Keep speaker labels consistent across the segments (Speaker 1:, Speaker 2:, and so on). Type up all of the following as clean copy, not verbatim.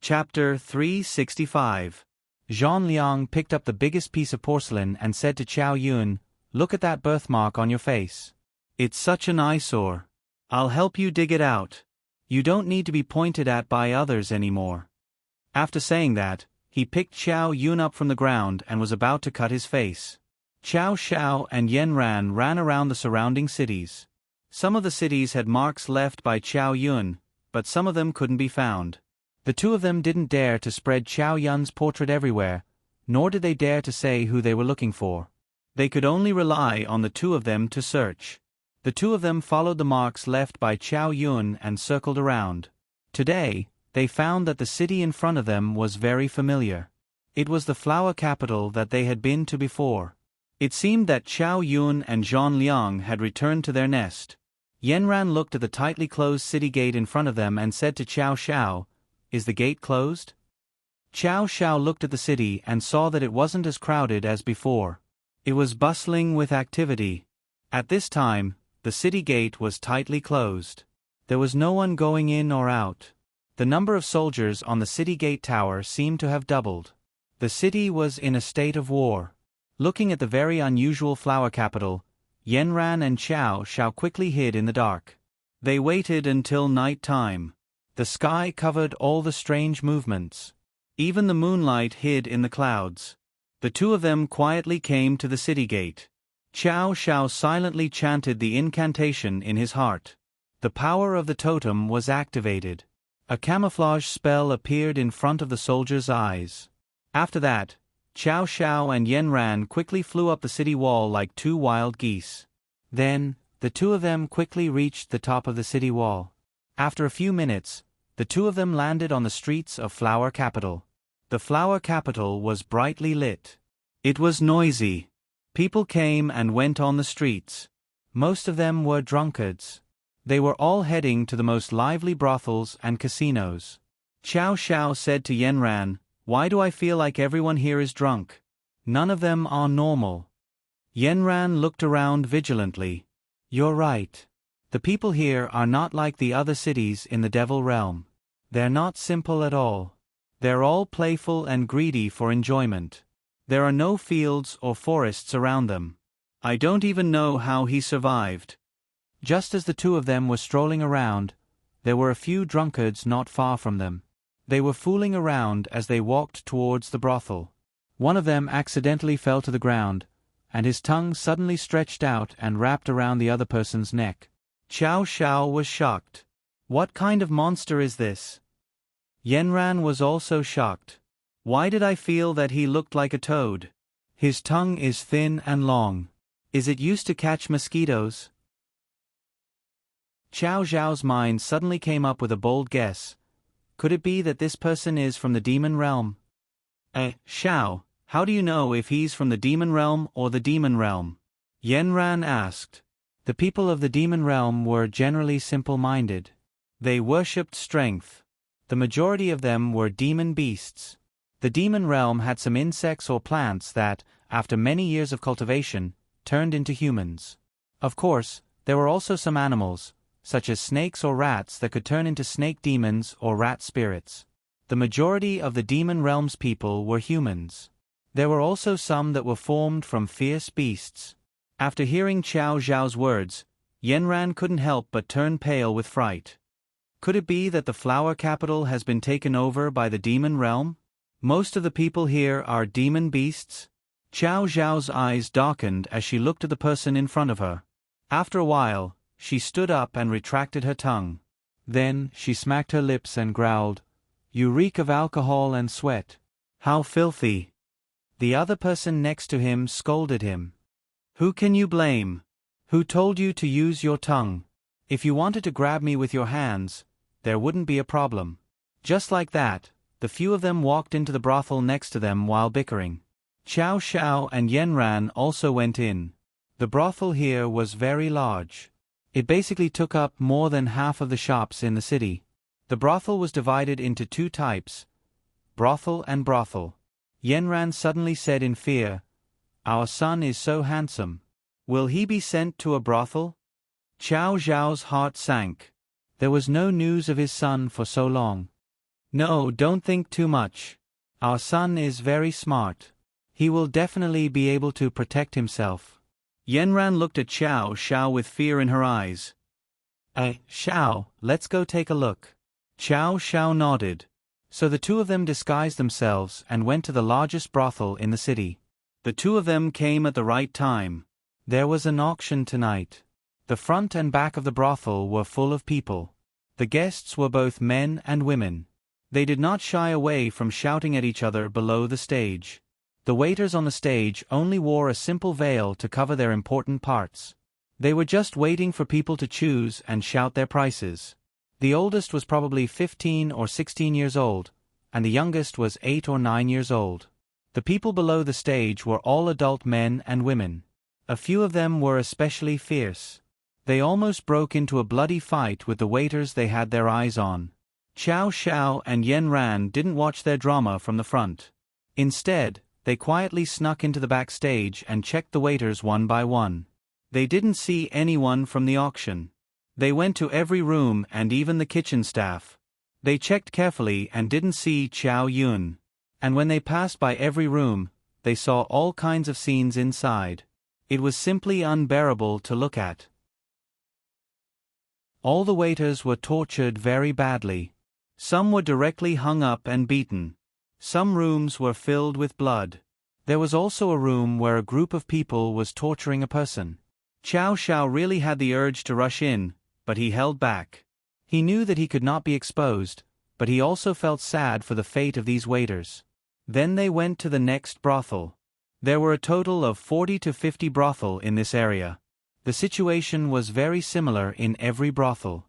Speaker 1: Chapter 365. Zhang Liang picked up the biggest piece of porcelain and said to Chow Yun, "Look at that birthmark on your face. It's such an eyesore. I'll help you dig it out. You don't need to be pointed at by others anymore." After saying that, he picked Chow Yun up from the ground and was about to cut his face. Chow Shao and Yanran ran around the surrounding cities. Some of the cities had marks left by Chow Yun, but some of them couldn't be found. The two of them didn't dare to spread Chow Yun's portrait everywhere, nor did they dare to say who they were looking for. They could only rely on the two of them to search. The two of them followed the marks left by Chow Yun and circled around. Today, they found that the city in front of them was very familiar. It was the flower capital that they had been to before. It seemed that Chow Yun and Zhang Liang had returned to their nest. Yanran looked at the tightly closed city gate in front of them and said to Chow Shao, "Is the gate closed?" Chow Shao looked at the city and saw that it wasn't as crowded as before. It was bustling with activity. At this time, the city gate was tightly closed. There was no one going in or out. The number of soldiers on the city gate tower seemed to have doubled. The city was in a state of war. Looking at the very unusual flower capital, Yanran and Chow Shao quickly hid in the dark. They waited until night time. The sky covered all the strange movements. Even the moonlight hid in the clouds. The two of them quietly came to the city gate. Chow Shao silently chanted the incantation in his heart. The power of the totem was activated. A camouflage spell appeared in front of the soldier's eyes. After that, Chow Shao and Yanran quickly flew up the city wall like two wild geese. Then, the two of them quickly reached the top of the city wall. After a few minutes, the two of them landed on the streets of Flower Capital. The Flower Capital was brightly lit. It was noisy. People came and went on the streets. Most of them were drunkards. They were all heading to the most lively brothels and casinos. Chow Shao said to Yanran, "Why do I feel like everyone here is drunk? None of them are normal." Yanran looked around vigilantly. "You're right. The people here are not like the other cities in the Devil Realm. They're not simple at all. They're all playful and greedy for enjoyment. There are no fields or forests around them. I don't even know how he survived." Just as the two of them were strolling around, there were a few drunkards not far from them. They were fooling around as they walked towards the brothel. One of them accidentally fell to the ground, and his tongue suddenly stretched out and wrapped around the other person's neck. Chow Shao was shocked. "What kind of monster is this?" Yanran was also shocked. "Why did I feel that he looked like a toad? His tongue is thin and long. Is it used to catch mosquitoes?" Chow Zhao's mind suddenly came up with a bold guess. Could it be that this person is from the demon realm? Shao, how do you know if he's from the demon realm or the demon realm?" Yanran asked. The people of the demon realm were generally simple-minded. They worshipped strength. The majority of them were demon beasts. The demon realm had some insects or plants that, after many years of cultivation, turned into humans. Of course, there were also some animals, such as snakes or rats, that could turn into snake demons or rat spirits. The majority of the demon realm's people were humans. There were also some that were formed from fierce beasts. After hearing Chow Zhao's words, Yanran couldn't help but turn pale with fright. Could it be that the flower capital has been taken over by the demon realm? Most of the people here are demon beasts? Chow Zhao's eyes darkened as she looked at the person in front of her. After a while, she stood up and retracted her tongue. Then, she smacked her lips and growled, "You reek of alcohol and sweat. How filthy." The other person next to him scolded him. "Who can you blame? Who told you to use your tongue? If you wanted to grab me with your hands, there wouldn't be a problem." Just like that, the few of them walked into the brothel next to them while bickering. Chow Shao and Yanran also went in. The brothel here was very large. It basically took up more than half of the shops in the city. The brothel was divided into two types, brothel and brothel. Yanran suddenly said in fear, "Our son is so handsome. Will he be sent to a brothel?" Chow Zhao's heart sank. There was no news of his son for so long. No, don't think too much. Our son is very smart. He will definitely be able to protect himself. Yanran looked at Xiao Xiao with fear in her eyes. Xiao, let's go take a look. Xiao Xiao nodded. So the two of them disguised themselves and went to the largest brothel in the city. The two of them came at the right time. There was an auction tonight. The front and back of the brothel were full of people. The guests were both men and women. They did not shy away from shouting at each other below the stage. The waiters on the stage only wore a simple veil to cover their important parts. They were just waiting for people to choose and shout their prices. The oldest was probably 15 or 16 years old, and the youngest was 8 or 9 years old. The people below the stage were all adult men and women. A few of them were especially fierce. They almost broke into a bloody fight with the waiters they had their eyes on. Xiao Xiao and Yanran didn't watch their drama from the front. Instead, they quietly snuck into the backstage and checked the waiters one by one. They didn't see anyone from the auction. They went to every room and even the kitchen staff. They checked carefully and didn't see Xiao Yun. And when they passed by every room, they saw all kinds of scenes inside. It was simply unbearable to look at. All the waiters were tortured very badly. Some were directly hung up and beaten. Some rooms were filled with blood. There was also a room where a group of people was torturing a person. Xiao Xiao really had the urge to rush in, but he held back. He knew that he could not be exposed, but he also felt sad for the fate of these waiters. Then they went to the next brothel. There were a total of 40 to 50 brothels in this area. The situation was very similar in every brothel.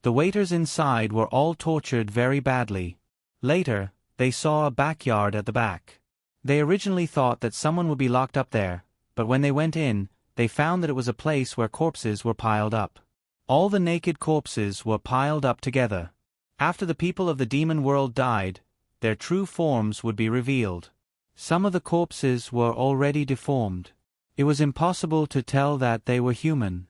Speaker 1: The waiters inside were all tortured very badly. Later, they saw a backyard at the back. They originally thought that someone would be locked up there, but when they went in, they found that it was a place where corpses were piled up. All the naked corpses were piled up together. After the people of the demon world died, their true forms would be revealed. Some of the corpses were already deformed. It was impossible to tell that they were human.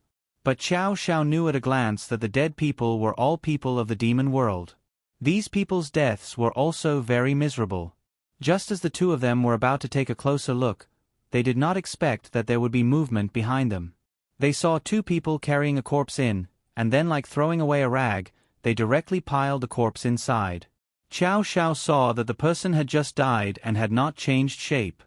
Speaker 1: But Xiao Xiao knew at a glance that the dead people were all people of the demon world. These people's deaths were also very miserable. Just as the two of them were about to take a closer look, they did not expect that there would be movement behind them. They saw two people carrying a corpse in, and then like throwing away a rag, they directly piled the corpse inside. Xiao Xiao saw that the person had just died and had not changed shape.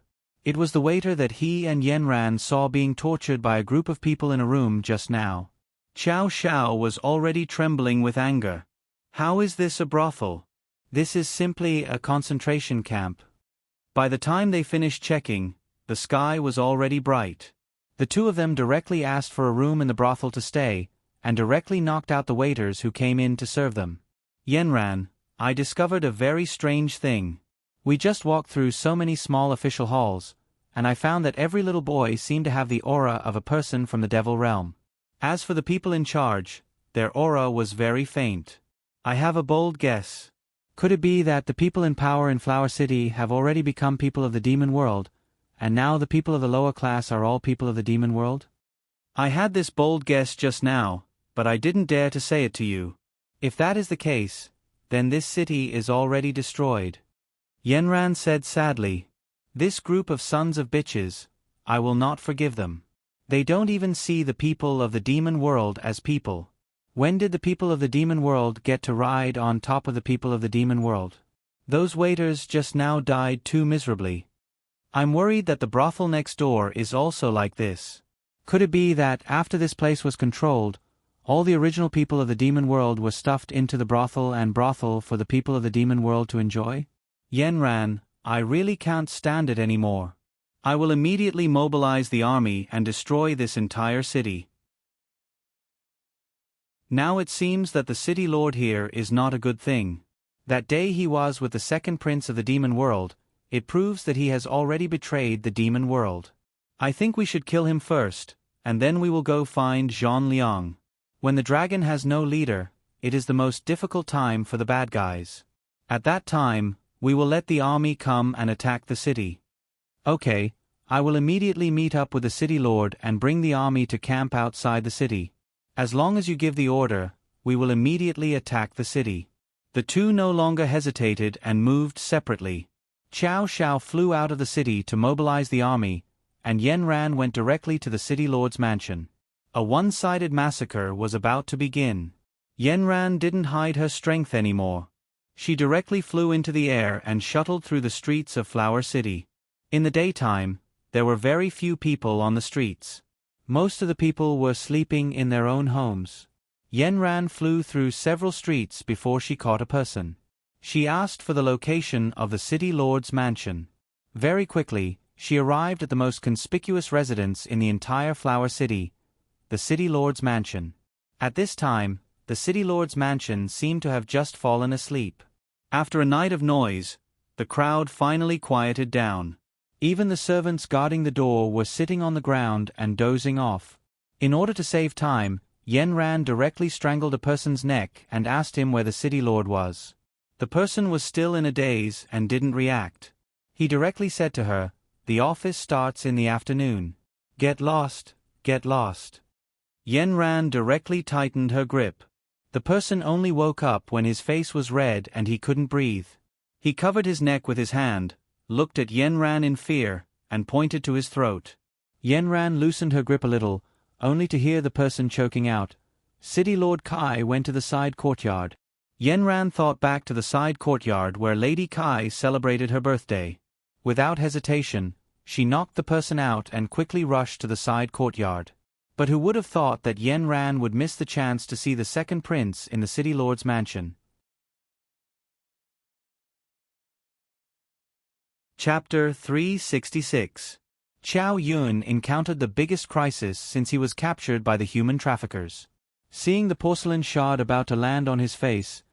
Speaker 1: It was the waiter that he and Yanran saw being tortured by a group of people in a room just now. Xiao Xiao was already trembling with anger. How is this a brothel? This is simply a concentration camp. By the time they finished checking, the sky was already bright. The two of them directly asked for a room in the brothel to stay, and directly knocked out the waiters who came in to serve them. Yanran, I discovered a very strange thing. We just walked through so many small official halls, and I found that every little boy seemed to have the aura of a person from the devil realm. As for the people in charge, their aura was very faint. I have a bold guess. Could it be that the people in power in Flower City have already become people of the demon world, and now the people of the lower class are all people of the demon world? I had this bold guess just now, but I didn't dare to say it to you. If that is the case, then this city is already destroyed. Yanran said sadly. This group of sons of bitches, I will not forgive them. They don't even see the people of the demon world as people. When did the people of the demon world get to ride on top of the people of the demon world? Those waiters just now died too miserably. I'm worried that the brothel next door is also like this. Could it be that after this place was controlled, all the original people of the demon world were stuffed into the brothel for the people of the demon world to enjoy? Yanran, I really can't stand it anymore. I will immediately mobilize the army and destroy this entire city. Now it seems that the city lord here is not a good thing. That day he was with the second prince of the demon world. It proves that he has already betrayed the demon world. I think we should kill him first, and then we will go find Zhang Liang. When the dragon has no leader, it is the most difficult time for the bad guys. At that time, we will let the army come and attack the city. Okay, I will immediately meet up with the city lord and bring the army to camp outside the city. As long as you give the order, we will immediately attack the city. The two no longer hesitated and moved separately. Cao Xiao flew out of the city to mobilize the army, and Yen Ran went directly to the city lord's mansion. A one-sided massacre was about to begin. Yen Ran didn't hide her strength anymore. She directly flew into the air and shuttled through the streets of Flower City. In the daytime, there were very few people on the streets. Most of the people were sleeping in their own homes. Yen Ran flew through several streets before she caught a person. She asked for the location of the city lord's mansion. Very quickly, she arrived at the most conspicuous residence in the entire Flower City, the city lord's mansion. At this time, the city lord's mansion seemed to have just fallen asleep. After a night of noise, the crowd finally quieted down. Even the servants guarding the door were sitting on the ground and dozing off. In order to save time, Yen Ran directly strangled a person's neck and asked him where the city lord was. The person was still in a daze and didn't react. He directly said to her, "The office starts in the afternoon. Get lost, get lost." Yen Ran directly tightened her grip. The person only woke up when his face was red and he couldn't breathe. He covered his neck with his hand, looked at Yen Ran in fear, and pointed to his throat. Yen Ran loosened her grip a little, only to hear the person choking out, "City Lord Kai went to the side courtyard." Yen Ran thought back to the side courtyard where Lady Kai celebrated her birthday. Without hesitation, she knocked the person out and quickly rushed to the side courtyard. But who would have thought that Yen Ran would miss the chance to see the second prince in the city lord's mansion? Chapter 366. Chow Yun encountered the biggest crisis since he was captured by the human traffickers. Seeing the porcelain shard about to land on his face,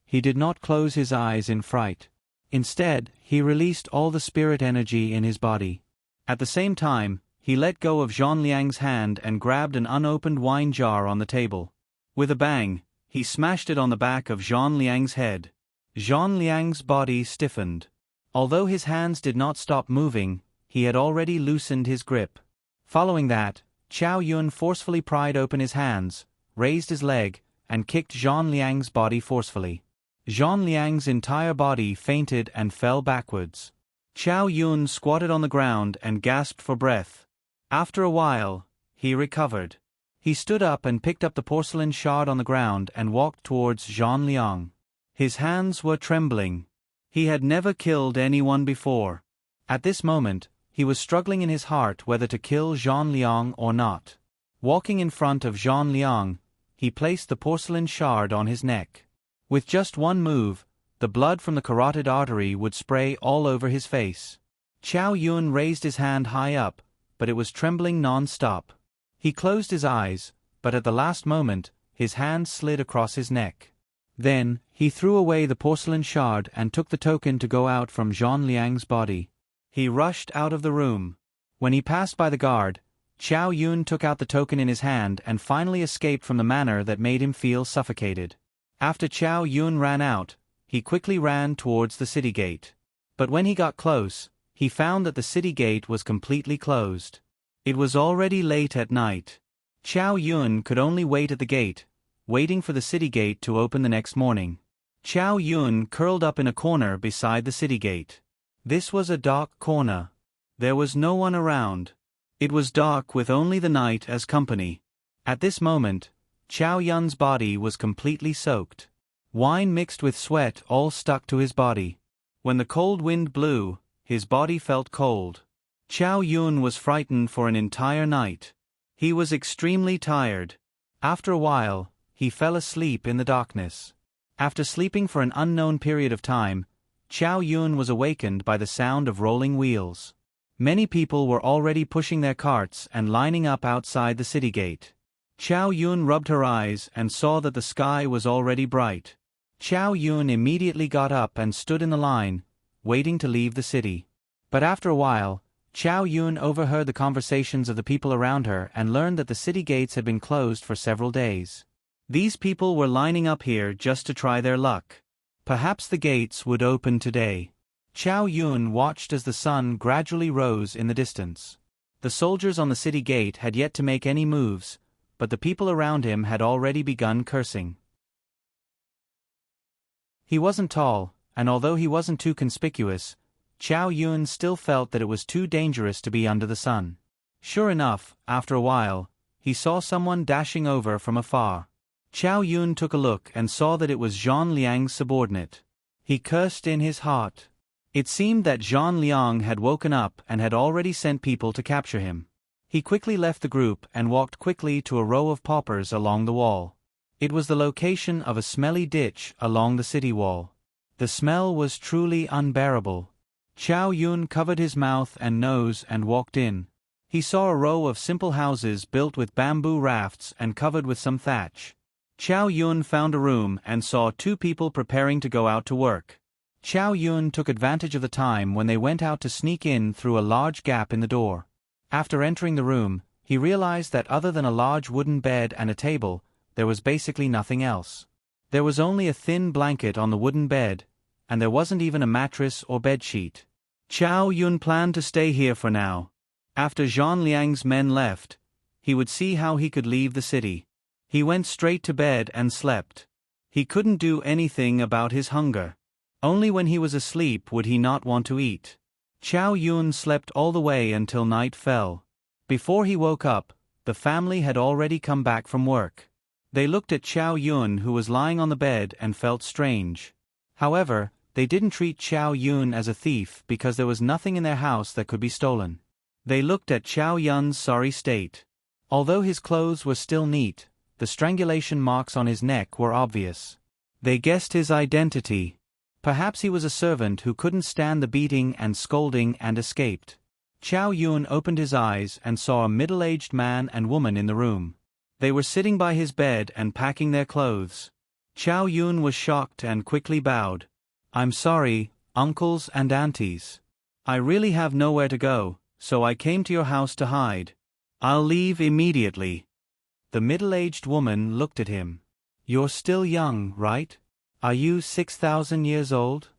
Speaker 1: he did not close his eyes in fright. Instead, he released all the spirit energy in his body. At the same time, he let go of Zhang Liang's hand and grabbed an unopened wine jar on the table. With a bang, he smashed it on the back of Zhang Liang's head. Zhang Liang's body stiffened. Although his hands did not stop moving, he had already loosened his grip. Following that, Chow Yun forcefully pried open his hands, raised his leg, and kicked Zhang Liang's body forcefully. Zhang Liang's entire body fainted and fell backwards. Chow Yun squatted on the ground and gasped for breath. After a while, he recovered. He stood up and picked up the porcelain shard on the ground and walked towards Zhang Liang. His hands were trembling. He had never killed anyone before. At this moment, he was struggling in his heart whether to kill Zhang Liang or not. Walking in front of Zhang Liang, he placed the porcelain shard on his neck. With just one move, the blood from the carotid artery would spray all over his face. Chow Yun raised his hand high up, but it was trembling non-stop. He closed his eyes, but at the last moment, his hand slid across his neck. Then, he threw away the porcelain shard and took the token to go out from Zhang Liang's body. He rushed out of the room. When he passed by the guard, Chow Yun took out the token in his hand and finally escaped from the manner that made him feel suffocated. After Chow Yun ran out, he quickly ran towards the city gate. But when he got close, he found that the city gate was completely closed. It was already late at night. Chow Yun could only wait at the gate, waiting for the city gate to open the next morning. Chow Yun curled up in a corner beside the city gate. This was a dark corner. There was no one around. It was dark with only the night as company. At this moment, Chow Yun's body was completely soaked. Wine mixed with sweat all stuck to his body. When the cold wind blew, his body felt cold. Chow Yun was frightened for an entire night. He was extremely tired. After a while, he fell asleep in the darkness. After sleeping for an unknown period of time, Chow Yun was awakened by the sound of rolling wheels. Many people were already pushing their carts and lining up outside the city gate. Chow Yun rubbed her eyes and saw that the sky was already bright. Chow Yun immediately got up and stood in the line, waiting to leave the city. But after a while, Chow Yun overheard the conversations of the people around her and learned that the city gates had been closed for several days. These people were lining up here just to try their luck. Perhaps the gates would open today. Chow Yun watched as the sun gradually rose in the distance. The soldiers on the city gate had yet to make any moves, but the people around him had already begun cursing. He wasn't tall, and although he wasn't too conspicuous, Chow Yun still felt that it was too dangerous to be under the sun. Sure enough, after a while, he saw someone dashing over from afar. Chow Yun took a look and saw that it was Zhang Liang's subordinate. He cursed in his heart. It seemed that Zhang Liang had woken up and had already sent people to capture him. He quickly left the group and walked quickly to a row of paupers along the wall. It was the location of a smelly ditch along the city wall. The smell was truly unbearable. Chow Yun covered his mouth and nose and walked in. He saw a row of simple houses built with bamboo rafts and covered with some thatch. Chow Yun found a room and saw two people preparing to go out to work. Chow Yun took advantage of the time when they went out to sneak in through a large gap in the door. After entering the room, he realized that other than a large wooden bed and a table, there was basically nothing else. There was only a thin blanket on the wooden bed, and there wasn't even a mattress or bedsheet. Chow Yun planned to stay here for now. After Zhang Liang's men left, he would see how he could leave the city. He went straight to bed and slept. He couldn't do anything about his hunger. Only when he was asleep would he not want to eat. Chow Yun slept all the way until night fell. Before he woke up, the family had already come back from work. They looked at Chow Yun, who was lying on the bed, and felt strange. However, they didn't treat Chow Yun as a thief because there was nothing in their house that could be stolen. They looked at Chow Yun's sorry state. Although his clothes were still neat, the strangulation marks on his neck were obvious. They guessed his identity. Perhaps he was a servant who couldn't stand the beating and scolding and escaped. Chow Yun opened his eyes and saw a middle-aged man and woman in the room. They were sitting by his bed and packing their clothes. Chow Yun was shocked and quickly bowed. "I'm sorry, uncles and aunties. I really have nowhere to go, so I came to your house to hide. I'll leave immediately." The middle-aged woman looked at him. "You're still young, right? Are you 6,000 years old?"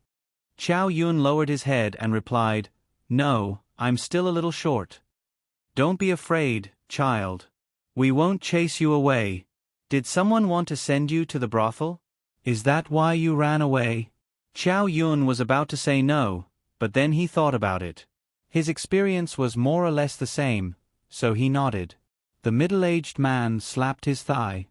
Speaker 1: Chow Yun lowered his head and replied, "No, I'm still a little short." "Don't be afraid, child. We won't chase you away. Did someone want to send you to the brothel? Is that why you ran away?" Chow Yun was about to say no, but then he thought about it. His experience was more or less the same, so he nodded. The middle-aged man slapped his thigh.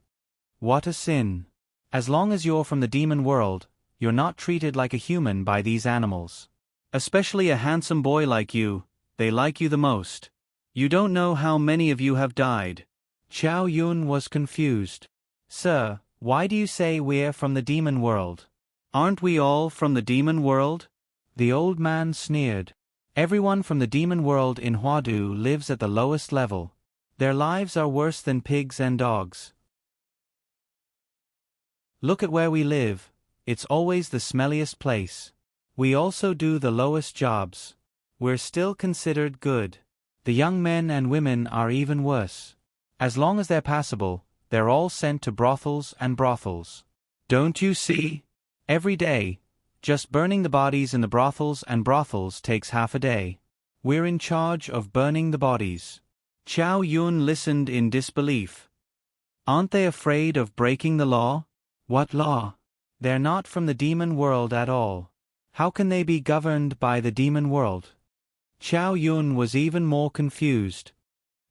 Speaker 1: "What a sin. As long as you're from the demon world, you're not treated like a human by these animals. Especially a handsome boy like you, they like you the most. You don't know how many of you have died." Chow Yun was confused. "Sir, why do you say we're from the demon world? Aren't we all from the demon world?" The old man sneered. "Everyone from the demon world in Huadu lives at the lowest level. Their lives are worse than pigs and dogs. Look at where we live, it's always the smelliest place. We also do the lowest jobs. We're still considered good. The young men and women are even worse. As long as they're passable, they're all sent to brothels and brothels. Don't you see? Every day, just burning the bodies in the brothels and brothels takes half a day. We're in charge of burning the bodies." Chow Yun listened in disbelief. "Aren't they afraid of breaking the law?" "What law? They're not from the demon world at all. How can they be governed by the demon world?" Chow Yun was even more confused.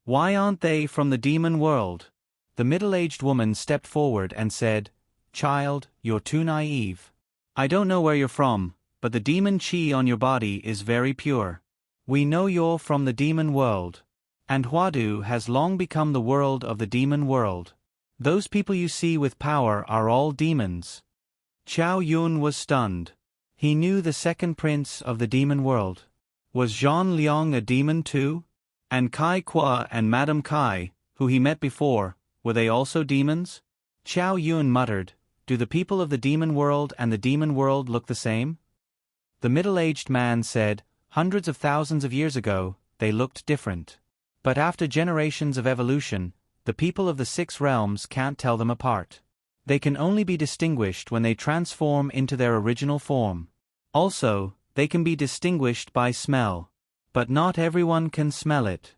Speaker 1: "Why aren't they from the demon world?" The middle-aged woman stepped forward and said, "Child, you're too naive. I don't know where you're from, but the demon chi on your body is very pure. We know you're from the demon world. And Huadu has long become the world of the demon world. Those people you see with power are all demons." Chow Yun was stunned. He knew the second prince of the demon world. Was Zhang Liang a demon too? And Kai Kwa and Madame Kai, who he met before, were they also demons? Chow Yun muttered, "Do the people of the demon world and the demon world look the same?" The middle-aged man said, "Hundreds of thousands of years ago, they looked different. But after generations of evolution, the people of the 6 realms can't tell them apart. They can only be distinguished when they transform into their original form. Also, they can be distinguished by smell. But not everyone can smell it.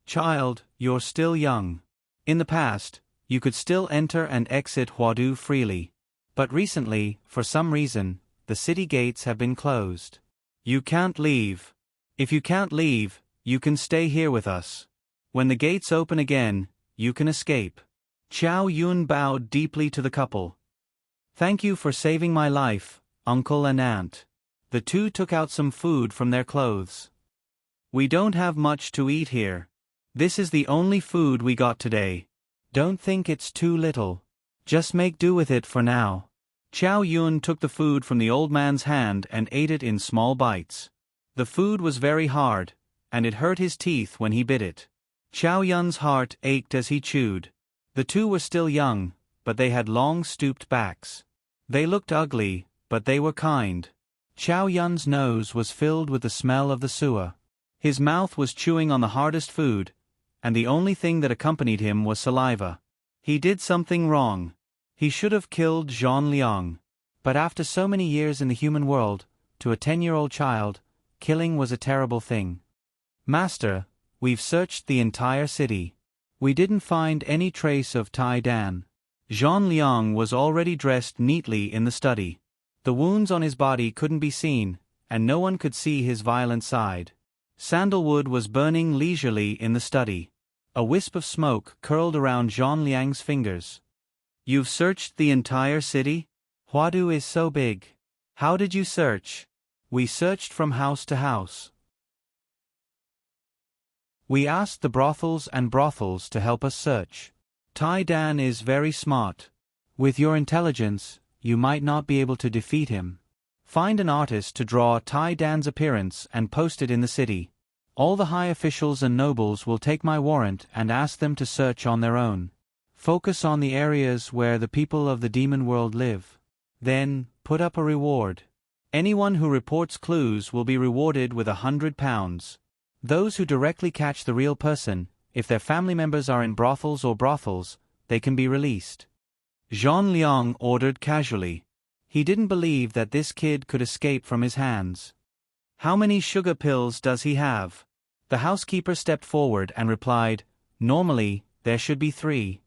Speaker 1: Child, you're still young. In the past, you could still enter and exit Huadu freely. But recently, for some reason, the city gates have been closed. You can't leave. If you can't leave, you can stay here with us. When the gates open again, you can escape." Chow Yun bowed deeply to the couple. "Thank you for saving my life, uncle and aunt." The two took out some food from their clothes. "We don't have much to eat here. This is the only food we got today. Don't think it's too little. Just make do with it for now." Chow Yun took the food from the old man's hand and ate it in small bites. The food was very hard, and it hurt his teeth when he bit it. Chow Yun's heart ached as he chewed. The two were still young, but they had long stooped backs. They looked ugly, but they were kind. Chow Yun's nose was filled with the smell of the sewer. His mouth was chewing on the hardest food, and the only thing that accompanied him was saliva. He did something wrong. He should have killed Zhang Liang. But after so many years in the human world, to a 10-year-old child, killing was a terrible thing. "Master, we've searched the entire city. We didn't find any trace of Tai Dan." Zhang Liang was already dressed neatly in the study. The wounds on his body couldn't be seen, and no one could see his violent side. Sandalwood was burning leisurely in the study. A wisp of smoke curled around Zhang Liang's fingers. "You've searched the entire city? Huadu is so big. How did you search?" "We searched from house to house. We asked the brothels and brothels to help us search. Tai Dan is very smart. With your intelligence, you might not be able to defeat him. Find an artist to draw Tai Dan's appearance and post it in the city. All the high officials and nobles will take my warrant and ask them to search on their own. Focus on the areas where the people of the demon world live. Then, put up a reward. Anyone who reports clues will be rewarded with £100. Those who directly catch the real person, if their family members are in brothels or brothels, they can be released." Zhang Liang ordered casually. He didn't believe that this kid could escape from his hands. "How many sugar pills does he have?" The housekeeper stepped forward and replied, "Normally, there should be 3.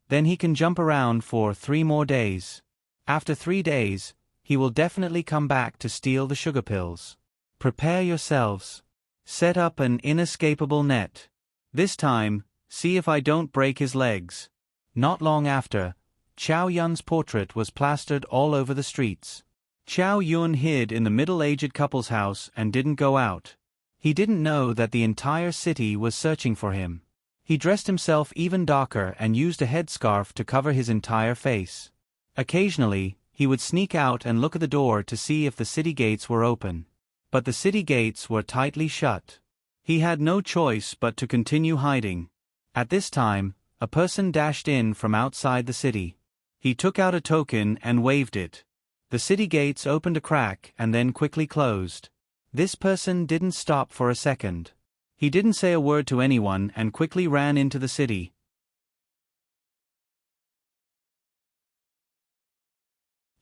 Speaker 1: Then he can jump around for 3 more days. After 3 days, he will definitely come back to steal the sugar pills. Prepare yourselves. Set up an inescapable net. This time, see if I don't break his legs." Not long after, Chow Yun's portrait was plastered all over the streets. Chow Yun hid in the middle-aged couple's house and didn't go out. He didn't know that the entire city was searching for him. He dressed himself even darker and used a headscarf to cover his entire face. Occasionally, he would sneak out and look at the door to see if the city gates were open. But the city gates were tightly shut. He had no choice but to continue hiding. At this time, a person dashed in from outside the city. He took out a token and waved it. The city gates opened a crack and then quickly closed. This person didn't stop for a second. He didn't say a word to anyone and quickly ran into the city.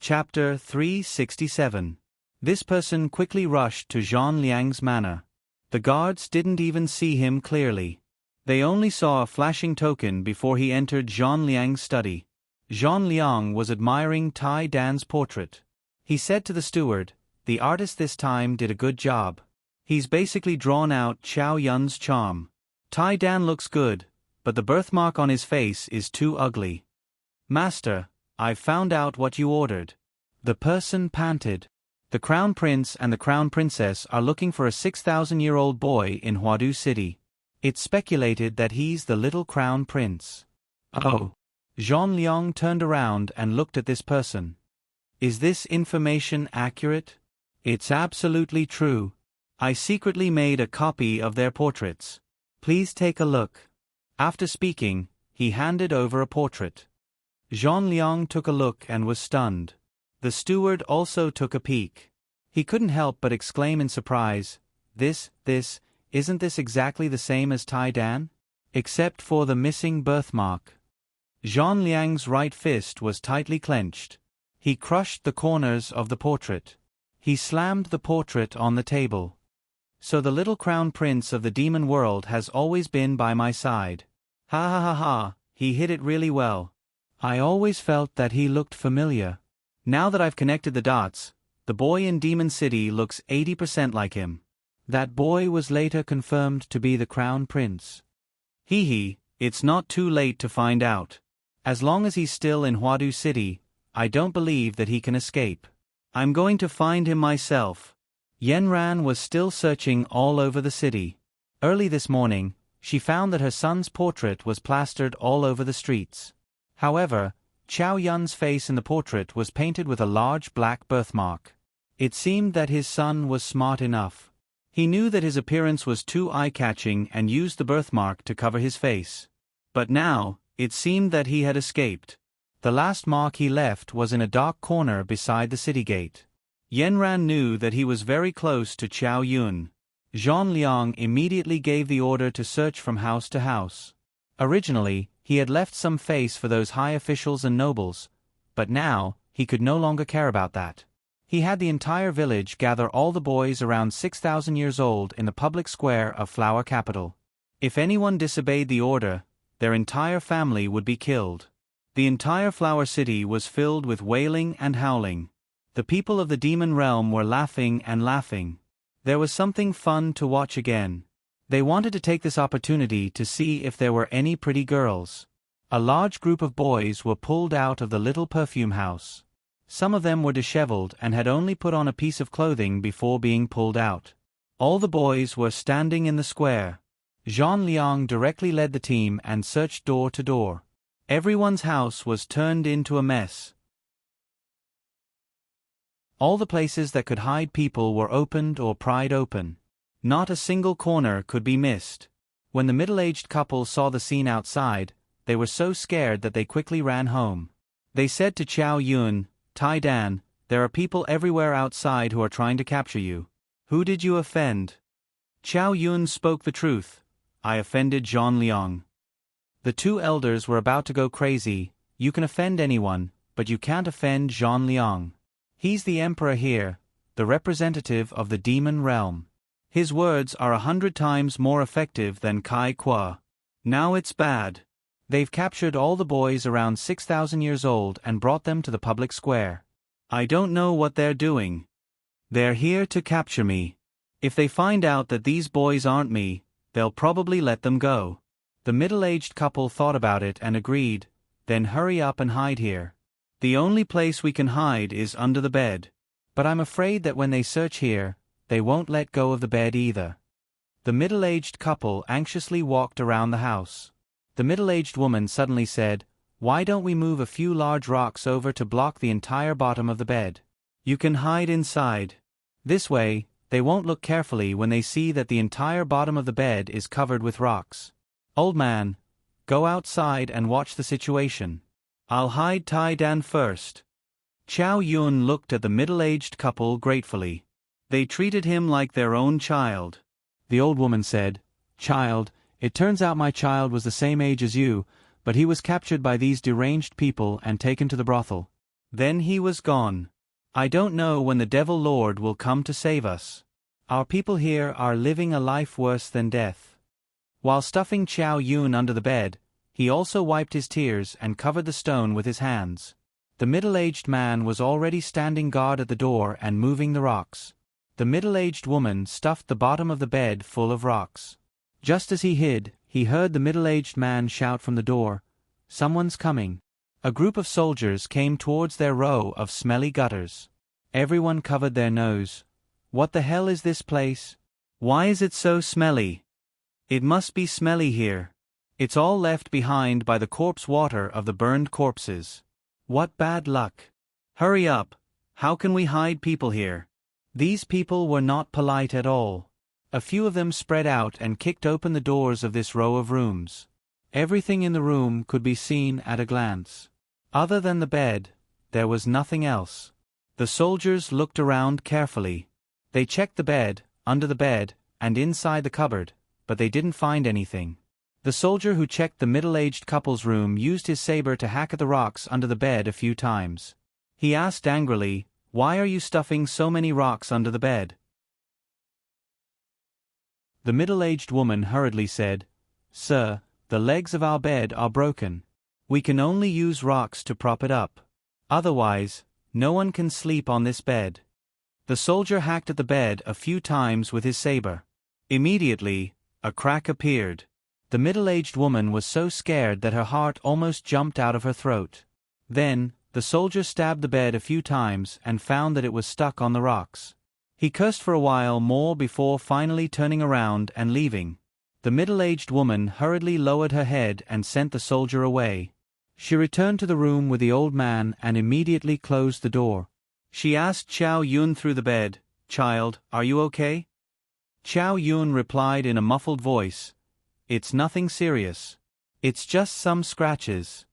Speaker 1: Chapter 367. This person quickly rushed to Zhang Liang's manor. The guards didn't even see him clearly. They only saw a flashing token before he entered Zhang Liang's study. Zhang Liang was admiring Tai Dan's portrait. He said to the steward, "The artist this time did a good job. He's basically drawn out Chow Yun's charm. Tai Dan looks good, but the birthmark on his face is too ugly." "Master, I've found out what you ordered." The person panted. "The Crown Prince and the Crown Princess are looking for a 6,000-year-old boy in Huadu City. It's speculated that he's the little Crown Prince." "Oh." Zhang Liang turned around and looked at this person. "Is this information accurate?" "It's absolutely true. I secretly made a copy of their portraits. Please take a look." After speaking, he handed over a portrait. Zhang Liang took a look and was stunned. The steward also took a peek. He couldn't help but exclaim in surprise, isn't this exactly the same as Tai Dan? Except for the missing birthmark." Zhang Liang's right fist was tightly clenched. He crushed the corners of the portrait. He slammed the portrait on the table. "So the little Crown Prince of the demon world has always been by my side. Ha ha ha ha, he hid it really well. I always felt that he looked familiar. Now that I've connected the dots, the boy in Demon City looks 80% like him. That boy was later confirmed to be the Crown Prince. It's not too late to find out. As long as he's still in Huadu City, I don't believe that he can escape. I'm going to find him myself. Yenran was still searching all over the city. Early this morning, she found that her son's portrait was plastered all over the streets. However, Chow Yun's face in the portrait was painted with a large black birthmark. It seemed that his son was smart enough. He knew that his appearance was too eye-catching and used the birthmark to cover his face. But now, it seemed that he had escaped. The last mark he left was in a dark corner beside the city gate. Yenran knew that he was very close to Chow Yun. Zhang Liang immediately gave the order to search from house to house. Originally, he had left some face for those high officials and nobles, but now, he could no longer care about that. He had the entire village gather all the boys around 6,000 years old in the public square of Flower Capital. If anyone disobeyed the order, their entire family would be killed. The entire Flower City was filled with wailing and howling. The people of the demon realm were laughing and laughing. There was something fun to watch again. They wanted to take this opportunity to see if there were any pretty girls. A large group of boys were pulled out of the little perfume house. Some of them were disheveled and had only put on a piece of clothing before being pulled out. All the boys were standing in the square. Zhang Liang directly led the team and searched door to door. Everyone's house was turned into a mess. All the places that could hide people were opened or pried open. Not a single corner could be missed. When the middle-aged couple saw the scene outside, they were so scared that they quickly ran home. They said to Chow Yun, "Tai Dan, there are people everywhere outside who are trying to capture you. Who did you offend?" Chow Yun spoke the truth. "I offended Zhang Liang." The two elders were about to go crazy. You can offend anyone, but you can't offend Zhang Liang. He's the emperor here, the representative of the demon realm. His words are 100 times more effective than Kai Kwa. Now it's bad. They've captured all the boys around 6,000 years old and brought them to the public square. I don't know what they're doing. They're here to capture me. If they find out that these boys aren't me, they'll probably let them go. The middle-aged couple thought about it and agreed, then hurry up and hide here. The only place we can hide is under the bed. But I'm afraid that when they search here, they won't let go of the bed either. The middle-aged couple anxiously walked around the house. The middle-aged woman suddenly said, "Why don't we move a few large rocks over to block the entire bottom of the bed? You can hide inside. This way, they won't look carefully when they see that the entire bottom of the bed is covered with rocks. Old man, go outside and watch the situation. I'll hide Tai Dan first." Chow Yun looked at the middle-aged couple gratefully. They treated him like their own child. The old woman said, "Child, it turns out my child was the same age as you, but he was captured by these deranged people and taken to the brothel. Then he was gone. I don't know when the Devil Lord will come to save us. Our people here are living a life worse than death." While stuffing Chow Yun under the bed, he also wiped his tears and covered the stone with his hands. The middle-aged man was already standing guard at the door and moving the rocks. The middle-aged woman stuffed the bottom of the bed full of rocks. Just as he hid, he heard the middle-aged man shout from the door, "Someone's coming." A group of soldiers came towards their row of smelly gutters. Everyone covered their nose. "What the hell is this place? Why is it so smelly? It must be smelly here. It's all left behind by the corpse water of the burned corpses. What bad luck. Hurry up, how can we hide people here?" These people were not polite at all. A few of them spread out and kicked open the doors of this row of rooms. Everything in the room could be seen at a glance. Other than the bed, there was nothing else. The soldiers looked around carefully. They checked the bed, under the bed, and inside the cupboard, but they didn't find anything. The soldier who checked the middle-aged couple's room used his saber to hack at the rocks under the bed a few times. He asked angrily, "Why are you stuffing so many rocks under the bed?" The middle-aged woman hurriedly said, "Sir, the legs of our bed are broken. We can only use rocks to prop it up. Otherwise, no one can sleep on this bed. The soldier hacked at the bed a few times with his saber. Immediately, a crack appeared. The middle-aged woman was so scared that her heart almost jumped out of her throat. Then, the soldier stabbed the bed a few times and found that it was stuck on the rocks. He cursed for a while more before finally turning around and leaving. The middle-aged woman hurriedly lowered her head and sent the soldier away. She returned to the room with the old man and immediately closed the door. She asked Chow Yun through the bed, "Child, are you okay?" Chow Yun replied in a muffled voice, "It's nothing serious. It's just some scratches."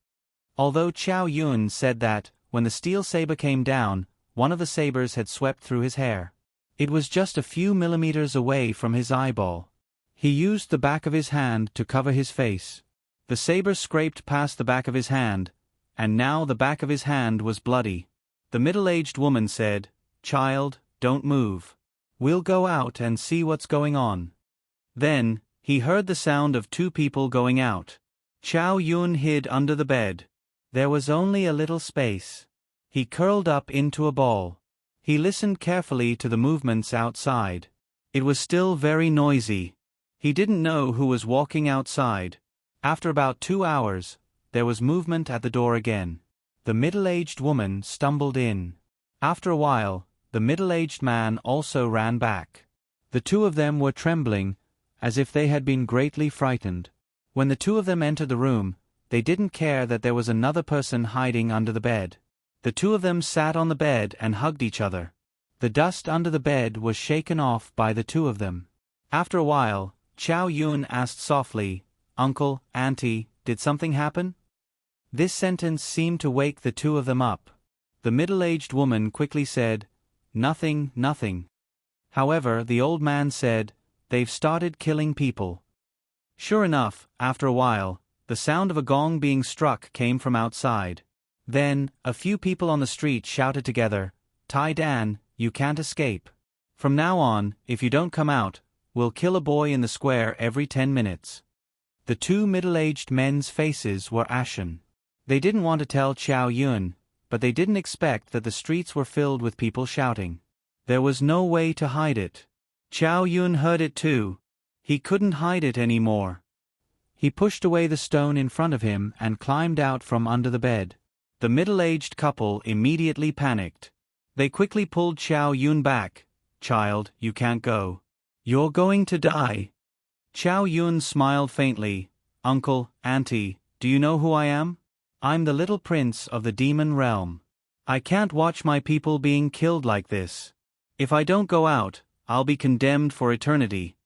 Speaker 1: Although Chow Yun said that, when the steel saber came down, one of the sabers had swept through his hair. It was just a few millimeters away from his eyeball. He used the back of his hand to cover his face. The saber scraped past the back of his hand, and now the back of his hand was bloody. The middle-aged woman said, "Child, don't move. We'll go out and see what's going on." Then, he heard the sound of two people going out. Chow Yun hid under the bed. There was only a little space. He curled up into a ball. He listened carefully to the movements outside. It was still very noisy. He didn't know who was walking outside. After about 2 hours, there was movement at the door again. The middle-aged woman stumbled in. After a while, the middle-aged man also ran back. The two of them were trembling, as if they had been greatly frightened. When the two of them entered the room, they didn't care that there was another person hiding under the bed. The two of them sat on the bed and hugged each other. The dust under the bed was shaken off by the two of them. After a while, Chow Yun asked softly, "Uncle, Auntie, did something happen?" This sentence seemed to wake the two of them up. The middle-aged woman quickly said, "Nothing, nothing." However, the old man said, "They've started killing people." Sure enough, after a while, the sound of a gong being struck came from outside. Then, a few people on the street shouted together, "Tai Dan, you can't escape. From now on, if you don't come out, we'll kill a boy in the square every 10 minutes. The two middle-aged men's faces were ashen. They didn't want to tell Chow Yun, but they didn't expect that the streets were filled with people shouting. There was no way to hide it. Chow Yun heard it too. He couldn't hide it anymore. He pushed away the stone in front of him and climbed out from under the bed. The middle-aged couple immediately panicked. They quickly pulled Chow Yun back. "Child, you can't go. You're going to die." Chow Yun smiled faintly. "Uncle, Auntie, do you know who I am? I'm the little prince of the demon realm. I can't watch my people being killed like this. If I don't go out, I'll be condemned for eternity."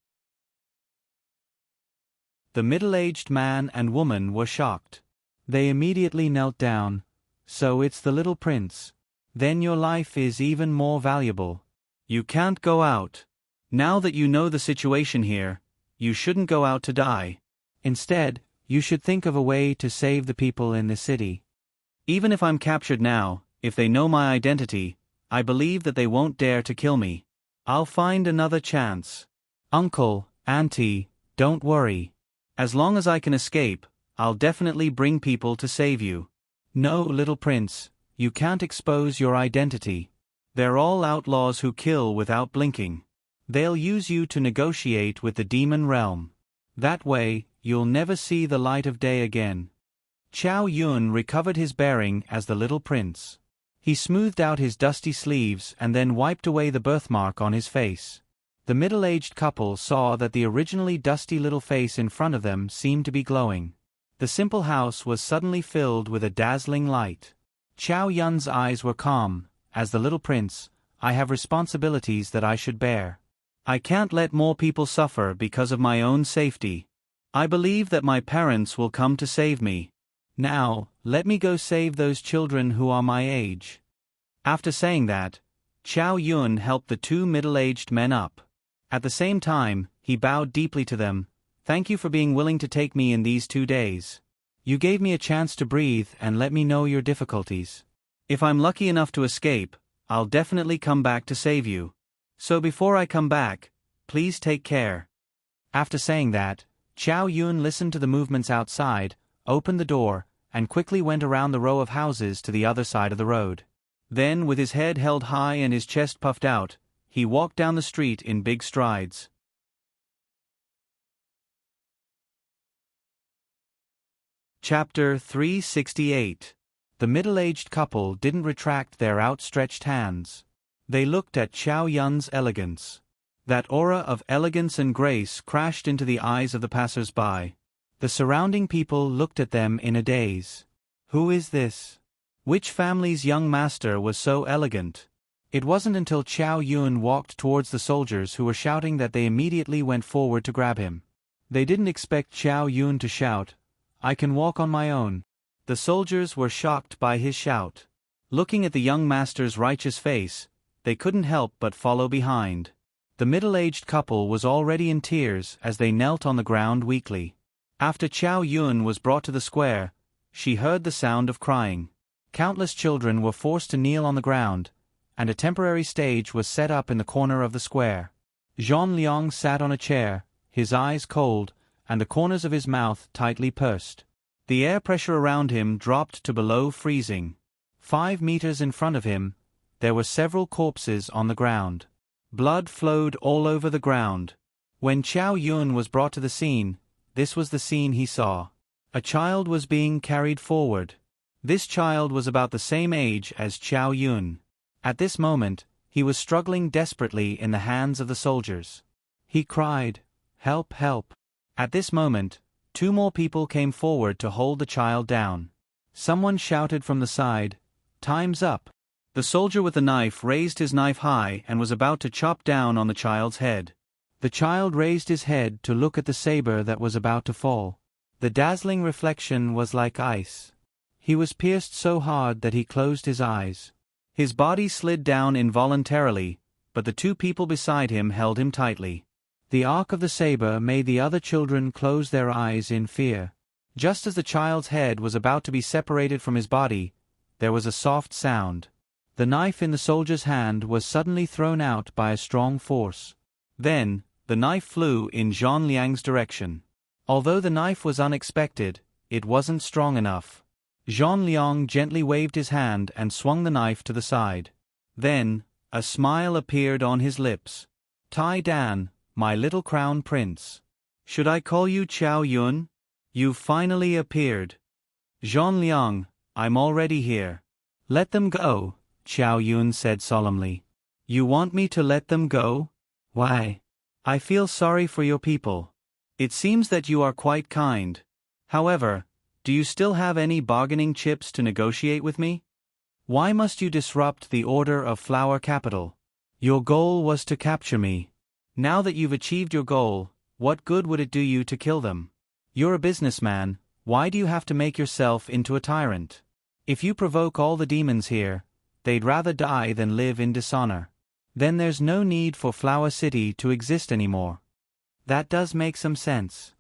Speaker 1: The middle-aged man and woman were shocked. They immediately knelt down. "So it's the little prince. Then your life is even more valuable. You can't go out. Now that you know the situation here, you shouldn't go out to die. Instead, you should think of a way to save the people in the city. Even if I'm captured now, if they know my identity, I believe that they won't dare to kill me. I'll find another chance. Uncle, Auntie, don't worry. As long as I can escape, I'll definitely bring people to save you." "No, little prince, you can't expose your identity. They're all outlaws who kill without blinking. They'll use you to negotiate with the demon realm. That way, you'll never see the light of day again." Chow Yun recovered his bearing as the little prince. He smoothed out his dusty sleeves and then wiped away the birthmark on his face. The middle-aged couple saw that the originally dusty little face in front of them seemed to be glowing. The simple house was suddenly filled with a dazzling light. Chow Yun's eyes were calm. "As the little prince, I have responsibilities that I should bear. I can't let more people suffer because of my own safety. I believe that my parents will come to save me. Now, let me go save those children who are my age." After saying that, Chow Yun helped the two middle-aged men up. At the same time, he bowed deeply to them. "Thank you for being willing to take me in these 2 days. You gave me a chance to breathe and let me know your difficulties. If I'm lucky enough to escape, I'll definitely come back to save you. So before I come back, please take care." After saying that, Chow Yun listened to the movements outside, opened the door, and quickly went around the row of houses to the other side of the road. Then, with his head held high and his chest puffed out, he walked down the street in big strides. Chapter 368. The middle-aged couple didn't retract their outstretched hands. They looked at Chow Yun's elegance. That aura of elegance and grace crashed into the eyes of the passers-by. The surrounding people looked at them in a daze. Who is this? Which family's young master was so elegant? It wasn't until Chow Yun walked towards the soldiers who were shouting that they immediately went forward to grab him. They didn't expect Chow Yun to shout, "I can walk on my own." The soldiers were shocked by his shout. Looking at the young master's righteous face, they couldn't help but follow behind. The middle-aged couple was already in tears as they knelt on the ground weakly. After Chow Yun was brought to the square, she heard the sound of crying. Countless children were forced to kneel on the ground, and a temporary stage was set up in the corner of the square. Zhang Liang sat on a chair, his eyes cold, and the corners of his mouth tightly pursed. The air pressure around him dropped to below freezing. 5 meters in front of him, there were several corpses on the ground. Blood flowed all over the ground. When Chow Yun was brought to the scene, this was the scene he saw. A child was being carried forward. This child was about the same age as Chow Yun. At this moment, he was struggling desperately in the hands of the soldiers. He cried, "Help, help." At this moment, 2 more people came forward to hold the child down. Someone shouted from the side, "Time's up." The soldier with the knife raised his knife high and was about to chop down on the child's head. The child raised his head to look at the saber that was about to fall. The dazzling reflection was like ice. He was pierced so hard that he closed his eyes. His body slid down involuntarily, but the 2 people beside him held him tightly. The arc of the saber made the other children close their eyes in fear. Just as the child's head was about to be separated from his body, there was a soft sound. The knife in the soldier's hand was suddenly thrown out by a strong force. Then, the knife flew in Zhang Liang's direction. Although the knife was unexpected, it wasn't strong enough. Zhang Liang gently waved his hand and swung the knife to the side. Then, a smile appeared on his lips. "Tai Dan, my little crown prince. Should I call you Chow Yun? You've finally appeared." "Zhang Liang, I'm already here." "Let them go," Chow Yun said solemnly. "You want me to let them go? Why? I feel sorry for your people. It seems that you are quite kind. However, do you still have any bargaining chips to negotiate with me? Why must you disrupt the order of Flower Capital? Your goal was to capture me. Now that you've achieved your goal, what good would it do you to kill them? You're a businessman, why do you have to make yourself into a tyrant? If you provoke all the demons here, they'd rather die than live in dishonor. Then there's no need for Flower City to exist anymore." That does make some sense.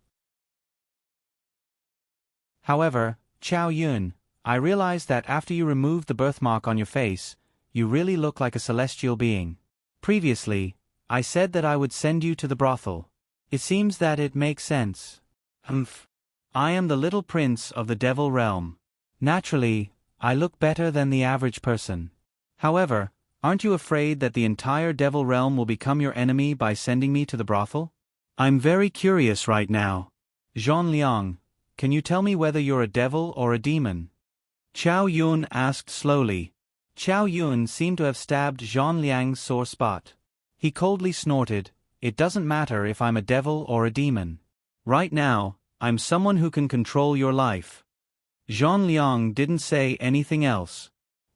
Speaker 1: However, Chow Yun, I realize that after you removed the birthmark on your face, you really look like a celestial being. Previously, I said that I would send you to the brothel. It seems that it makes sense. Humph. I am the little prince of the devil realm. Naturally, I look better than the average person. However, aren't you afraid that the entire devil realm will become your enemy by sending me to the brothel? I'm very curious right now. Zhang Liang, can you tell me whether you're a devil or a demon? Chow Yun asked slowly. Chow Yun seemed to have stabbed Zhang Liang's sore spot. He coldly snorted, "It doesn't matter if I'm a devil or a demon. Right now, I'm someone who can control your life." Zhang Liang didn't say anything else.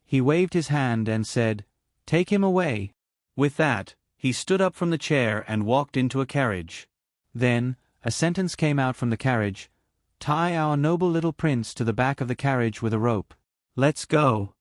Speaker 1: He waved his hand and said, "Take him away." With that, he stood up from the chair and walked into a carriage. Then, a sentence came out from the carriage, "Tie our noble little prince to the back of the carriage with a rope. Let's go."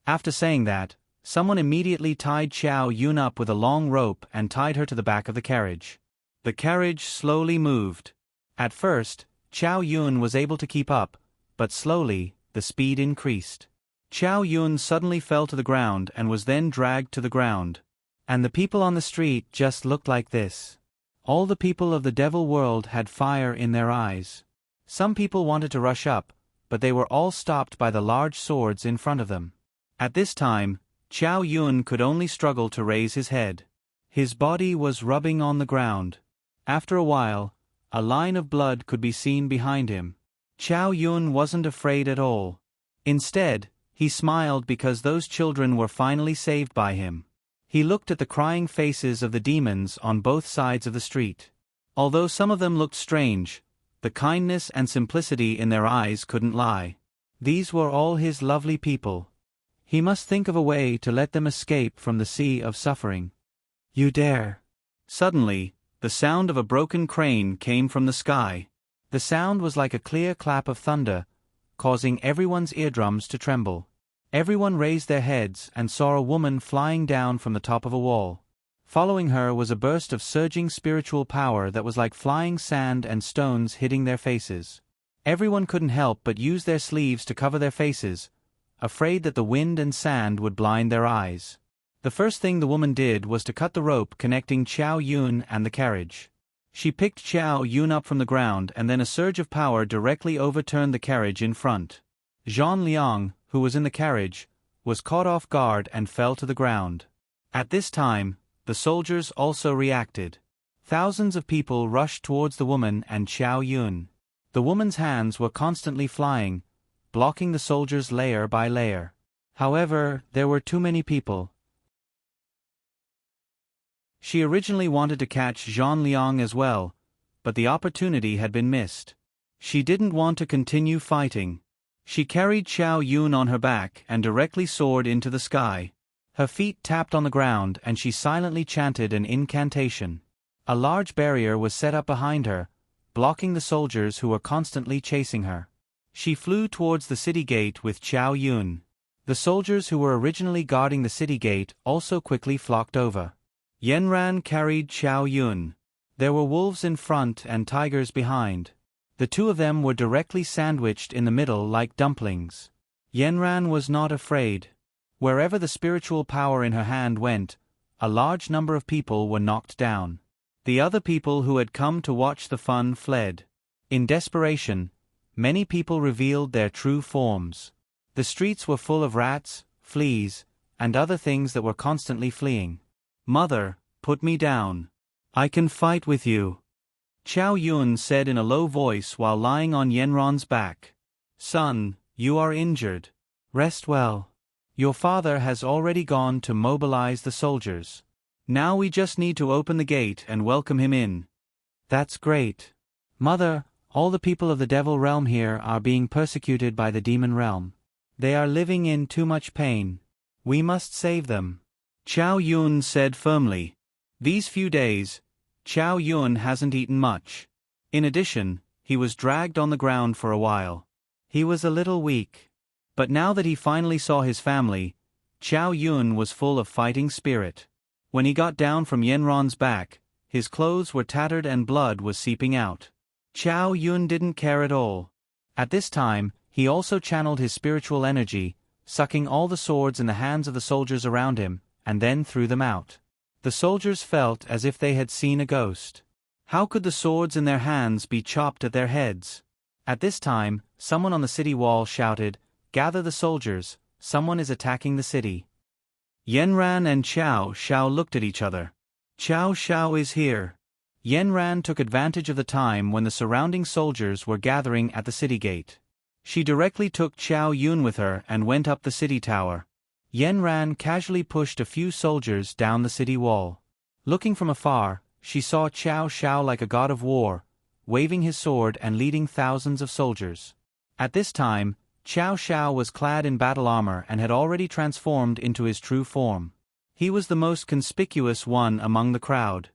Speaker 1: After saying that, someone immediately tied Chow Yun up with a long rope and tied her to the back of the carriage. The carriage slowly moved. At first, Chow Yun was able to keep up, but slowly, the speed increased. Chow Yun suddenly fell to the ground and was then dragged to the ground. And the people on the street just looked like this. All the people of the devil world had fire in their eyes. Some people wanted to rush up, but they were all stopped by the large swords in front of them. At this time, Chow Yun could only struggle to raise his head. His body was rubbing on the ground. After a while, a line of blood could be seen behind him. Chow Yun wasn't afraid at all. Instead, he smiled because those children were finally saved by him. He looked at the crying faces of the demons on both sides of the street. Although some of them looked strange, the kindness and simplicity in their eyes couldn't lie. These were all his lovely people. He must think of a way to let them escape from the sea of suffering. You dare! Suddenly, the sound of a broken crane came from the sky. The sound was like a clear clap of thunder, causing everyone's eardrums to tremble. Everyone raised their heads and saw a woman flying down from the top of a wall. Following her was a burst of surging spiritual power that was like flying sand and stones hitting their faces. Everyone couldn't help but use their sleeves to cover their faces, afraid that the wind and sand would blind their eyes. The first thing the woman did was to cut the rope connecting Chow Yun and the carriage. She picked Chow Yun up from the ground, and then a surge of power directly overturned the carriage in front. Zhang Liang, who was in the carriage, was caught off guard and fell to the ground. At this time, the soldiers also reacted. Thousands of people rushed towards the woman and Chow Yun. The woman's hands were constantly flying, blocking the soldiers layer by layer. However, there were too many people. She originally wanted to catch Zhang Liang as well, but the opportunity had been missed. She didn't want to continue fighting. She carried Chow Yun on her back and directly soared into the sky. Her feet tapped on the ground and she silently chanted an incantation. A large barrier was set up behind her, blocking the soldiers who were constantly chasing her. She flew towards the city gate with Chow Yun. The soldiers who were originally guarding the city gate also quickly flocked over. Yanran carried Chow Yun. There were wolves in front and tigers behind. The two of them were directly sandwiched in the middle like dumplings. Yanran was not afraid. Wherever the spiritual power in her hand went, a large number of people were knocked down. The other people who had come to watch the fun fled. In desperation, many people revealed their true forms. The streets were full of rats, fleas, and other things that were constantly fleeing. "Mother, put me down. I can fight with you," Chow Yun said in a low voice while lying on Yanran's back. "Son, you are injured. Rest well. Your father has already gone to mobilize the soldiers. Now we just need to open the gate and welcome him in." "That's great. Mother, all the people of the Devil Realm here are being persecuted by the Demon Realm. They are living in too much pain. We must save them," Chow Yun said firmly. These few days, Chow Yun hasn't eaten much. In addition, he was dragged on the ground for a while. He was a little weak. But now that he finally saw his family, Chow Yun was full of fighting spirit. When he got down from Yanran's back, his clothes were tattered and blood was seeping out. Chow Yun didn't care at all. At this time, he also channeled his spiritual energy, sucking all the swords in the hands of the soldiers around him, and then threw them out. The soldiers felt as if they had seen a ghost. How could the swords in their hands be chopped at their heads? At this time, someone on the city wall shouted, "Gather the soldiers, someone is attacking the city." Yanran and Chow Shao looked at each other. "Chow Shao is here." Yanran took advantage of the time when the surrounding soldiers were gathering at the city gate. She directly took Chow Yun with her and went up the city tower. Yanran casually pushed a few soldiers down the city wall. Looking from afar, she saw Chow Shao like a god of war, waving his sword and leading thousands of soldiers. At this time, Chow Shao was clad in battle armor and had already transformed into his true form. He was the most conspicuous one among the crowd.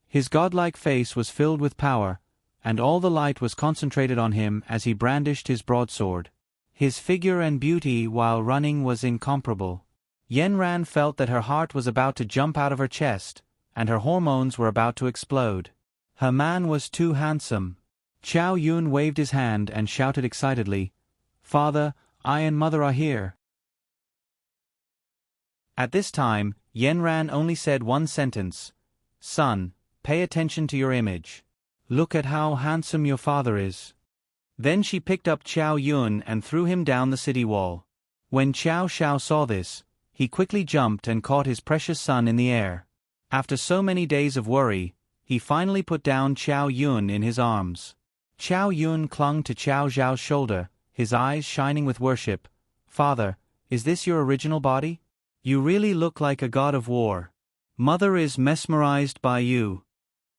Speaker 1: His godlike face was filled with power, and all the light was concentrated on him as he brandished his broadsword. His figure and beauty while running was incomparable. Yanran felt that her heart was about to jump out of her chest, and her hormones were about to explode. Her man was too handsome. Chow Yun waved his hand and shouted excitedly, "Father, I and Mother are here." At this time, Yanran only said one sentence, "Son, pay attention to your image. Look at how handsome your father is." Then she picked up Chow Yun and threw him down the city wall. When Chow Shao saw this, he quickly jumped and caught his precious son in the air. After so many days of worry, he finally put down Chow Yun in his arms. Chow Yun clung to Chow Zhao's shoulder, his eyes shining with worship. "Father, is this your original body? You really look like a god of war. Mother is mesmerized by you."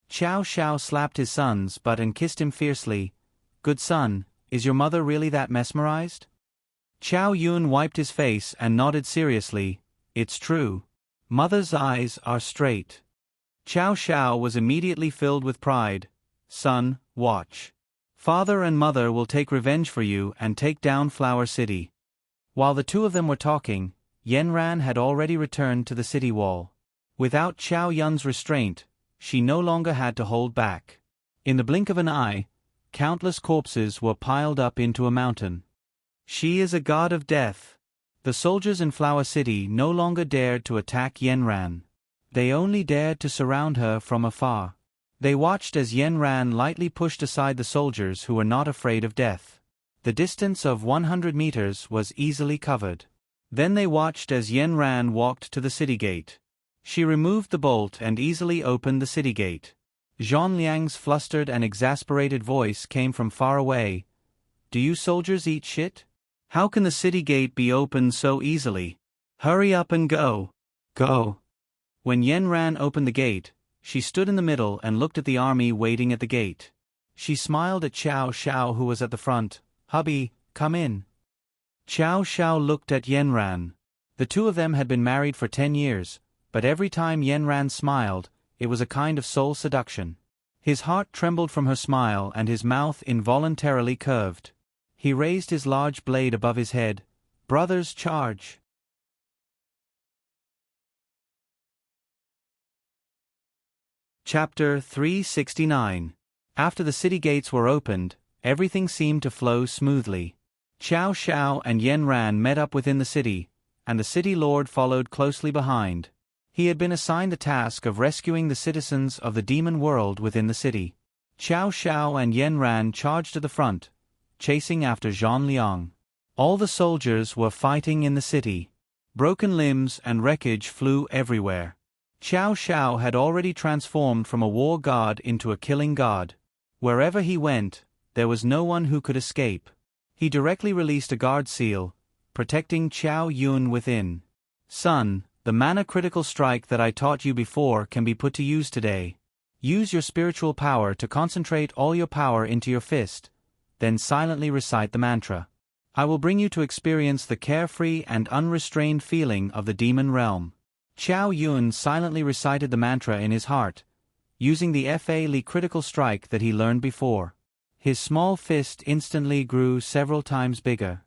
Speaker 1: Chow Shao slapped his son's butt and kissed him fiercely. "Good son, is your mother really that mesmerized?" Chow Yun wiped his face and nodded seriously. "It's true. Mother's eyes are straight." Chow Shao was immediately filled with pride. "Son, watch. Father and mother will take revenge for you and take down Flower City." While the two of them were talking, Yanran had already returned to the city wall. Without Chow Yun's restraint, she no longer had to hold back. In the blink of an eye, countless corpses were piled up into a mountain. She is a god of death. The soldiers in Flower City no longer dared to attack Yanran. They only dared to surround her from afar. They watched as Yanran lightly pushed aside the soldiers who were not afraid of death. The distance of 100 meters was easily covered. Then they watched as Yanran walked to the city gate. She removed the bolt and easily opened the city gate. Zhang Liang's flustered and exasperated voice came from far away. "Do you soldiers eat shit? How can the city gate be opened so easily? Hurry up and go. Go." When Yanran opened the gate, she stood in the middle and looked at the army waiting at the gate. She smiled at Chow Shao, who was at the front. "Hubby, come in." Chow Shao looked at Yanran. The two of them had been married for 10 years, but every time Yanran smiled, it was a kind of soul seduction. His heart trembled from her smile and his mouth involuntarily curved. He raised his large blade above his head. "Brothers, charge!" Chapter 369. After the city gates were opened, everything seemed to flow smoothly. Chow Shao and Yanran met up within the city, and the city lord followed closely behind. He had been assigned the task of rescuing the citizens of the demon world within the city. Chow Shao and Yanran charged to the front, chasing after Zhang Liang. All the soldiers were fighting in the city. Broken limbs and wreckage flew everywhere. Chow Shao had already transformed from a war god into a killing god. Wherever he went, there was no one who could escape. He directly released a guard seal, protecting Chow Yun within. "Son, the mana critical strike that I taught you before can be put to use today. Use your spiritual power to concentrate all your power into your fist, then silently recite the mantra. I will bring you to experience the carefree and unrestrained feeling of the demon realm." Chow Yun silently recited the mantra in his heart, using the Fa critical strike that he learned before. His small fist instantly grew several times bigger.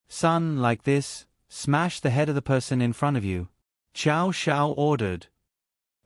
Speaker 1: "Son, like this, smash the head of the person in front of you," Chow Shao ordered.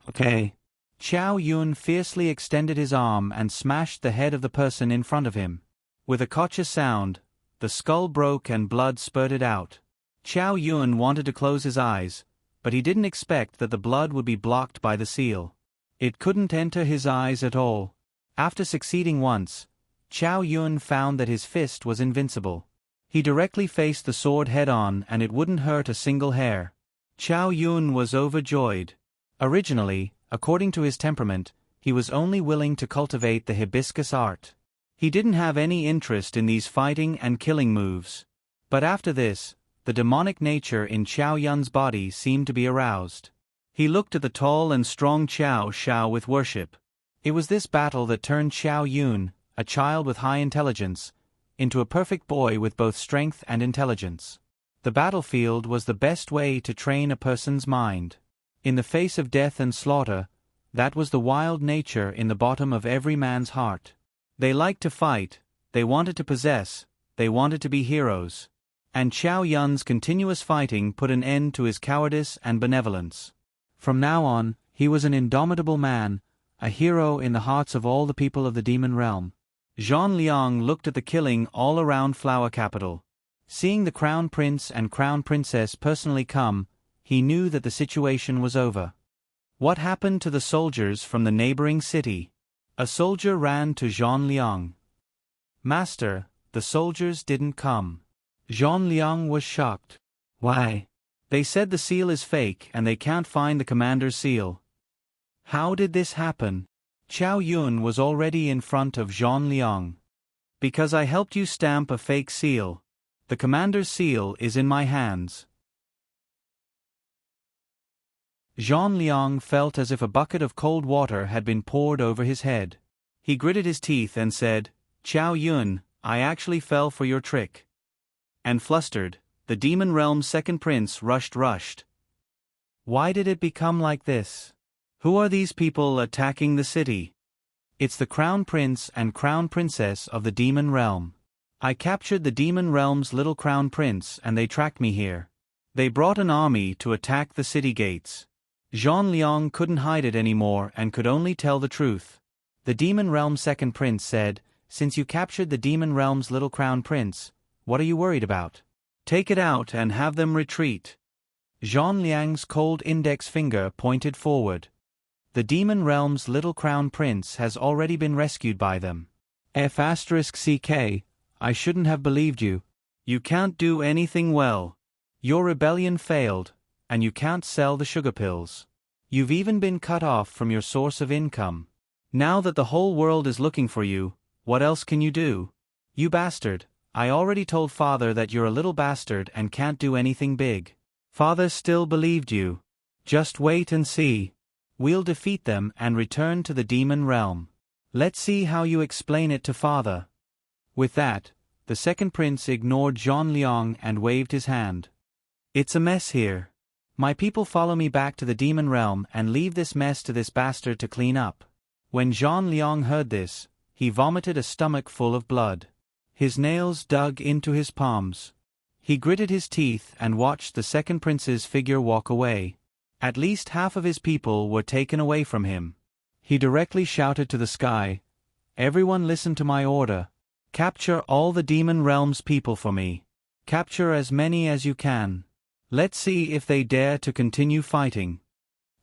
Speaker 1: "Okay." Chow Yun fiercely extended his arm and smashed the head of the person in front of him. With a gotcha sound, the skull broke and blood spurted out. Chow Yun wanted to close his eyes, but he didn't expect that the blood would be blocked by the seal. It couldn't enter his eyes at all. After succeeding once, Chow Yun found that his fist was invincible. He directly faced the sword head-on and it wouldn't hurt a single hair. Chow Yun was overjoyed. Originally, according to his temperament, he was only willing to cultivate the hibiscus art. He didn't have any interest in these fighting and killing moves. But after this, the demonic nature in Chow Yun's body seemed to be aroused. He looked at the tall and strong Chow Shao with worship. It was this battle that turned Chow Yun, a child with high intelligence, into a perfect boy with both strength and intelligence. The battlefield was the best way to train a person's mind. In the face of death and slaughter, that was the wild nature in the bottom of every man's heart. They liked to fight, they wanted to possess, they wanted to be heroes. And Chow Yun's continuous fighting put an end to his cowardice and benevolence. From now on, he was an indomitable man, a hero in the hearts of all the people of the demon realm. Zhang Liang looked at the killing all around Flower Capital. Seeing the Crown Prince and Crown Princess personally come, he knew that the situation was over. What happened to the soldiers from the neighboring city? A soldier ran to Zhang Liang. "Master, the the soldiers didn't come. Zhang Liang was shocked. Why? They said the seal is fake and they can't find the commander's seal. How did this happen? Qiao Yun was already in front of Zhang Liang. Because I helped you stamp a fake seal. The commander's seal is in my hands. Zhang Liang felt as if a bucket of cold water had been poured over his head. He gritted his teeth and said, Qiao Yun, I actually fell for your trick. And flustered, the demon realm's second prince rushed. Why did it become like this? Who are these people attacking the city? It's the crown prince and crown princess of the demon realm. I captured the demon realm's little crown prince and they tracked me here. They brought an army to attack the city gates. Zhang Liang couldn't hide it anymore and could only tell the truth. The demon realm's second prince said, Since you captured the demon realm's little crown prince, what are you worried about? Take it out and have them retreat. Zhang Liang's cold index finger pointed forward. The demon realm's little crown prince has already been rescued by them. F***ck, I shouldn't have believed you. You can't do anything well. Your rebellion failed, and you can't sell the sugar pills. You've even been cut off from your source of income. Now that the whole world is looking for you, what else can you do? You bastard, I already told Father that you're a little bastard and can't do anything big. Father still believed you. Just wait and see. We'll defeat them and return to the demon realm. Let's see how you explain it to Father. With that, the second prince ignored Zhang Liang and waved his hand. It's a mess here. My people follow me back to the demon realm and leave this mess to this bastard to clean up. When Zhang Liang heard this, he vomited a stomach full of blood. His nails dug into his palms. He gritted his teeth and watched the second prince's figure walk away. At least half of his people were taken away from him. He directly shouted to the sky, Everyone listen to my order. Capture all the demon realm's people for me. Capture as many as you can. Let's see if they dare to continue fighting.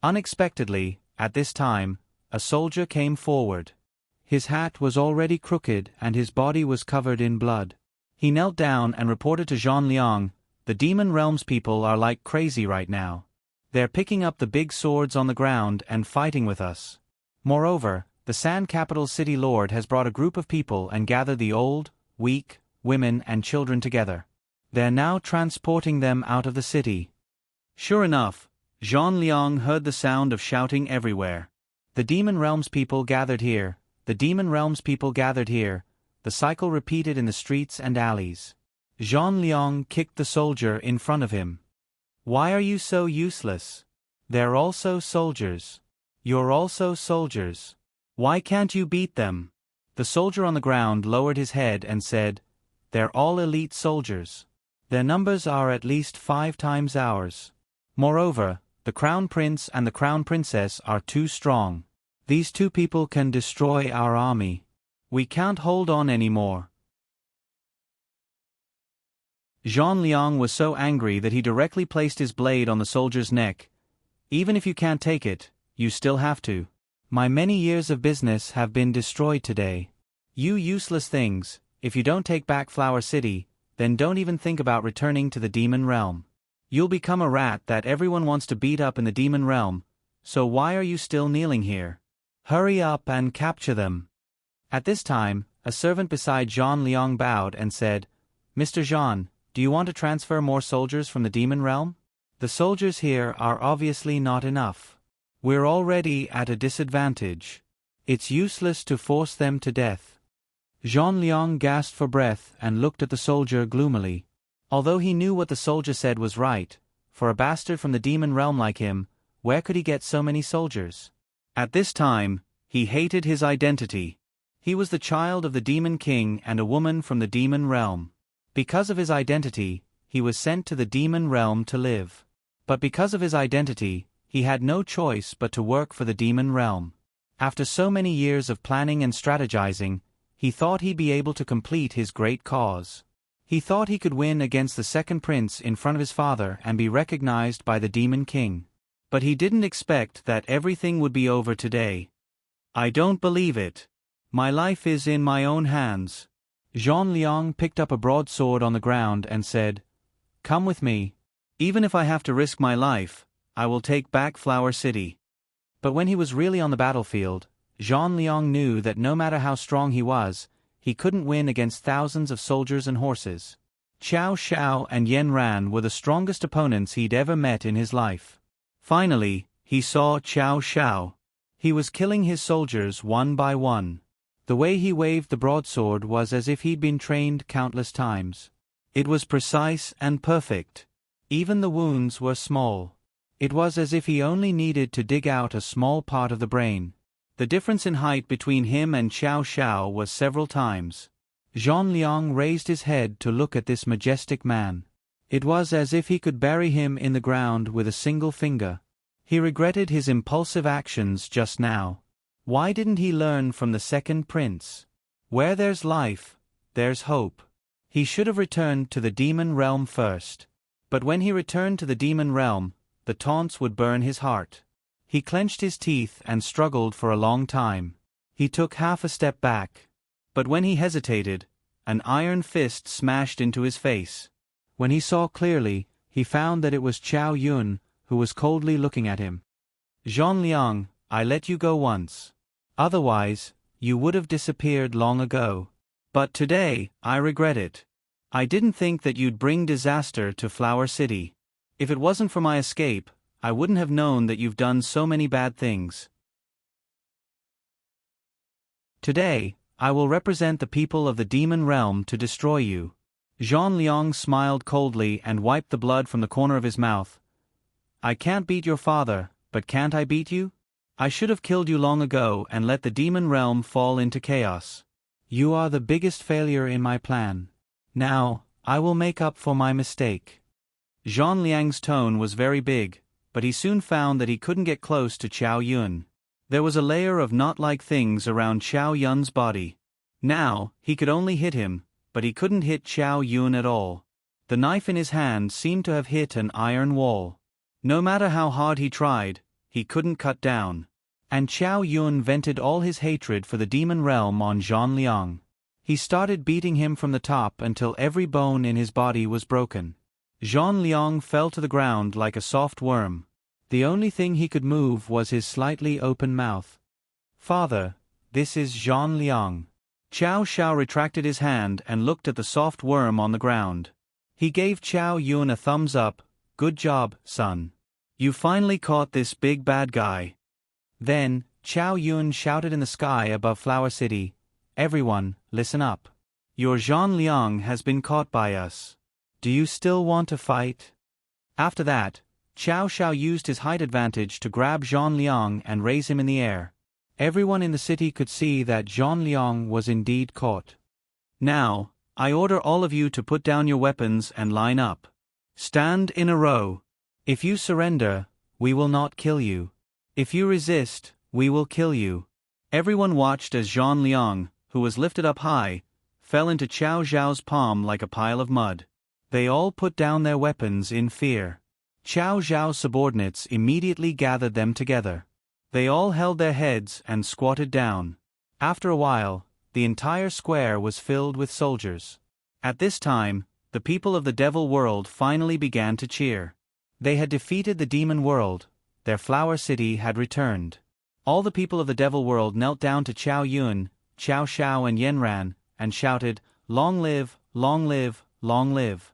Speaker 1: Unexpectedly, at this time, a soldier came forward. His hat was already crooked and his body was covered in blood. He knelt down and reported to Zhang Liang, The demon realm's people are like crazy right now. They're picking up the big swords on the ground and fighting with us. Moreover, the Sand Capital City Lord has brought a group of people and gathered the old, weak, women and children together. They're now transporting them out of the city. Sure enough, Zhang Liang heard the sound of shouting everywhere. The demon realm's people gathered here, the demon realm's people gathered here, the cycle repeated in the streets and alleys. Zhang Liang kicked the soldier in front of him. Why are you so useless? They're also soldiers. You're also soldiers. Why can't you beat them? The soldier on the ground lowered his head and said, They're all elite soldiers. Their numbers are at least 5 times ours. Moreover, the crown prince and the crown princess are too strong. These two people can destroy our army. We can't hold on anymore. Zhang Liang was so angry that he directly placed his blade on the soldier's neck. Even if you can't take it, you still have to. My many years of business have been destroyed today. You useless things, if you don't take back Flower City, then don't even think about returning to the demon realm. You'll become a rat that everyone wants to beat up in the demon realm, so why are you still kneeling here? Hurry up and capture them. At this time, a servant beside Zhang Liang bowed and said, Mr. Zhang, do you want to transfer more soldiers from the demon realm? The soldiers here are obviously not enough. We're already at a disadvantage. It's useless to force them to death. Zhang Liang gasped for breath and looked at the soldier gloomily. Although he knew what the soldier said was right, for a bastard from the demon realm like him, where could he get so many soldiers? At this time, he hated his identity. He was the child of the demon king and a woman from the demon realm. Because of his identity, he was sent to the demon realm to live. But because of his identity, he had no choice but to work for the demon realm. After so many years of planning and strategizing, he thought he'd be able to complete his great cause. He thought he could win against the second prince in front of his father and be recognized by the demon king. But he didn't expect that everything would be over today. I don't believe it. My life is in my own hands. Zhang Liang picked up a broadsword on the ground and said, "Come with me. Even if I have to risk my life, I will take back Flower City." But when he was really on the battlefield, Zhang Liang knew that no matter how strong he was, he couldn't win against thousands of soldiers and horses. Qiao Xiao and Yan Ran were the strongest opponents he'd ever met in his life. Finally, he saw Qiao Xiao. He was killing his soldiers one by one. The way he waved the broadsword was as if he'd been trained countless times. It was precise and perfect. Even the wounds were small. It was as if he only needed to dig out a small part of the brain. The difference in height between him and Qiao Xiao was several times. Zhang Liang raised his head to look at this majestic man. It was as if he could bury him in the ground with a single finger. He regretted his impulsive actions just now. Why didn't he learn from the second prince? Where there's life, there's hope. He should have returned to the demon realm first. But when he returned to the demon realm, the taunts would burn his heart. He clenched his teeth and struggled for a long time. He took half a step back. But when he hesitated, an iron fist smashed into his face. When he saw clearly, he found that it was Qiao Yun, who was coldly looking at him. "Zhang Liang, I let you go once. Otherwise, you would have disappeared long ago. But today, I regret it. I didn't think that you'd bring disaster to Flower City. If it wasn't for my escape, I wouldn't have known that you've done so many bad things. Today, I will represent the people of the demon realm to destroy you." Zhang Liang smiled coldly and wiped the blood from the corner of his mouth. "I can't beat your father, but can't I beat you? I should have killed you long ago and let the demon realm fall into chaos. You are the biggest failure in my plan. Now, I will make up for my mistake." Zhang Liang's tone was very big, but he soon found that he couldn't get close to Qiao Yun. There was a layer of knot-like things around Qiao Yun's body. Now, he could only hit him, but he couldn't hit Qiao Yun at all. The knife in his hand seemed to have hit an iron wall. No matter how hard he tried, he couldn't cut down. And Qiao Yun vented all his hatred for the demon realm on Zhang Liang. He started beating him from the top until every bone in his body was broken. Zhang Liang fell to the ground like a soft worm. The only thing he could move was his slightly open mouth. "Father, this is Zhang Liang." Qiao Xiao retracted his hand and looked at the soft worm on the ground. He gave Qiao Yun a thumbs up. "Good job, son. You finally caught this big bad guy." Then, Qiao Yun shouted in the sky above Flower City, "Everyone, listen up. Your Zhang Liang has been caught by us. Do you still want to fight?" After that, Qiao Xiao used his height advantage to grab Zhang Liang and raise him in the air. Everyone in the city could see that Zhang Liang was indeed caught. "Now, I order all of you to put down your weapons and line up. Stand in a row. If you surrender, we will not kill you. If you resist, we will kill you." Everyone watched as Zhang Liang, who was lifted up high, fell into Qiao Xiao's palm like a pile of mud. They all put down their weapons in fear. Qiao Xiao's subordinates immediately gathered them together. They all held their heads and squatted down. After a while, the entire square was filled with soldiers. At this time, the people of the devil world finally began to cheer. They had defeated the demon world. Their Flower City had returned. All the people of the devil world knelt down to Qiao Yun, Qiao Xiao and Yan Ran, and shouted, "Long live, long live, long live."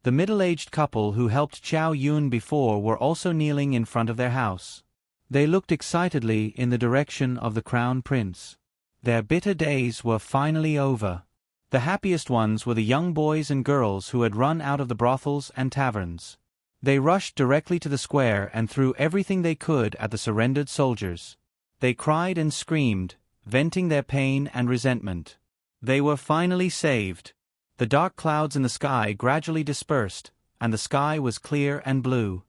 Speaker 1: The middle-aged couple who helped Qiao Yun before were also kneeling in front of their house. They looked excitedly in the direction of the crown prince. Their bitter days were finally over. The happiest ones were the young boys and girls who had run out of the brothels and taverns. They rushed directly to the square and threw everything they could at the surrendered soldiers. They cried and screamed, venting their pain and resentment. They were finally saved. The dark clouds in the sky gradually dispersed, and the sky was clear and blue.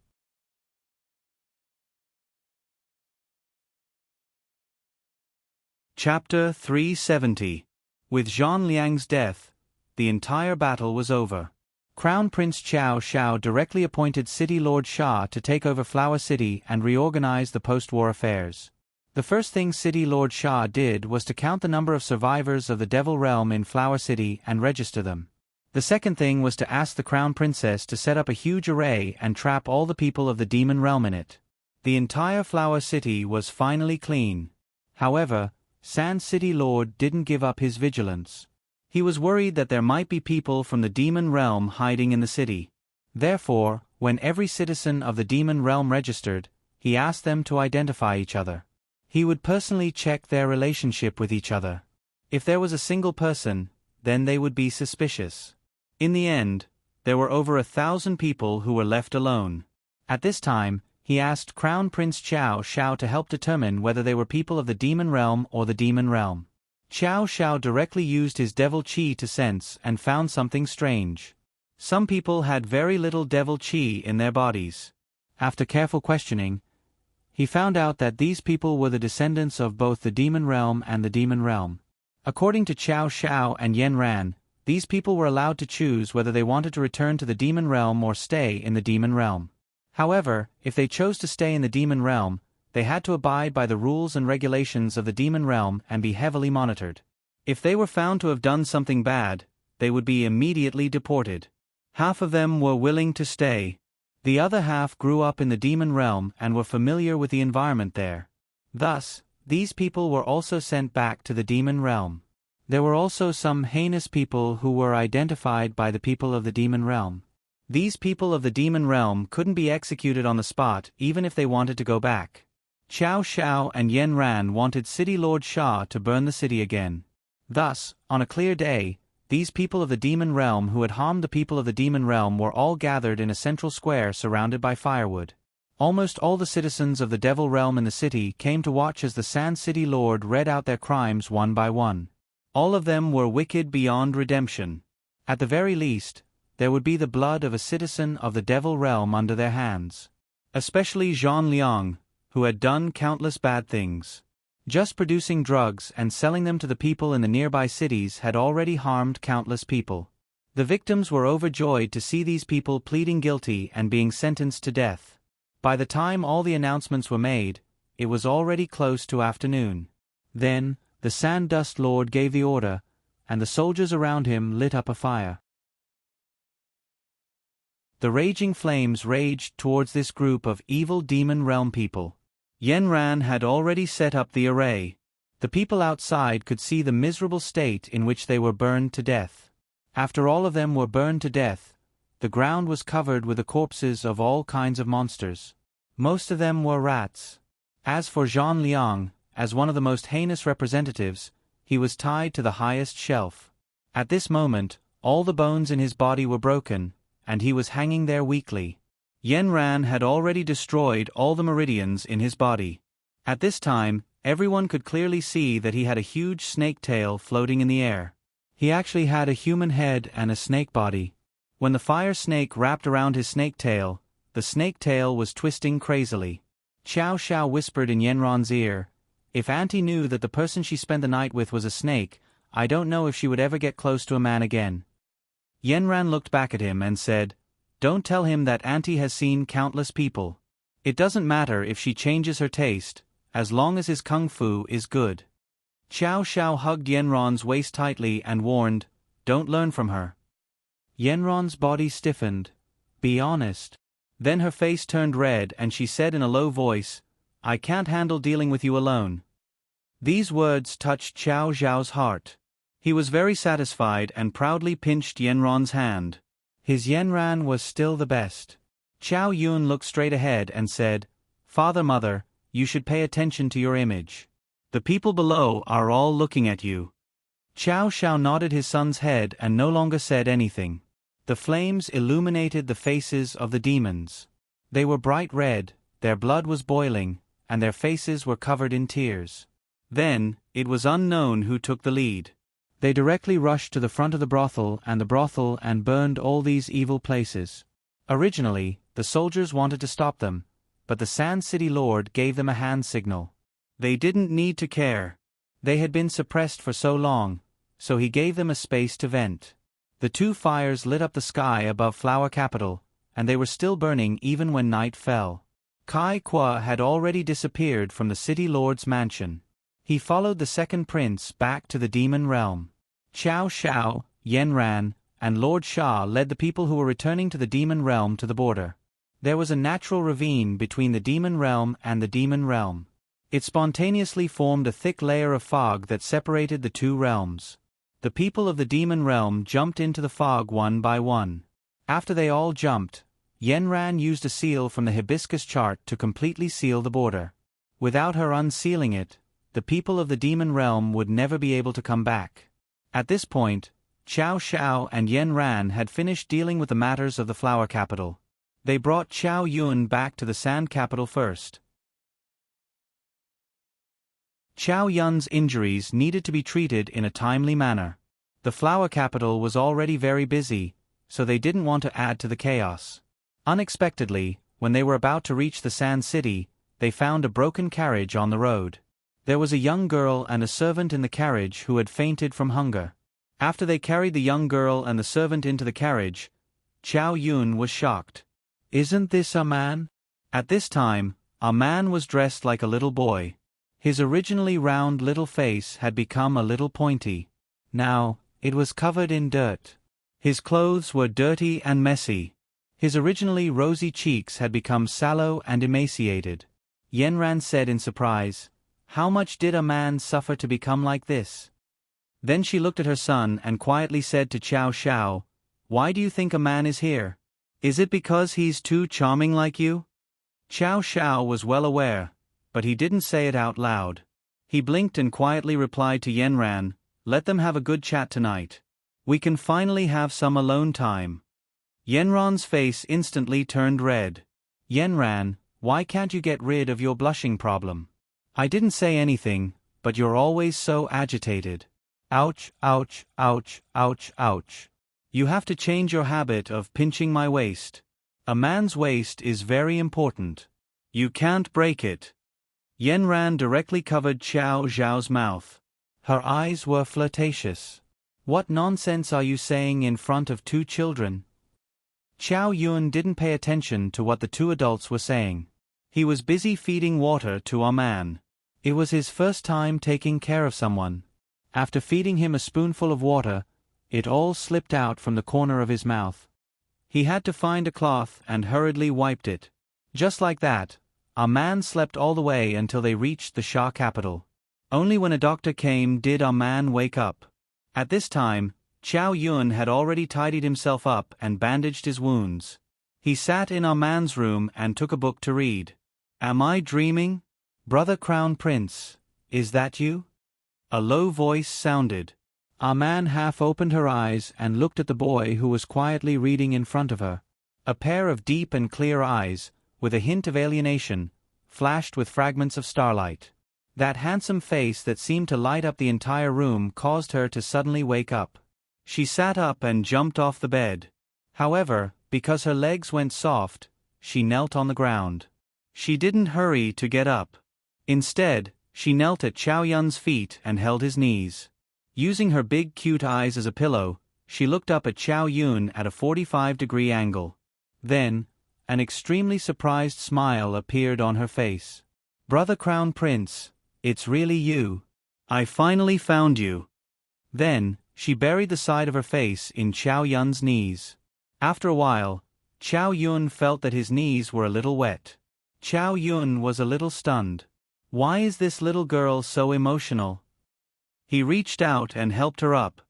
Speaker 1: Chapter 370. With Zhang Liang's death, the entire battle was over. Crown Prince Qiao Xiao directly appointed City Lord Sha to take over Flower City and reorganize the post-war affairs. The first thing City Lord Shah did was to count the number of survivors of the Devil Realm in Flower City and register them. The second thing was to ask the Crown Princess to set up a huge array and trap all the people of the Demon Realm in it. The entire Flower City was finally clean. However, Sand City Lord didn't give up his vigilance. He was worried that there might be people from the Demon Realm hiding in the city. Therefore, when every citizen of the Demon Realm registered, he asked them to identify each other. He would personally check their relationship with each other. If there was a single person, then they would be suspicious. In the end, there were over 1,000 people who were left alone. At this time, he asked Crown Prince Xiao Xiao to help determine whether they were people of the Demon Realm or the Demon Realm. Xiao Xiao directly used his devil chi to sense and found something strange. Some people had very little devil chi in their bodies. After careful questioning, he found out that these people were the descendants of both the Demon Realm and the Demon Realm. According to Xiao Xiao and Yen Ran, these people were allowed to choose whether they wanted to return to the Demon Realm or stay in the Demon Realm. However, if they chose to stay in the Demon Realm, they had to abide by the rules and regulations of the Demon Realm and be heavily monitored. If they were found to have done something bad, they would be immediately deported. Half of them were willing to stay. The other half grew up in the Demon Realm and were familiar with the environment there. Thus, these people were also sent back to the Demon Realm. There were also some heinous people who were identified by the people of the Demon Realm. These people of the Demon Realm couldn't be executed on the spot even if they wanted to go back. Xiao Xiao and Yen Ran wanted City Lord Shah to burn the city again. Thus, on a clear day, these people of the Demon Realm who had harmed the people of the Demon Realm were all gathered in a central square surrounded by firewood. Almost all the citizens of the Devil Realm in the city came to watch as the Sand City Lord read out their crimes one by one. All of them were wicked beyond redemption. At the very least, there would be the blood of a citizen of the Devil Realm under their hands. Especially Zhang Liang, who had done countless bad things. Just producing drugs and selling them to the people in the nearby cities had already harmed countless people. The victims were overjoyed to see these people pleading guilty and being sentenced to death. By the time all the announcements were made, it was already close to afternoon. Then, the Sand Dust Lord gave the order, and the soldiers around him lit up a fire. The raging flames raged towards this group of evil Demon Realm people. Yen Ran had already set up the array. The people outside could see the miserable state in which they were burned to death. After all of them were burned to death, the ground was covered with the corpses of all kinds of monsters. Most of them were rats. As for Zhang Liang, as one of the most heinous representatives, he was tied to the highest shelf. At this moment, all the bones in his body were broken, and he was hanging there weakly. Yen Ran had already destroyed all the meridians in his body. At this time, everyone could clearly see that he had a huge snake tail floating in the air. He actually had a human head and a snake body. When the fire snake wrapped around his snake tail, the snake tail was twisting crazily. Xiao Xiao whispered in Yen Ran's ear, "If Auntie knew that the person she spent the night with was a snake, I don't know if she would ever get close to a man again." Yen Ran looked back at him and said, "Don't tell him that Auntie has seen countless people. It doesn't matter if she changes her taste, as long as his kung fu is good." Xiao Xiao hugged Yen Ran's waist tightly and warned, "Don't learn from her." Yen Ran's body stiffened. "Be honest." Then her face turned red and she said in a low voice, "I can't handle dealing with you alone." These words touched Xiao Xiao's heart. He was very satisfied and proudly pinched Yen Ran's hand. His Yen Ran was still the best. Xiao Yun looked straight ahead and said, "Father, Mother, you should pay attention to your image. The people below are all looking at you." Xiao Xiao nodded his son's head and no longer said anything. The flames illuminated the faces of the demons. They were bright red, their blood was boiling, and their faces were covered in tears. Then, it was unknown who took the lead. They directly rushed to the front of the brothel and burned all these evil places. Originally, the soldiers wanted to stop them, but the Sand City Lord gave them a hand signal. They didn't need to care. They had been suppressed for so long, so he gave them a space to vent. The two fires lit up the sky above Flower Capital, and they were still burning even when night fell. Kai Kwa had already disappeared from the city lord's mansion. He followed the second prince back to the demon realm. Qiao Xiao, Yanran, and Lord Sha led the people who were returning to the demon realm to the border. There was a natural ravine between the demon realm and the demon realm. It spontaneously formed a thick layer of fog that separated the two realms. The people of the demon realm jumped into the fog one by one. After they all jumped, Yanran used a seal from the hibiscus chart to completely seal the border. Without her unsealing it, the people of the demon realm would never be able to come back. At this point, Qiao Xiao and Yanran had finished dealing with the matters of the flower capital. They brought Qiao Yun back to the sand capital first. Qiao Yun's injuries needed to be treated in a timely manner. The flower capital was already very busy, so they didn't want to add to the chaos. Unexpectedly, when they were about to reach the Sand City, they found a broken carriage on the road. There was a young girl and a servant in the carriage who had fainted from hunger. After they carried the young girl and the servant into the carriage, Qiao Yun was shocked. "Isn't this a man?" At this time, a man was dressed like a little boy. His originally round little face had become a little pointy. Now, it was covered in dirt. His clothes were dirty and messy. His originally rosy cheeks had become sallow and emaciated. Yanran said in surprise, "How much did a man suffer to become like this?" Then she looked at her son and quietly said to Qiao Xiao, "Why do you think a man is here? Is it because he's too charming like you?" Qiao Xiao was well aware, but he didn't say it out loud. He blinked and quietly replied to Yanran, "Let them have a good chat tonight. We can finally have some alone time." Yanran's face instantly turned red. "Yanran, why can't you get rid of your blushing problem?" "I didn't say anything, but you're always so agitated." "Ouch, ouch, ouch, ouch, ouch. You have to change your habit of pinching my waist. A man's waist is very important. You can't break it." Yanran directly covered Qiao Zhao's mouth. Her eyes were flirtatious. "What nonsense are you saying in front of two children?" Qiao Yun didn't pay attention to what the two adults were saying. He was busy feeding water to our man. It was his first time taking care of someone. After feeding him a spoonful of water, it all slipped out from the corner of his mouth. He had to find a cloth and hurriedly wiped it. Just like that, our man slept all the way until they reached the Shah capital. Only when a doctor came did our man wake up. At this time, Qiao Yun had already tidied himself up and bandaged his wounds. He sat in our man's room and took a book to read. "Am I dreaming? Brother Crown Prince, is that you?" A low voice sounded. Our man half opened her eyes and looked at the boy who was quietly reading in front of her. A pair of deep and clear eyes, with a hint of alienation, flashed with fragments of starlight. That handsome face that seemed to light up the entire room caused her to suddenly wake up. She sat up and jumped off the bed. However, because her legs went soft, she knelt on the ground. She didn't hurry to get up. Instead, she knelt at Qiao Yun's feet and held his knees. Using her big cute eyes as a pillow, she looked up at Qiao Yun at a 45-degree angle. Then, an extremely surprised smile appeared on her face. "Brother Crown Prince, it's really you. I finally found you." Then, she buried the side of her face in Qiao Yun's knees. After a while, Qiao Yun felt that his knees were a little wet. Qiao Yun was a little stunned. Why is this little girl so emotional? He reached out and helped her up.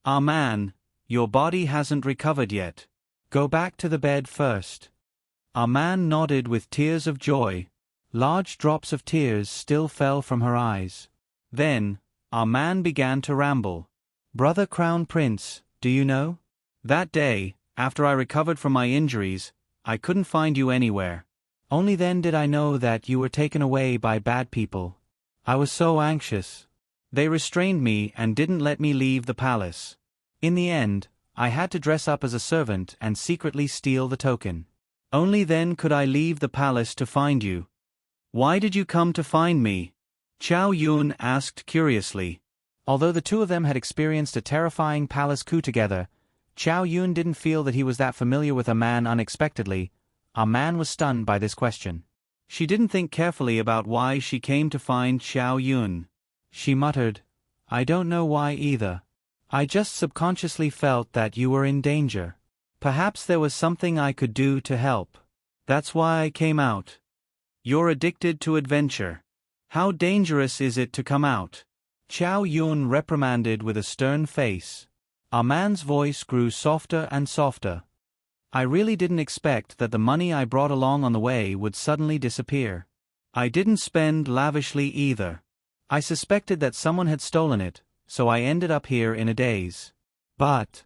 Speaker 1: "Ah man, your body hasn't recovered yet. Go back to the bed first." Our man nodded with tears of joy. Large drops of tears still fell from her eyes. Then, our man began to ramble. "Brother Crown Prince, do you know? That day, after I recovered from my injuries, I couldn't find you anywhere. Only then did I know that you were taken away by bad people. I was so anxious. They restrained me and didn't let me leave the palace. In the end, I had to dress up as a servant and secretly steal the token. Only then could I leave the palace to find you." "Why did you come to find me?" Qiao Yun asked curiously. Although the two of them had experienced a terrifying palace coup together, Chow Yun didn't feel that he was that familiar with a man unexpectedly. A man was stunned by this question. She didn't think carefully about why she came to find Chow Yun. She muttered, "I don't know why either. I just subconsciously felt that you were in danger. Perhaps there was something I could do to help. That's why I came out." "You're addicted to adventure. How dangerous is it to come out?" Chow Yun reprimanded with a stern face. Our man's voice grew softer and softer. "I really didn't expect that the money I brought along on the way would suddenly disappear. I didn't spend lavishly either. I suspected that someone had stolen it, so I ended up here in a daze. But—"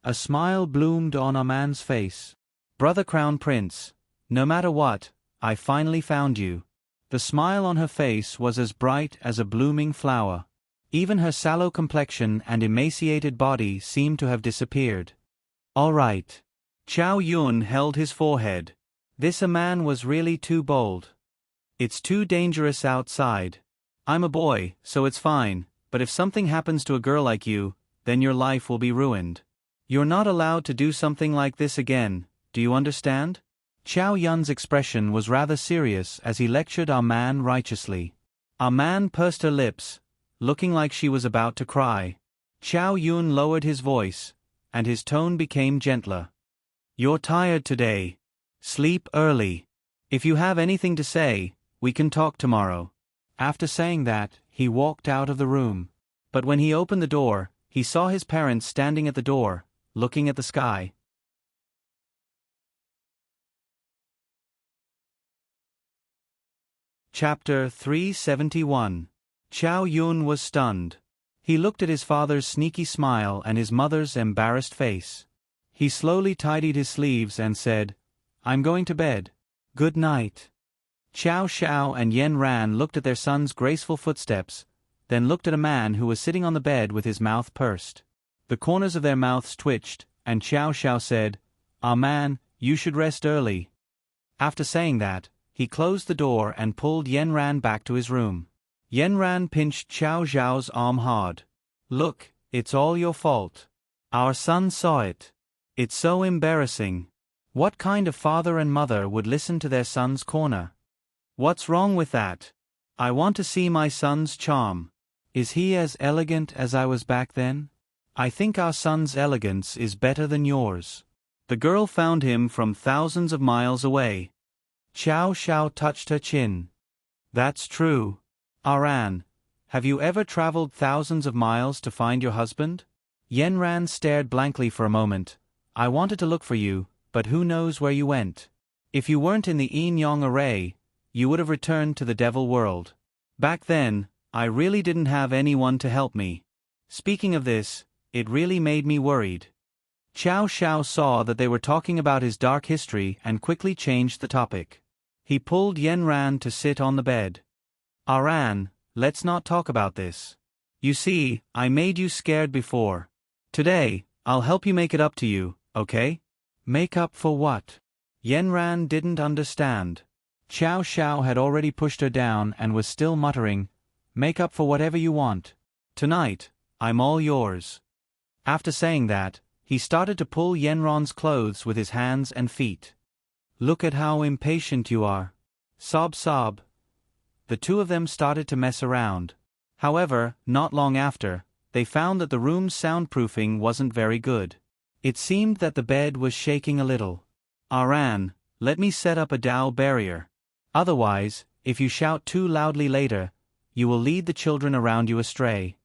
Speaker 1: A smile bloomed on our man's face. "Brother Crown Prince, no matter what, I finally found you." The smile on her face was as bright as a blooming flower. Even her sallow complexion and emaciated body seemed to have disappeared. "All right." Chow Yun held his forehead. This man was really too bold. "It's too dangerous outside. I'm a boy, so it's fine, but if something happens to a girl like you, then your life will be ruined. You're not allowed to do something like this again, do you understand?" Chow Yun's expression was rather serious as he lectured our man righteously. Our man pursed her lips, looking like she was about to cry. Chow Yun lowered his voice, and his tone became gentler. "You're tired today. Sleep early. If you have anything to say, we can talk tomorrow." After saying that, he walked out of the room. But when he opened the door, he saw his parents standing at the door, looking at the sky. Chapter 371. Chow Yun was stunned. He looked at his father's sneaky smile and his mother's embarrassed face. He slowly tidied his sleeves and said, "I'm going to bed. Good night." Chow Xiao and Yen Ran looked at their son's graceful footsteps, then looked at a man who was sitting on the bed with his mouth pursed. The corners of their mouths twitched, and Chow Xiao said, "Ah man, you should rest early." After saying that, he closed the door and pulled Yen Ran back to his room. Yen Ran pinched Chow Xiao's arm hard. "Look, it's all your fault. Our son saw it. It's so embarrassing. What kind of father and mother would listen to their son's corner? What's wrong with that? I want to see my son's charm. Is he as elegant as I was back then? I think our son's elegance is better than yours. The girl found him from thousands of miles away." Chow Xiao touched her chin. "That's true. Aran, have you ever traveled thousands of miles to find your husband?" Yen Ran stared blankly for a moment. "I wanted to look for you, but who knows where you went? If you weren't in the Yin Yong array, you would have returned to the devil world. Back then, I really didn't have anyone to help me. Speaking of this, it really made me worried." Chow Xiao saw that they were talking about his dark history and quickly changed the topic. He pulled Yen Ran to sit on the bed. "Aran, let's not talk about this. You see, I made you scared before. Today, I'll help you make it up to you, okay?" "Make up for what?" Yen Ran didn't understand. Chow Xiao had already pushed her down and was still muttering, "Make up for whatever you want. Tonight, I'm all yours." After saying that, he started to pull Yen Ran's clothes with his hands and feet. "Look at how impatient you are. Sob sob." The two of them started to mess around. However, not long after, they found that the room's soundproofing wasn't very good. It seemed that the bed was shaking a little. "Aran, let me set up a Dao barrier. Otherwise, if you shout too loudly later, you will lead the children around you astray."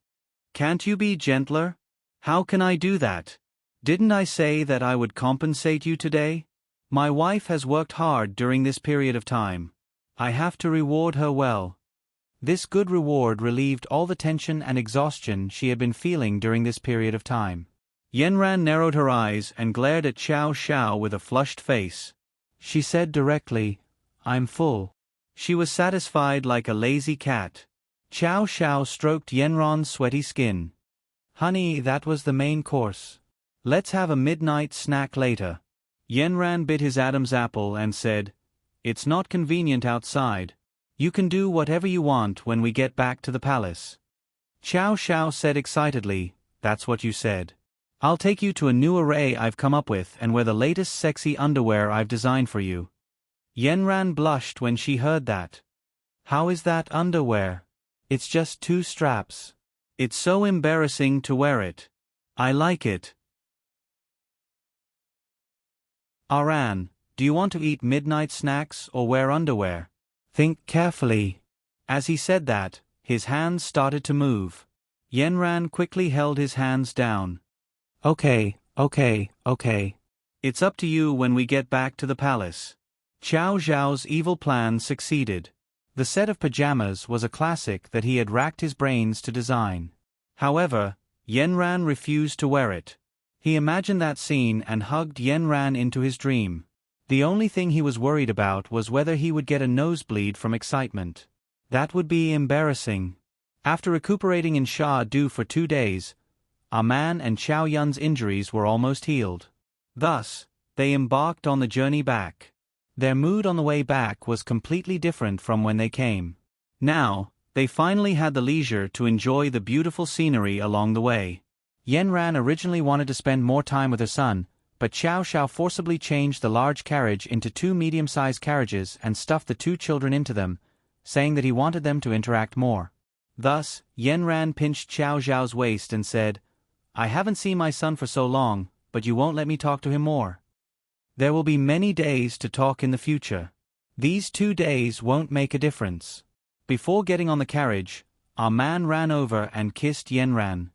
Speaker 1: "Can't you be gentler? How can I do that? Didn't I say that I would compensate you today? My wife has worked hard during this period of time. I have to reward her well." This good reward relieved all the tension and exhaustion she had been feeling during this period of time. Yen Ran narrowed her eyes and glared at Chow Xiao with a flushed face. She said directly, "I'm full." She was satisfied like a lazy cat. Chow Xiao stroked Yen Ran's sweaty skin. "Honey, that was the main course. Let's have a midnight snack later." Yen Ran bit his Adam's apple and said, "It's not convenient outside. You can do whatever you want when we get back to the palace." Chow Xiao said excitedly, "That's what you said. I'll take you to a new array I've come up with and wear the latest sexy underwear I've designed for you. Yenran blushed when she heard that. How is that underwear? It's just 2 straps. It's so embarrassing to wear it. I like it. Aran, do you want to eat midnight snacks or wear underwear? Think carefully. As he said that, his hands started to move. Yenran quickly held his hands down. Okay. It's up to you when we get back to the palace. Qiao Zhao's evil plan succeeded. The set of pajamas was a classic that he had racked his brains to design. However, Yenran refused to wear it. He imagined that scene and hugged Yenran into his dream. The only thing he was worried about was whether he would get a nosebleed from excitement. That would be embarrassing. After recuperating in Sha Du for 2 days, Aman and Qiao Yun's injuries were almost healed. Thus, they embarked on the journey back. Their mood on the way back was completely different from when they came. Now, they finally had the leisure to enjoy the beautiful scenery along the way. Yenran originally wanted to spend more time with her son, but Qiao Xiao forcibly changed the large carriage into 2 medium-sized carriages and stuffed the 2 children into them, saying that he wanted them to interact more. Thus, Yenran pinched Qiao Zhao's waist and said, I haven't seen my son for so long, but you won't let me talk to him more. There will be many days to talk in the future. These 2 days won't make a difference. Before getting on the carriage, our man ran over and kissed Yenran.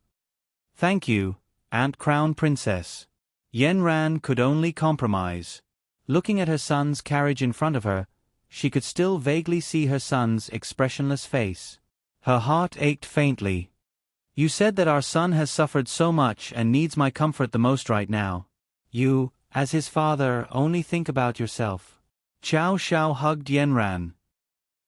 Speaker 1: Thank you, Aunt Crown Princess. Yenran could only compromise. Looking at her son's carriage in front of her, she could still vaguely see her son's expressionless face. Her heart ached faintly. You said that our son has suffered so much and needs my comfort the most right now. You, as his father, only think about yourself. Qiao Xiao hugged Yenran.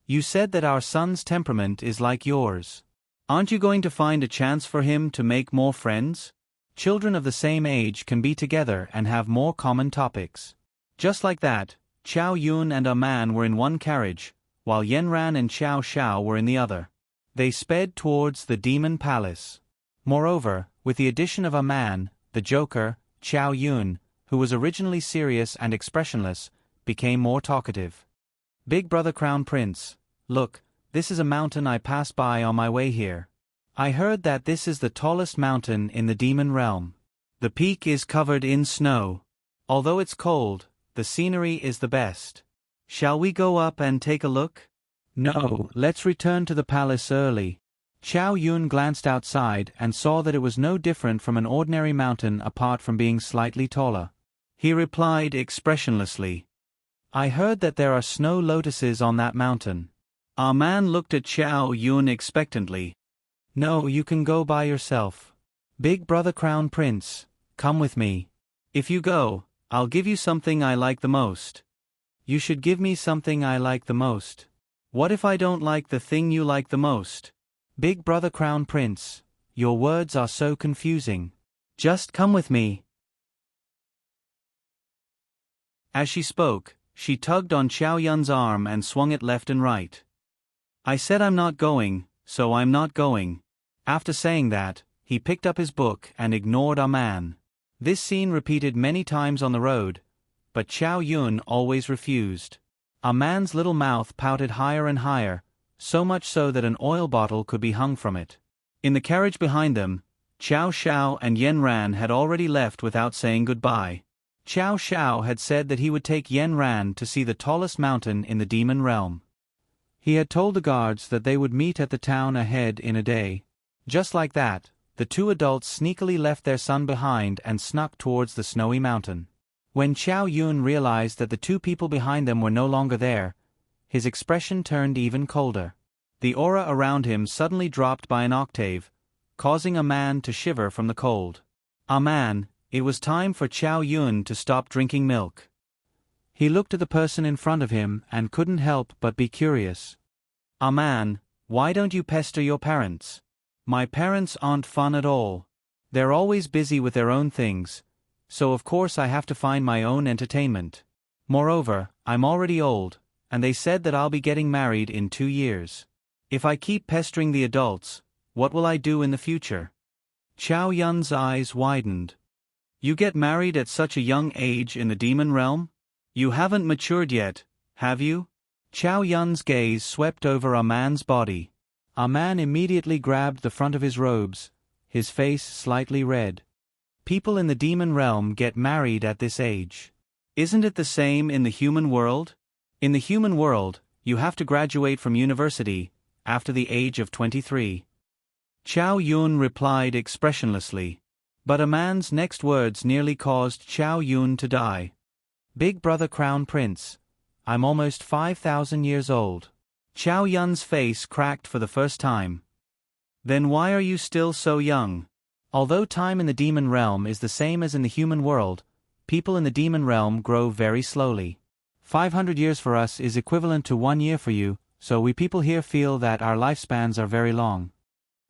Speaker 1: You said that our son's temperament is like yours. Aren't you going to find a chance for him to make more friends? Children of the same age can be together and have more common topics. Just like that, Qiao Yun and Aman were in one carriage, while Yenran and Qiao Xiao were in the other. They sped towards the Demon Palace. Moreover, with the addition of Aman, the Joker, Qiao Yun, who was originally serious and expressionless, became more talkative. Big Brother Crown Prince, look, this is a mountain I passed by on my way here. I heard that this is the tallest mountain in the demon realm. The peak is covered in snow. Although it's cold, the scenery is the best. Shall we go up and take a look? No, let's return to the palace early. Qiao Yun glanced outside and saw that it was no different from an ordinary mountain apart from being slightly taller. He replied expressionlessly, I heard that there are snow lotuses on that mountain. Our man looked at Qiao Yun expectantly. No, you can go by yourself. Big Brother Crown Prince, come with me. If you go, I'll give you something I like the most. You should give me something I like the most. What if I don't like the thing you like the most? Big Brother Crown Prince, your words are so confusing. Just come with me. As she spoke, she tugged on Qiao Yun's arm and swung it left and right. I said I'm not going, so I'm not going. After saying that, he picked up his book and ignored our man. This scene repeated many times on the road, but Qiao Yun always refused. Our man's little mouth pouted higher and higher, so much so that an oil bottle could be hung from it. In the carriage behind them, Qiao Xiao and Yenran had already left without saying goodbye. Qiao Xiao had said that he would take Yenran to see the tallest mountain in the demon realm. He had told the guards that they would meet at the town ahead in a day. Just like that, the 2 adults sneakily left their son behind and snuck towards the snowy mountain. When Qiao Yun realized that the 2 people behind them were no longer there, his expression turned even colder. The aura around him suddenly dropped by an octave, causing a man to shiver from the cold. Man, it was time for Qiao Yun to stop drinking milk. He looked at the person in front of him and couldn't help but be curious. Man, why don't you pester your parents? My parents aren't fun at all. They're always busy with their own things, so of course I have to find my own entertainment. Moreover, I'm already old, and they said that I'll be getting married in 2 years. If I keep pestering the adults, what will I do in the future? Qiao Yun's eyes widened. You get married at such a young age in the demon realm? You haven't matured yet, have you? Chow Yun's gaze swept over our man's body. Our man immediately grabbed the front of his robes, his face slightly red. People in the demon realm get married at this age. Isn't it the same in the human world? In the human world, you have to graduate from university after the age of 23. Chow Yun replied expressionlessly. But a man's next words nearly caused Chow Yun to die. Big brother Crown Prince, I'm almost 5,000 years old. Chow Yun's face cracked for the first time. Then why are you still so young? Although time in the demon realm is the same as in the human world, people in the demon realm grow very slowly. 500 years for us is equivalent to 1 year for you, so we people here feel that our lifespans are very long.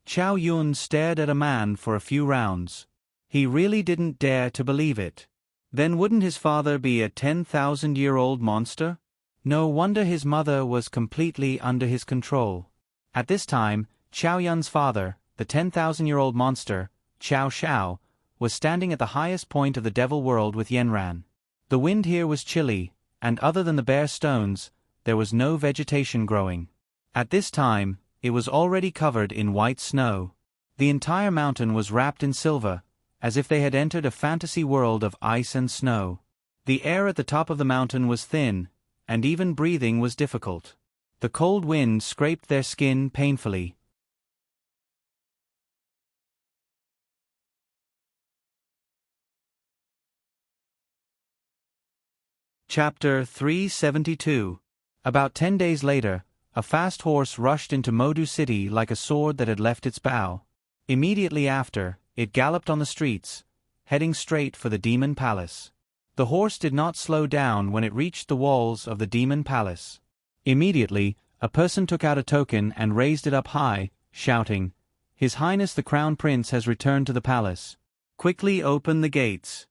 Speaker 1: Chow Yun stared at a man for a few rounds. He really didn't dare to believe it. Then wouldn't his father be a 10,000-year-old monster? No wonder his mother was completely under his control. At this time, Chow Yun's father, the 10,000-year-old monster, Chow Shao, was standing at the highest point of the devil world with Yanran. The wind here was chilly, and other than the bare stones, there was no vegetation growing. At this time, it was already covered in white snow. The entire mountain was wrapped in silver, as if they had entered a fantasy world of ice and snow. The air at the top of the mountain was thin, and even breathing was difficult. The cold wind scraped their skin painfully. Chapter 372. About 10 days later, a fast horse rushed into Modu City like a sword that had left its bow. Immediately after, it galloped on the streets, heading straight for the demon palace. The horse did not slow down when it reached the walls of the demon palace. Immediately, a person took out a token and raised it up high, shouting, "His Highness the Crown Prince has returned to the palace. Quickly open the gates."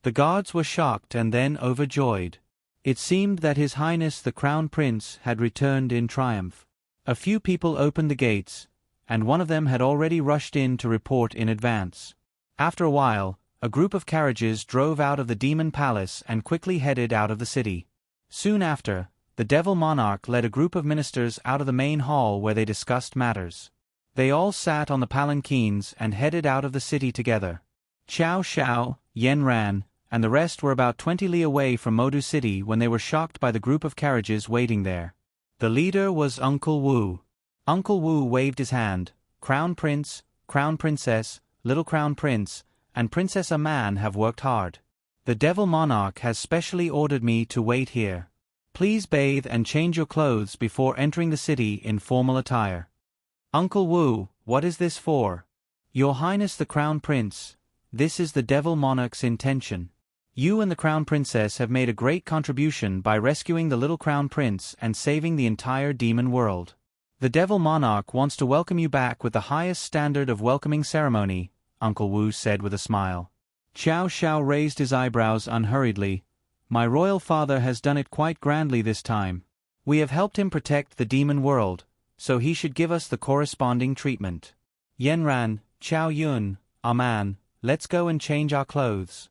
Speaker 1: The guards were shocked and then overjoyed. It seemed that His Highness the Crown Prince had returned in triumph. A few people opened the gates, and one of them had already rushed in to report in advance. After a while, a group of carriages drove out of the demon palace and quickly headed out of the city. Soon after, the devil monarch led a group of ministers out of the main hall where they discussed matters. They all sat on the palanquins and headed out of the city together. Chow Shao, Yanran, and the rest were about 20 li away from Modu City when they were shocked by the group of carriages waiting there. The leader was Uncle Wu. Uncle Wu waved his hand. Crown Prince, Crown Princess, Little Crown Prince, and Princess Aman have worked hard. The devil monarch has specially ordered me to wait here. Please bathe and change your clothes before entering the city in formal attire. Uncle Wu, what is this for? Your Highness the Crown Prince, this is the devil monarch's intention. You and the Crown Princess have made a great contribution by rescuing the Little Crown Prince and saving the entire demon world. The devil monarch wants to welcome you back with the highest standard of welcoming ceremony, Uncle Wu said with a smile. Chow Shao raised his eyebrows unhurriedly. My royal father has done it quite grandly this time. We have helped him protect the demon world, so he should give us the corresponding treatment. Yanran, Chow Yun, Aman, let's go and change our clothes.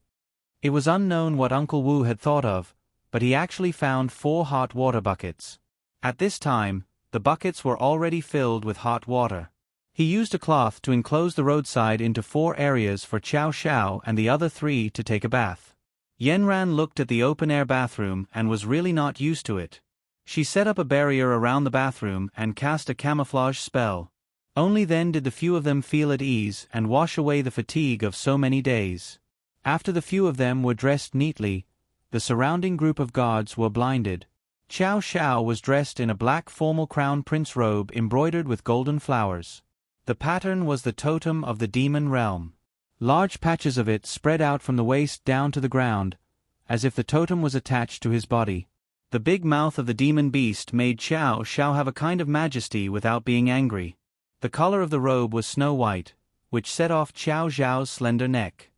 Speaker 1: It was unknown what Uncle Wu had thought of, but he actually found 4 hot water buckets. At this time, the buckets were already filled with hot water. He used a cloth to enclose the roadside into 4 areas for Chow Shao and the other 3 to take a bath. Yanran looked at the open-air bathroom and was really not used to it. She set up a barrier around the bathroom and cast a camouflage spell. Only then did the few of them feel at ease and wash away the fatigue of so many days. After the few of them were dressed neatly, the surrounding group of guards were blinded. Chow Shao was dressed in a black formal crown prince robe embroidered with golden flowers. The pattern was the totem of the demon realm. Large patches of it spread out from the waist down to the ground, as if the totem was attached to his body. The big mouth of the demon beast made Chow Shao have a kind of majesty without being angry. The color of the robe was snow white, which set off Chow Zhao's slender neck.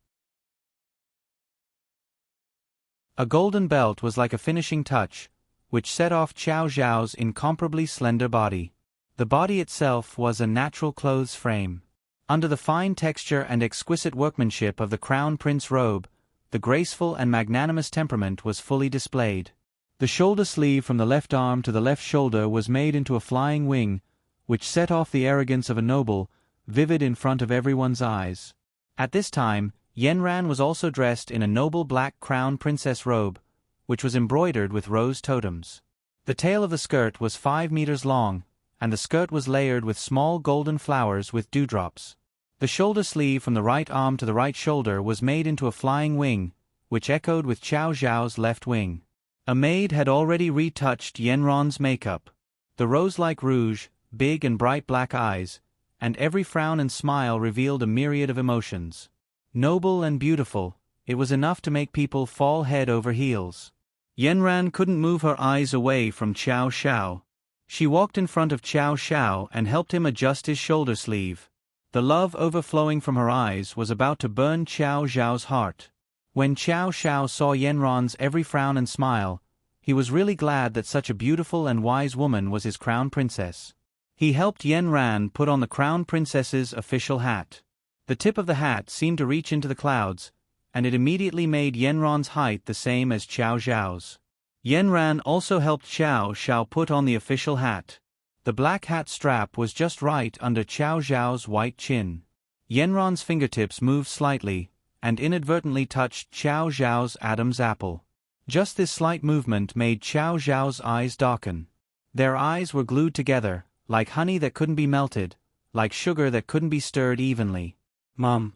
Speaker 1: A golden belt was like a finishing touch, which set off Chow Zhao's incomparably slender body. The body itself was a natural clothes frame. Under the fine texture and exquisite workmanship of the crown prince robe, the graceful and magnanimous temperament was fully displayed. The shoulder sleeve from the left arm to the left shoulder was made into a flying wing, which set off the arrogance of a noble, vivid in front of everyone's eyes. At this time, Yanran was also dressed in a noble black crown princess robe, which was embroidered with rose totems. The tail of the skirt was 5 meters long, and the skirt was layered with small golden flowers with dewdrops. The shoulder sleeve from the right arm to the right shoulder was made into a flying wing, which echoed with Qiao Zhao's left wing. A maid had already retouched Yanran's makeup. The rose-like rouge, big and bright black eyes, and every frown and smile revealed a myriad of emotions. Noble and beautiful, it was enough to make people fall head over heels. Yanran couldn't move her eyes away from Qiao Zhao. She walked in front of Qiao Zhao and helped him adjust his shoulder sleeve. The love overflowing from her eyes was about to burn Qiao Zhao's heart. When Qiao Zhao saw Yanran's every frown and smile, he was really glad that such a beautiful and wise woman was his crown princess. He helped Yanran put on the crown princess's official hat. The tip of the hat seemed to reach into the clouds, and it immediately made Yanran's height the same as Qiao Zhao's. Yanran also helped Qiao Zhao put on the official hat. The black hat strap was just right under Qiao Zhao's white chin. Yanran's fingertips moved slightly, and inadvertently touched Qiao Zhao's Adam's apple. Just this slight movement made Qiao Zhao's eyes darken. Their eyes were glued together, like honey that couldn't be melted, like sugar that couldn't be stirred evenly. Mom,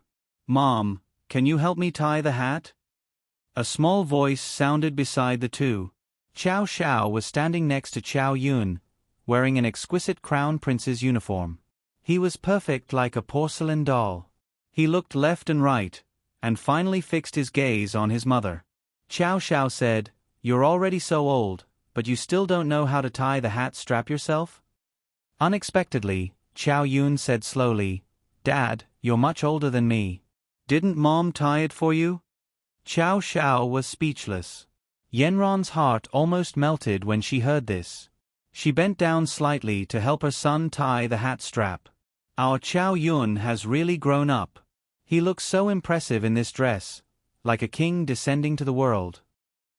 Speaker 1: can you help me tie the hat? A small voice sounded beside the two. Qiao Zhao was standing next to Qiao Yun, wearing an exquisite crown prince's uniform. He was perfect like a porcelain doll. He looked left and right, and finally fixed his gaze on his mother. Qiao Zhao said, "You're already so old, but you still don't know how to tie the hat strap yourself?" Unexpectedly, Qiao Yun said slowly, "Dad, you're much older than me. Didn't Mom tie it for you?" Qiao Zhao was speechless. Yanran's heart almost melted when she heard this. She bent down slightly to help her son tie the hat strap. "Our Qiao Yun has really grown up. He looks so impressive in this dress, like a king descending to the world."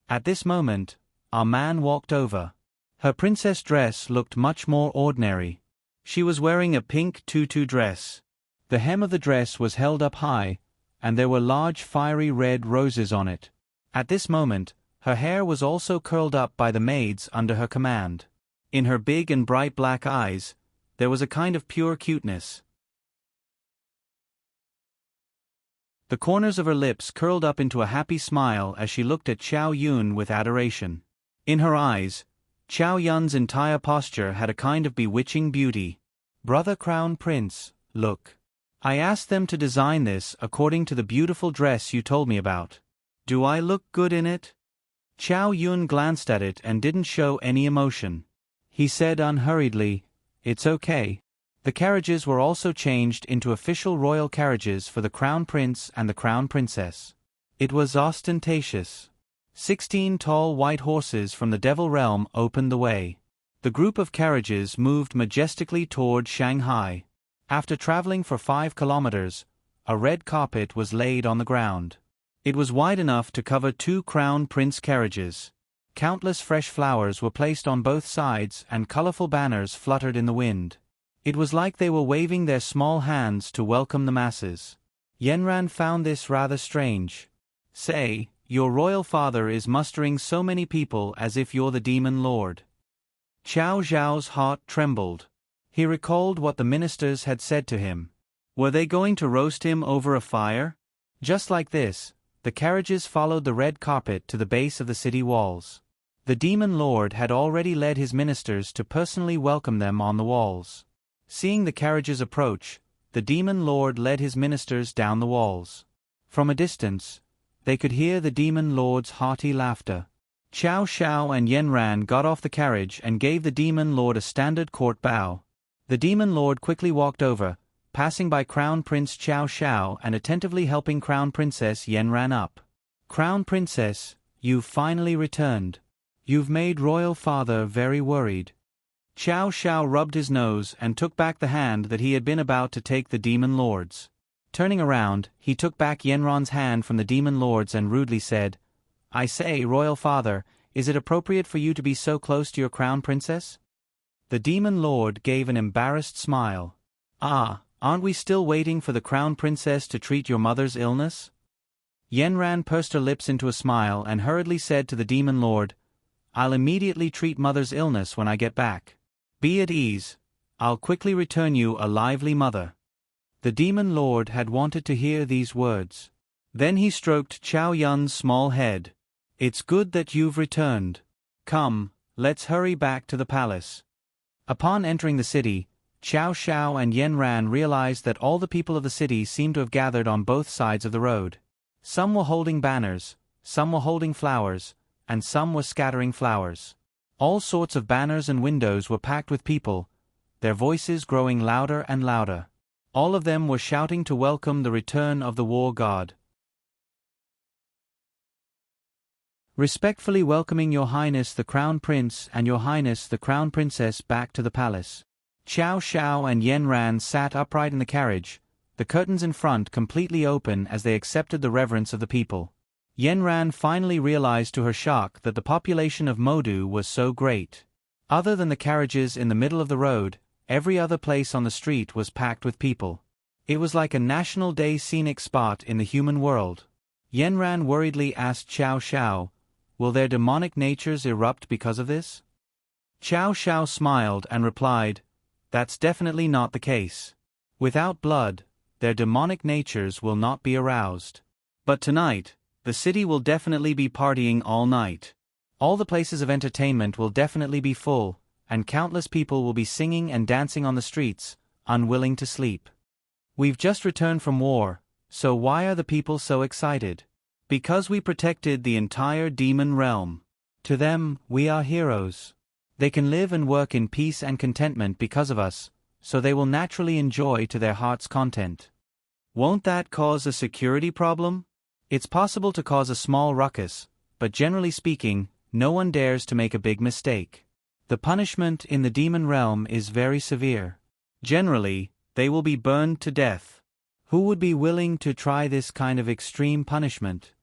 Speaker 1: At this moment, our man walked over. Her princess dress looked much more ordinary. She was wearing a pink tutu dress. The hem of the dress was held up high, and there were large fiery red roses on it. At this moment, her hair was also curled up by the maids under her command. In her big and bright black eyes, there was a kind of pure cuteness. The corners of her lips curled up into a happy smile as she looked at Qiao Yun with adoration. In her eyes, Qiao Yun's entire posture had a kind of bewitching beauty. "Brother Crown Prince, look. I asked them to design this according to the beautiful dress you told me about. Do I look good in it?" Qiao Yun glanced at it and didn't show any emotion. He said unhurriedly, "It's okay." The carriages were also changed into official royal carriages for the Crown Prince and the Crown Princess. It was ostentatious. 16 tall white horses from the Devil Realm opened the way. The group of carriages moved majestically toward Shanghai. After traveling for 5 kilometers, a red carpet was laid on the ground. It was wide enough to cover 2 Crown Prince carriages. Countless fresh flowers were placed on both sides and colorful banners fluttered in the wind. It was like they were waving their small hands to welcome the masses. Yanran found this rather strange. "Say, your royal father is mustering so many people as if you're the demon lord." Qiao Zhao's heart trembled. He recalled what the ministers had said to him. Were they going to roast him over a fire? Just like this, the carriages followed the red carpet to the base of the city walls. The demon lord had already led his ministers to personally welcome them on the walls. Seeing the carriages approach, the demon lord led his ministers down the walls. From a distance, they could hear the demon lord's hearty laughter. Qiao Zhao and Yanran got off the carriage and gave the demon lord a standard court bow. The demon lord quickly walked over, passing by Crown Prince Qiao Zhao and attentively helping Crown Princess Yanran up. "Crown Princess, you've finally returned. You've made Royal Father very worried." Chow Xiao rubbed his nose and took back the hand that he had been about to take the demon lord's. Turning around, he took back Yanran's hand from the demon lord's and rudely said, "I say, royal father, is it appropriate for you to be so close to your crown princess?" The demon lord gave an embarrassed smile. "Ah, aren't we still waiting for the crown princess to treat your mother's illness?" Yanran pursed her lips into a smile and hurriedly said to the demon lord, "I'll immediately treat mother's illness when I get back. Be at ease, I'll quickly return you a lively mother." The demon lord had wanted to hear these words. Then he stroked Chow Yun's small head. "It's good that you've returned. Come, let's hurry back to the palace." Upon entering the city, Chow Xiao and Yanran realized that all the people of the city seemed to have gathered on both sides of the road. Some were holding banners, some were holding flowers, and some were scattering flowers. All sorts of banners and windows were packed with people, their voices growing louder and louder. All of them were shouting to welcome the return of the war god. "Respectfully welcoming Your Highness the Crown Prince and Your Highness the Crown Princess back to the palace." Chow Xiao and Yanran sat upright in the carriage, the curtains in front completely open as they accepted the reverence of the people. Yanran finally realized to her shock that the population of Modu was so great. Other than the carriages in the middle of the road, every other place on the street was packed with people. It was like a National Day scenic spot in the human world. Yanran worriedly asked Chow Xiao, "Will their demonic natures erupt because of this?" Chow Xiao smiled and replied, "That's definitely not the case. Without blood, their demonic natures will not be aroused. But tonight, the city will definitely be partying all night. All the places of entertainment will definitely be full, and countless people will be singing and dancing on the streets, unwilling to sleep. We've just returned from war, so why are the people so excited? Because we protected the entire demon realm. To them, we are heroes. They can live and work in peace and contentment because of us, so they will naturally enjoy to their heart's content. Won't that cause a security problem? It's possible to cause a small ruckus, but generally speaking, no one dares to make a big mistake. The punishment in the demon realm is very severe. Generally, they will be burned to death. Who would be willing to try this kind of extreme punishment?"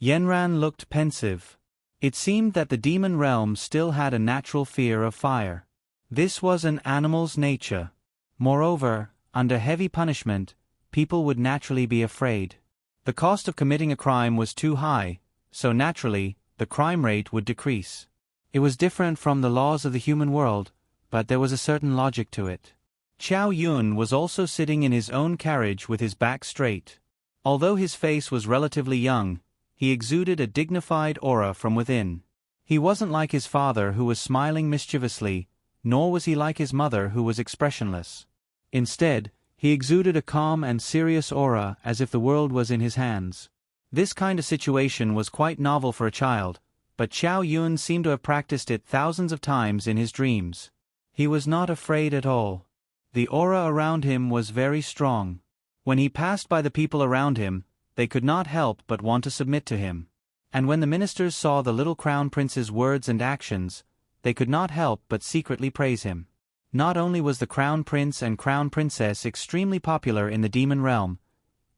Speaker 1: Yanran looked pensive. It seemed that the demon realm still had a natural fear of fire. This was an animal's nature. Moreover, under heavy punishment, people would naturally be afraid. The cost of committing a crime was too high, so naturally, the crime rate would decrease. It was different from the laws of the human world, but there was a certain logic to it. Chow Yun was also sitting in his own carriage with his back straight. Although his face was relatively young, he exuded a dignified aura from within. He wasn't like his father who was smiling mischievously, nor was he like his mother who was expressionless. Instead, he exuded a calm and serious aura as if the world was in his hands. This kind of situation was quite novel for a child, but Chow Yun seemed to have practiced it thousands of times in his dreams. He was not afraid at all. The aura around him was very strong. When he passed by the people around him, they could not help but want to submit to him. And when the ministers saw the little crown prince's words and actions, they could not help but secretly praise him. Not only was the crown prince and crown princess extremely popular in the demon realm,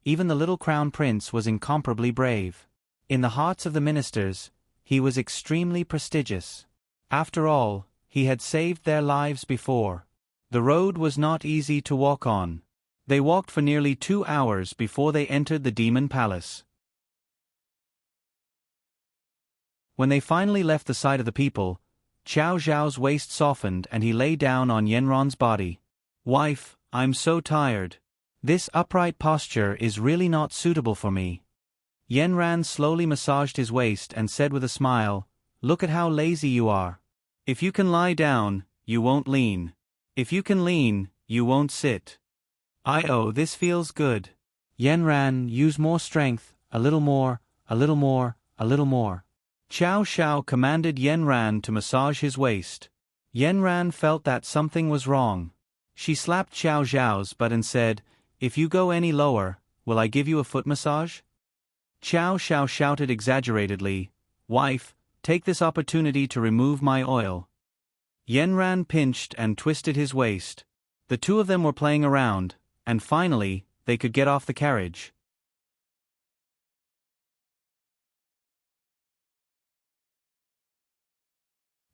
Speaker 1: even the little crown prince was incomparably brave. In the hearts of the ministers, he was extremely prestigious. After all, he had saved their lives before. The road was not easy to walk on. They walked for nearly 2 hours before they entered the demon palace. When they finally left the sight of the people, Chow Zhao's waist softened and he lay down on Yanran's body. "Wife, I'm so tired. This upright posture is really not suitable for me." Yanran slowly massaged his waist and said with a smile, "Look at how lazy you are. If you can lie down, you won't lean. If you can lean, you won't sit. Oh, this feels good. Yanran, use more strength, a little more, a little more, a little more." Chow Xiao commanded Yanran to massage his waist. Yanran felt that something was wrong. She slapped Chow Zhao's butt and said, "If you go any lower, will I give you a foot massage?" Chow Xiao shouted exaggeratedly, "Wife, take this opportunity to remove my oil." Yanran pinched and twisted his waist. The two of them were playing around, and finally, they could get off the carriage.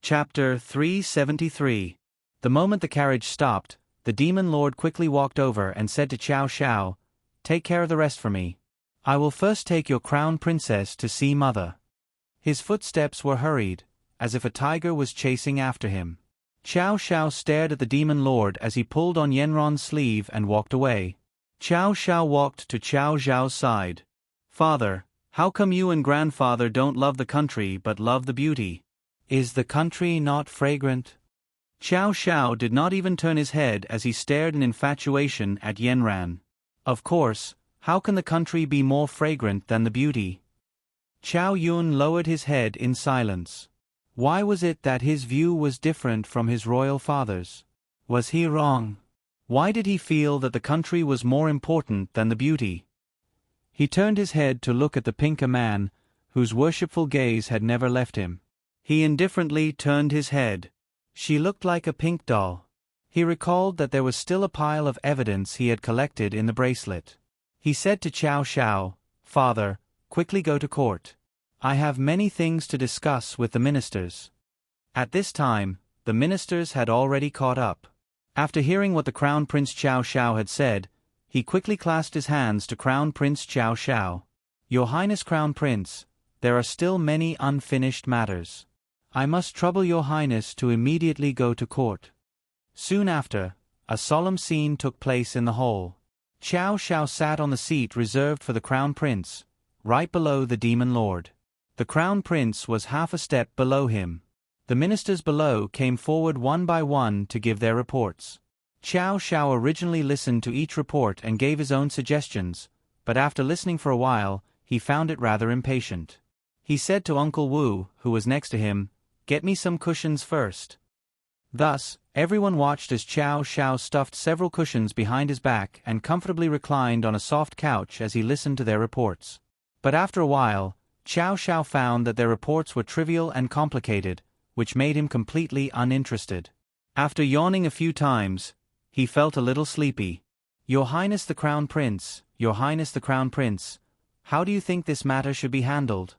Speaker 1: Chapter 373. The moment the carriage stopped, the demon lord quickly walked over and said to Qiao Xiao, "Take care of the rest for me. I will first take your crown princess to see mother." His footsteps were hurried, as if a tiger was chasing after him. Qiao Xiao stared at the demon lord as he pulled on Yanran's sleeve and walked away. Qiao Xiao walked to Qiao Zhao's side. "Father, how come you and grandfather don't love the country but love the beauty? Is the country not fragrant?" Qiao Xiao did not even turn his head as he stared in infatuation at Yanran. Of course, how can the country be more fragrant than the beauty? Qiao Yun lowered his head in silence. Why was it that his view was different from his royal father's? Was he wrong? Why did he feel that the country was more important than the beauty? He turned his head to look at the Pinka man, whose worshipful gaze had never left him. He indifferently turned his head. She looked like a pink doll. He recalled that there was still a pile of evidence he had collected in the bracelet. He said to Qiao Xiao, "Father, quickly go to court. I have many things to discuss with the ministers." At this time, the ministers had already caught up. After hearing what the Crown Prince Qiao Xiao had said, he quickly clasped his hands to Crown Prince Qiao Xiao. "Your Highness Crown Prince, there are still many unfinished matters. I must trouble your Highness to immediately go to court." Soon after, a solemn scene took place in the hall. Qiao Xiao sat on the seat reserved for the Crown Prince, right below the Demon Lord. The Crown Prince was half a step below him. The ministers below came forward one by one to give their reports. Qiao Xiao originally listened to each report and gave his own suggestions, but after listening for a while, he found it rather impatient. He said to Uncle Wu, who was next to him, "Get me some cushions first." Thus, everyone watched as Qiao Xiao stuffed several cushions behind his back and comfortably reclined on a soft couch as he listened to their reports. But after a while, Qiao Xiao found that their reports were trivial and complicated, which made him completely uninterested. After yawning a few times, he felt a little sleepy. "Your Highness the Crown Prince, Your Highness the Crown Prince, how do you think this matter should be handled?"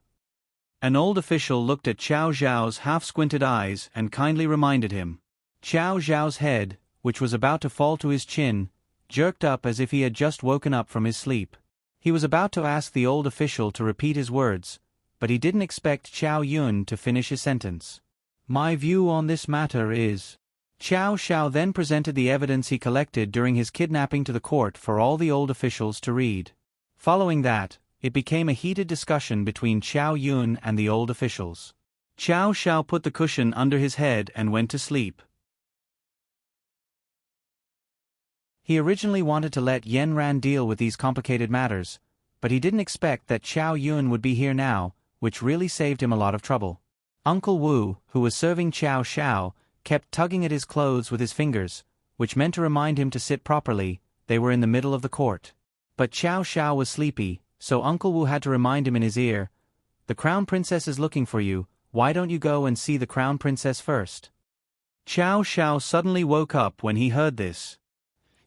Speaker 1: An old official looked at Qiao Zhao's half-squinted eyes and kindly reminded him. Qiao Zhao's head, which was about to fall to his chin, jerked up as if he had just woken up from his sleep. He was about to ask the old official to repeat his words, but he didn't expect Qiao Yun to finish his sentence. "My view on this matter is..." Qiao Xiao then presented the evidence he collected during his kidnapping to the court for all the old officials to read. Following that, it became a heated discussion between Qiao Yun and the old officials. Qiao Xiao put the cushion under his head and went to sleep. He originally wanted to let Yanran deal with these complicated matters, but he didn't expect that Qiao Yun would be here now, which really saved him a lot of trouble. Uncle Wu, who was serving Qiao Xiao, kept tugging at his clothes with his fingers, which meant to remind him to sit properly. They were in the middle of the court. But Qiao Xiao was sleepy, so Uncle Wu had to remind him in his ear, "The Crown Princess is looking for you, why don't you go and see the Crown Princess first?" Qiao Xiao suddenly woke up when he heard this.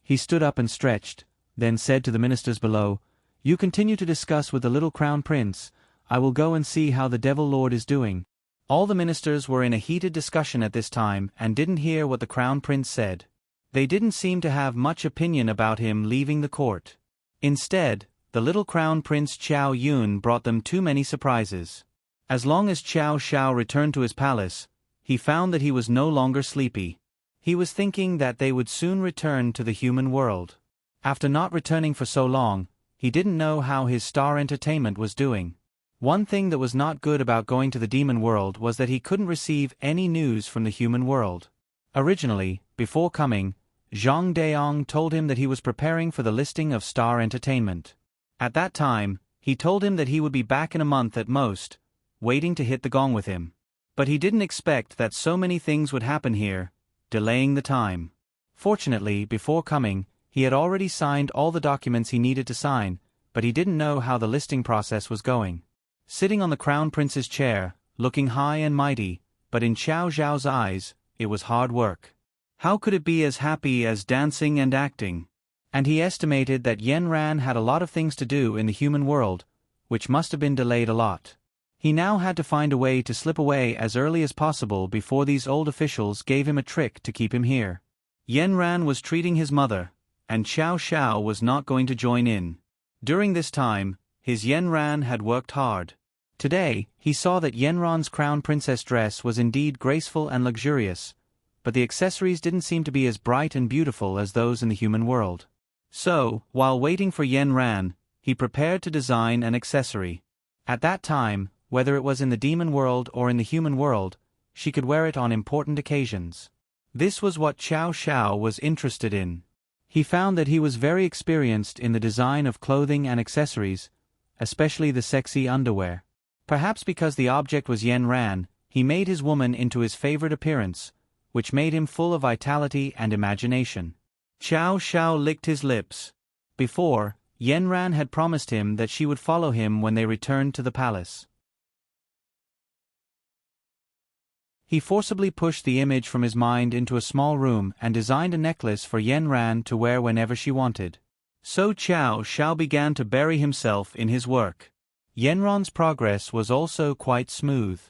Speaker 1: He stood up and stretched, then said to the ministers below, "You continue to discuss with the little Crown Prince, I will go and see how the Devil Lord is doing." All the ministers were in a heated discussion at this time and didn't hear what the Crown Prince said. They didn't seem to have much opinion about him leaving the court. Instead, the little Crown Prince Qiao Yun brought them too many surprises. As long as Qiao Xiao returned to his palace, he found that he was no longer sleepy. He was thinking that they would soon return to the human world. After not returning for so long, he didn't know how his star entertainment was doing. One thing that was not good about going to the demon world was that he couldn't receive any news from the human world. Originally, before coming, Zhang Deong told him that he was preparing for the listing of Star Entertainment. At that time, he told him that he would be back in a month at most, waiting to hit the gong with him. But he didn't expect that so many things would happen here, delaying the time. Fortunately, before coming, he had already signed all the documents he needed to sign, but he didn't know how the listing process was going. Sitting on the Crown Prince's chair, looking high and mighty, but in Qiao Zhao's eyes, it was hard work. How could it be as happy as dancing and acting? And he estimated that Yen Ran had a lot of things to do in the human world, which must have been delayed a lot. He now had to find a way to slip away as early as possible before these old officials gave him a trick to keep him here. Yen Ran was treating his mother, and Xiao Xiao was not going to join in. During this time, his Yen Ran had worked hard. Today, he saw that Yen Ran's crown princess dress was indeed graceful and luxurious, but the accessories didn't seem to be as bright and beautiful as those in the human world. So, while waiting for Yen Ran, he prepared to design an accessory. At that time, whether it was in the demon world or in the human world, she could wear it on important occasions. This was what Xiao Xiao was interested in. He found that he was very experienced in the design of clothing and accessories, especially the sexy underwear. Perhaps because the object was Yen Ran, he made his woman into his favorite appearance, which made him full of vitality and imagination. Xiao Xiao licked his lips. Before, Yen Ran had promised him that she would follow him when they returned to the palace. He forcibly pushed the image from his mind into a small room and designed a necklace for Yen Ran to wear whenever she wanted. So Xiao Xiao began to bury himself in his work. Yen Ran's progress was also quite smooth.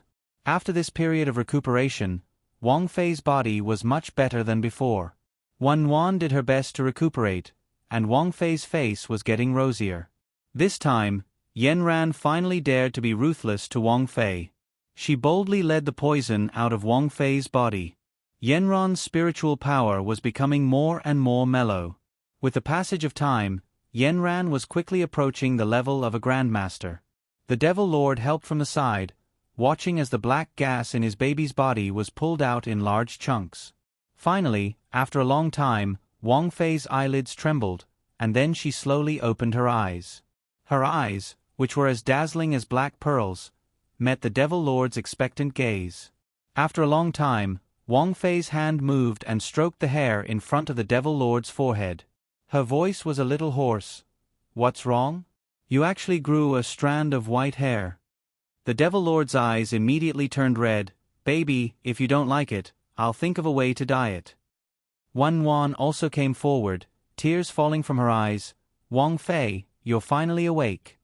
Speaker 1: After this period of recuperation, Wang Fei's body was much better than before. Wan Wan did her best to recuperate, and Wang Fei's face was getting rosier. This time, Yen Ran finally dared to be ruthless to Wang Fei. She boldly led the poison out of Wang Fei's body. Yen Ran's spiritual power was becoming more and more mellow. With the passage of time, Yen Ran was quickly approaching the level of a grandmaster. The Devil Lord helped from the side, watching as the black gas in his baby's body was pulled out in large chunks. Finally, after a long time, Wang Fei's eyelids trembled, and then she slowly opened her eyes. Her eyes, which were as dazzling as black pearls, met the Devil Lord's expectant gaze. After a long time, Wang Fei's hand moved and stroked the hair in front of the Devil Lord's forehead. Her voice was a little hoarse. "What's wrong? You actually grew a strand of white hair." The Devil Lord's eyes immediately turned red. "Baby, if you don't like it, I'll think of a way to dye it." Wan Wan also came forward, tears falling from her eyes. "Wang Fei, you're finally awake."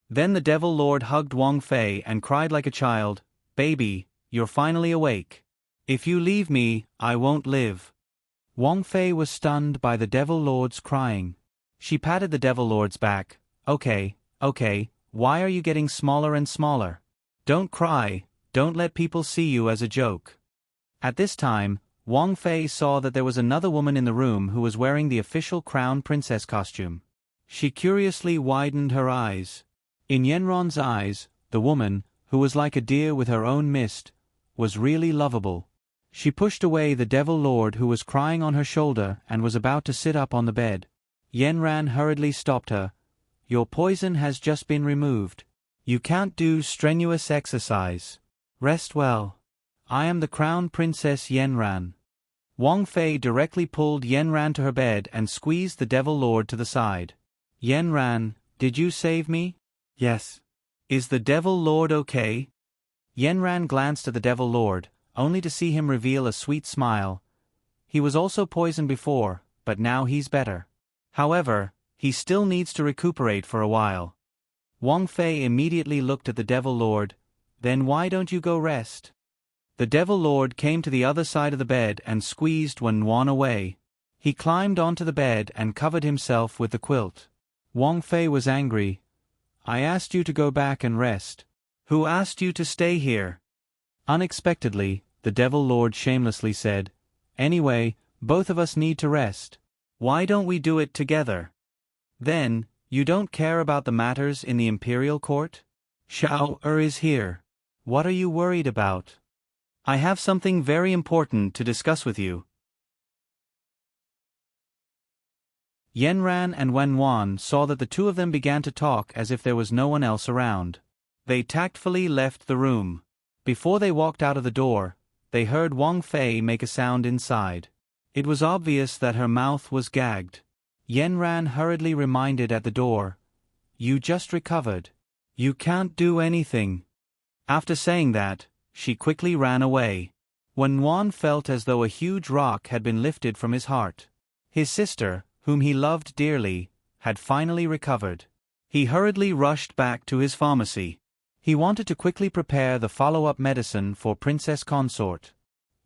Speaker 1: Then the Devil Lord hugged Wang Fei and cried like a child, "Baby, you're finally awake. If you leave me, I won't live." Wang Fei was stunned by the Devil Lord's crying. She patted the Devil Lord's back. Okay, why are you getting smaller and smaller? Don't cry, don't let people see you as a joke." At this time, Wang Fei saw that there was another woman in the room who was wearing the official crown princess costume. She curiously widened her eyes. In Yen Ran's eyes, the woman, who was like a deer with her own mist, was really lovable. She pushed away the Devil Lord who was crying on her shoulder and was about to sit up on the bed. Yen Ran hurriedly stopped her. "Your poison has just been removed. You can't do strenuous exercise. Rest well. I am the Crown Princess Yen Ran." Wang Fei directly pulled Yen Ran to her bed and squeezed the Devil Lord to the side. "Yen Ran, did you save me?" "Yes." "Is the Devil Lord okay?" Yen Ran glanced at the Devil Lord, only to see him reveal a sweet smile. He was also poisoned before, but now he's better. However, he still needs to recuperate for a while. Wang Fei immediately looked at the Devil Lord. "Then why don't you go rest?" The Devil Lord came to the other side of the bed and squeezed Wan Wan away. He climbed onto the bed and covered himself with the quilt. Wang Fei was angry. "I asked you to go back and rest. Who asked you to stay here?" Unexpectedly, the Devil Lord shamelessly said, "Anyway, both of us need to rest. Why don't we do it together?" "Then, you don't care about the matters in the imperial court? Xiao is here. What are you worried about? I have something very important to discuss with you." Yen Ran and Wan Wan saw that the two of them began to talk as if there was no one else around. They tactfully left the room. Before they walked out of the door, they heard Wang Fei make a sound inside. It was obvious that her mouth was gagged. Yen Ran hurriedly reminded at the door, "You just recovered. You can't do anything." After saying that, she quickly ran away. Wen Yuan felt as though a huge rock had been lifted from his heart. His sister, whom he loved dearly, had finally recovered. He hurriedly rushed back to his pharmacy. He wanted to quickly prepare the follow-up medicine for Princess Consort.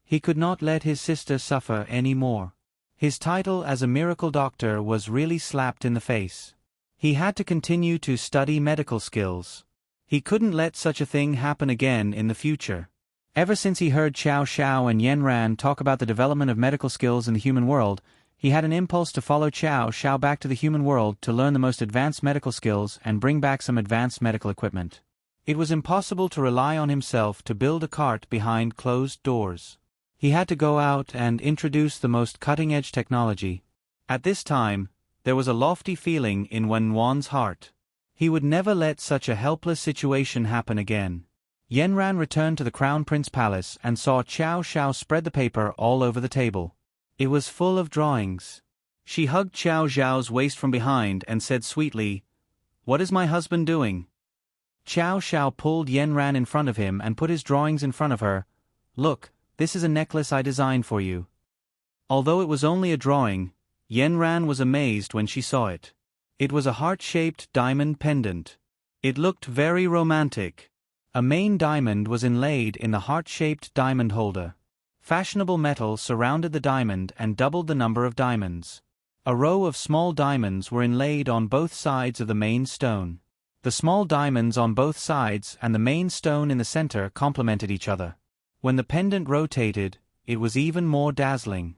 Speaker 1: He could not let his sister suffer any more. His title as a miracle doctor was really slapped in the face. He had to continue to study medical skills. He couldn't let such a thing happen again in the future. Ever since he heard Xiao Xiao and Yen Ran talk about the development of medical skills in the human world, he had an impulse to follow Xiao Xiao back to the human world to learn the most advanced medical skills and bring back some advanced medical equipment. It was impossible to rely on himself to build a cart behind closed doors. He had to go out and introduce the most cutting-edge technology. At this time, there was a lofty feeling in Wen Yuan's heart. He would never let such a helpless situation happen again. Yen Ran returned to the Crown Prince Palace and saw Xiao Xiao spread the paper all over the table. It was full of drawings. She hugged Xiao Xiao's waist from behind and said sweetly, "What is my husband doing?" Xiao Xiao pulled Yen Ran in front of him and put his drawings in front of her. "Look, this is a necklace I designed for you." Although it was only a drawing, Yen Ran was amazed when she saw it. It was a heart-shaped diamond pendant. It looked very romantic. A main diamond was inlaid in the heart-shaped diamond holder. Fashionable metal surrounded the diamond and doubled the number of diamonds. A row of small diamonds were inlaid on both sides of the main stone. The small diamonds on both sides and the main stone in the center complemented each other. When the pendant rotated, it was even more dazzling.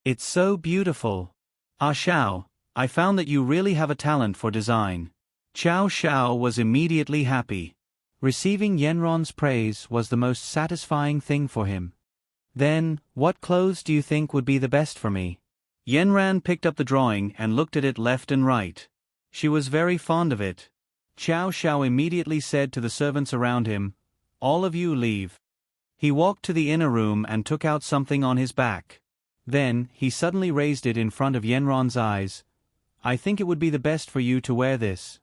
Speaker 1: "It's so beautiful. Ah Xiao, I found that you really have a talent for design." Xiao Xiao was immediately happy. Receiving Yen Ran's praise was the most satisfying thing for him. "Then, what clothes do you think would be the best for me?" Yen Ran picked up the drawing and looked at it left and right. She was very fond of it. Xiao Xiao immediately said to the servants around him, "All of you leave." He walked to the inner room and took out something on his back. Then, he suddenly raised it in front of Yen Ran's eyes. "I think it would be the best for you to wear this."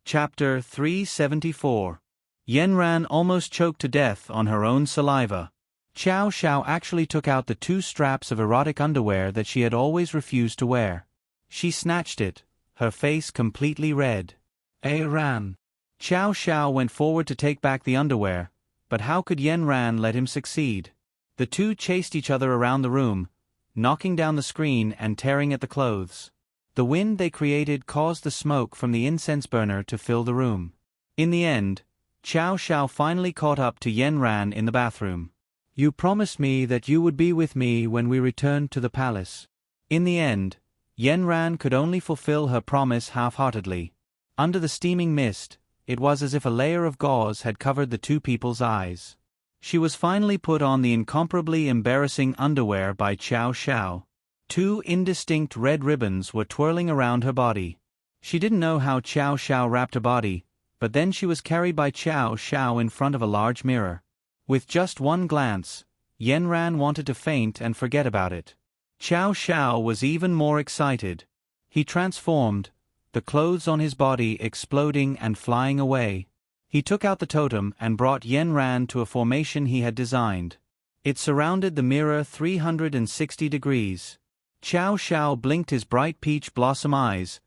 Speaker 1: Chapter 374. Yen Ran almost choked to death on her own saliva. Xiao Xiao actually took out the 2 straps of erotic underwear that she had always refused to wear. She snatched it, her face completely red. Ran. Xiao Xiao went forward to take back the underwear, but how could Yen Ran let him succeed? The two chased each other around the room, knocking down the screen and tearing at the clothes. The wind they created caused the smoke from the incense burner to fill the room. In the end, Xiao Xiao finally caught up to Yen Ran in the bathroom. "You promised me that you would be with me when we returned to the palace." In the end, Yen Ran could only fulfill her promise half-heartedly. Under the steaming mist, it was as if a layer of gauze had covered the two people's eyes. She was finally put on the incomparably embarrassing underwear by Xiao Xiao. 2 indistinct red ribbons were twirling around her body. She didn't know how Xiao Xiao wrapped her body, but then she was carried by Xiao Xiao in front of a large mirror. With just one glance, Yen Ran wanted to faint and forget about it. Xiao Xiao was even more excited. He transformed, the clothes on his body exploding and flying away. He took out the totem and brought Yen Ran to a formation he had designed. It surrounded the mirror 360 degrees. Xiao Xiao blinked his bright peach blossom eyes,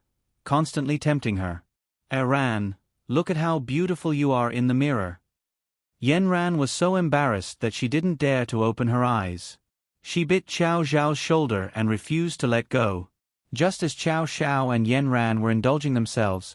Speaker 1: constantly tempting her. "Ran, look at how beautiful you are in the mirror." Yen Ran was so embarrassed that she didn't dare to open her eyes. She bit Xiao Xiao's shoulder and refused to let go. Just as Xiao Xiao and Yen Ran were indulging themselves,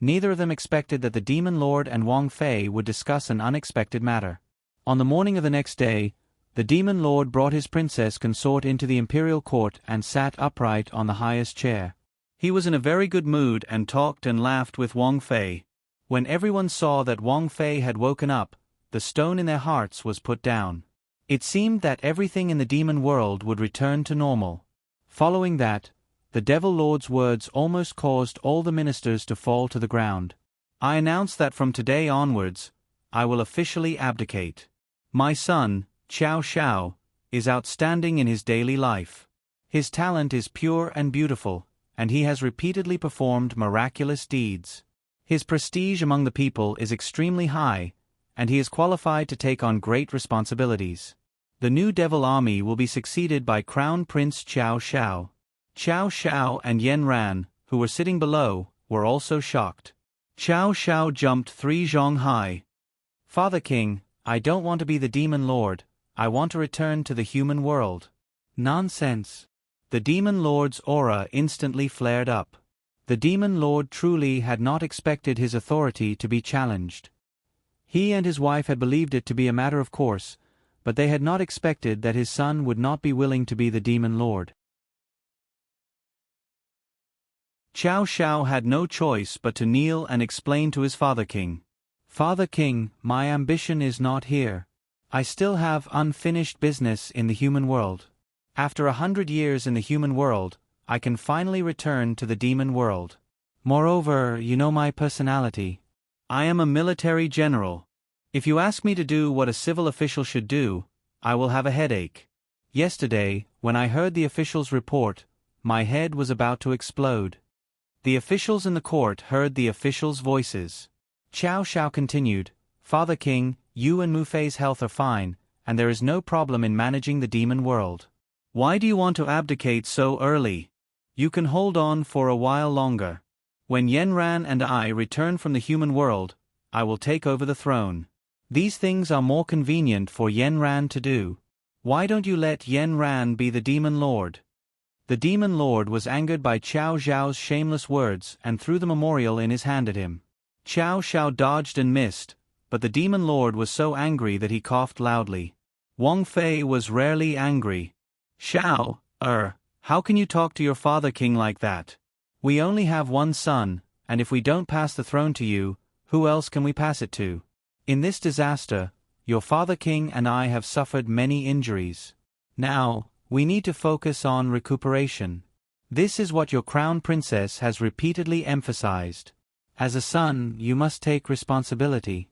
Speaker 1: neither of them expected that the Demon Lord and Wang Fei would discuss an unexpected matter. On the morning of the next day, the Demon Lord brought his princess consort into the imperial court and sat upright on the highest chair. He was in a very good mood and talked and laughed with Wang Fei. When everyone saw that Wang Fei had woken up, the stone in their hearts was put down. It seemed that everything in the demon world would return to normal. Following that, the Devil Lord's words almost caused all the ministers to fall to the ground. "I announce that from today onwards, I will officially abdicate. My son, Xiao Xiao, is outstanding in his daily life. His talent is pure and beautiful, and he has repeatedly performed miraculous deeds. His prestige among the people is extremely high, and he is qualified to take on great responsibilities. The new devil army will be succeeded by Crown Prince Qiao Xiao. Qiao Xiao and Yan Ran, who were sitting below, were also shocked. Qiao Xiao jumped 3 zhong high. Father King, I don't want to be the demon lord, I want to return to the human world. Nonsense. The demon lord's aura instantly flared up. The demon lord truly had not expected his authority to be challenged. He and his wife had believed it to be a matter of course, but they had not expected that his son would not be willing to be the demon lord. Qiao Xiao had no choice but to kneel and explain to his father king. Father King, my ambition is not here. I still have unfinished business in the human world. After 100 years in the human world, I can finally return to the demon world. Moreover, you know my personality. I am a military general. If you ask me to do what a civil official should do, I will have a headache. Yesterday, when I heard the official's report, my head was about to explode. The officials in the court heard the officials' voices. Qiao Xiao continued, Father King, you and Mufei's health are fine, and there is no problem in managing the demon world. Why do you want to abdicate so early? You can hold on for a while longer. When Yanran and I return from the human world, I will take over the throne. These things are more convenient for Yanran to do. Why don't you let Yanran be the demon lord? The demon lord was angered by Qiao Xiao's shameless words and threw the memorial in his hand at him. Qiao Xiao dodged and missed, but the demon lord was so angry that he coughed loudly. Wang Fei was rarely angry. Xiao, how can you talk to your father king like that? We only have one son, and if we don't pass the throne to you, who else can we pass it to? In this disaster, your father king and I have suffered many injuries. Now, we need to focus on recuperation. This is what your crown princess has repeatedly emphasized. As a son, you must take responsibility.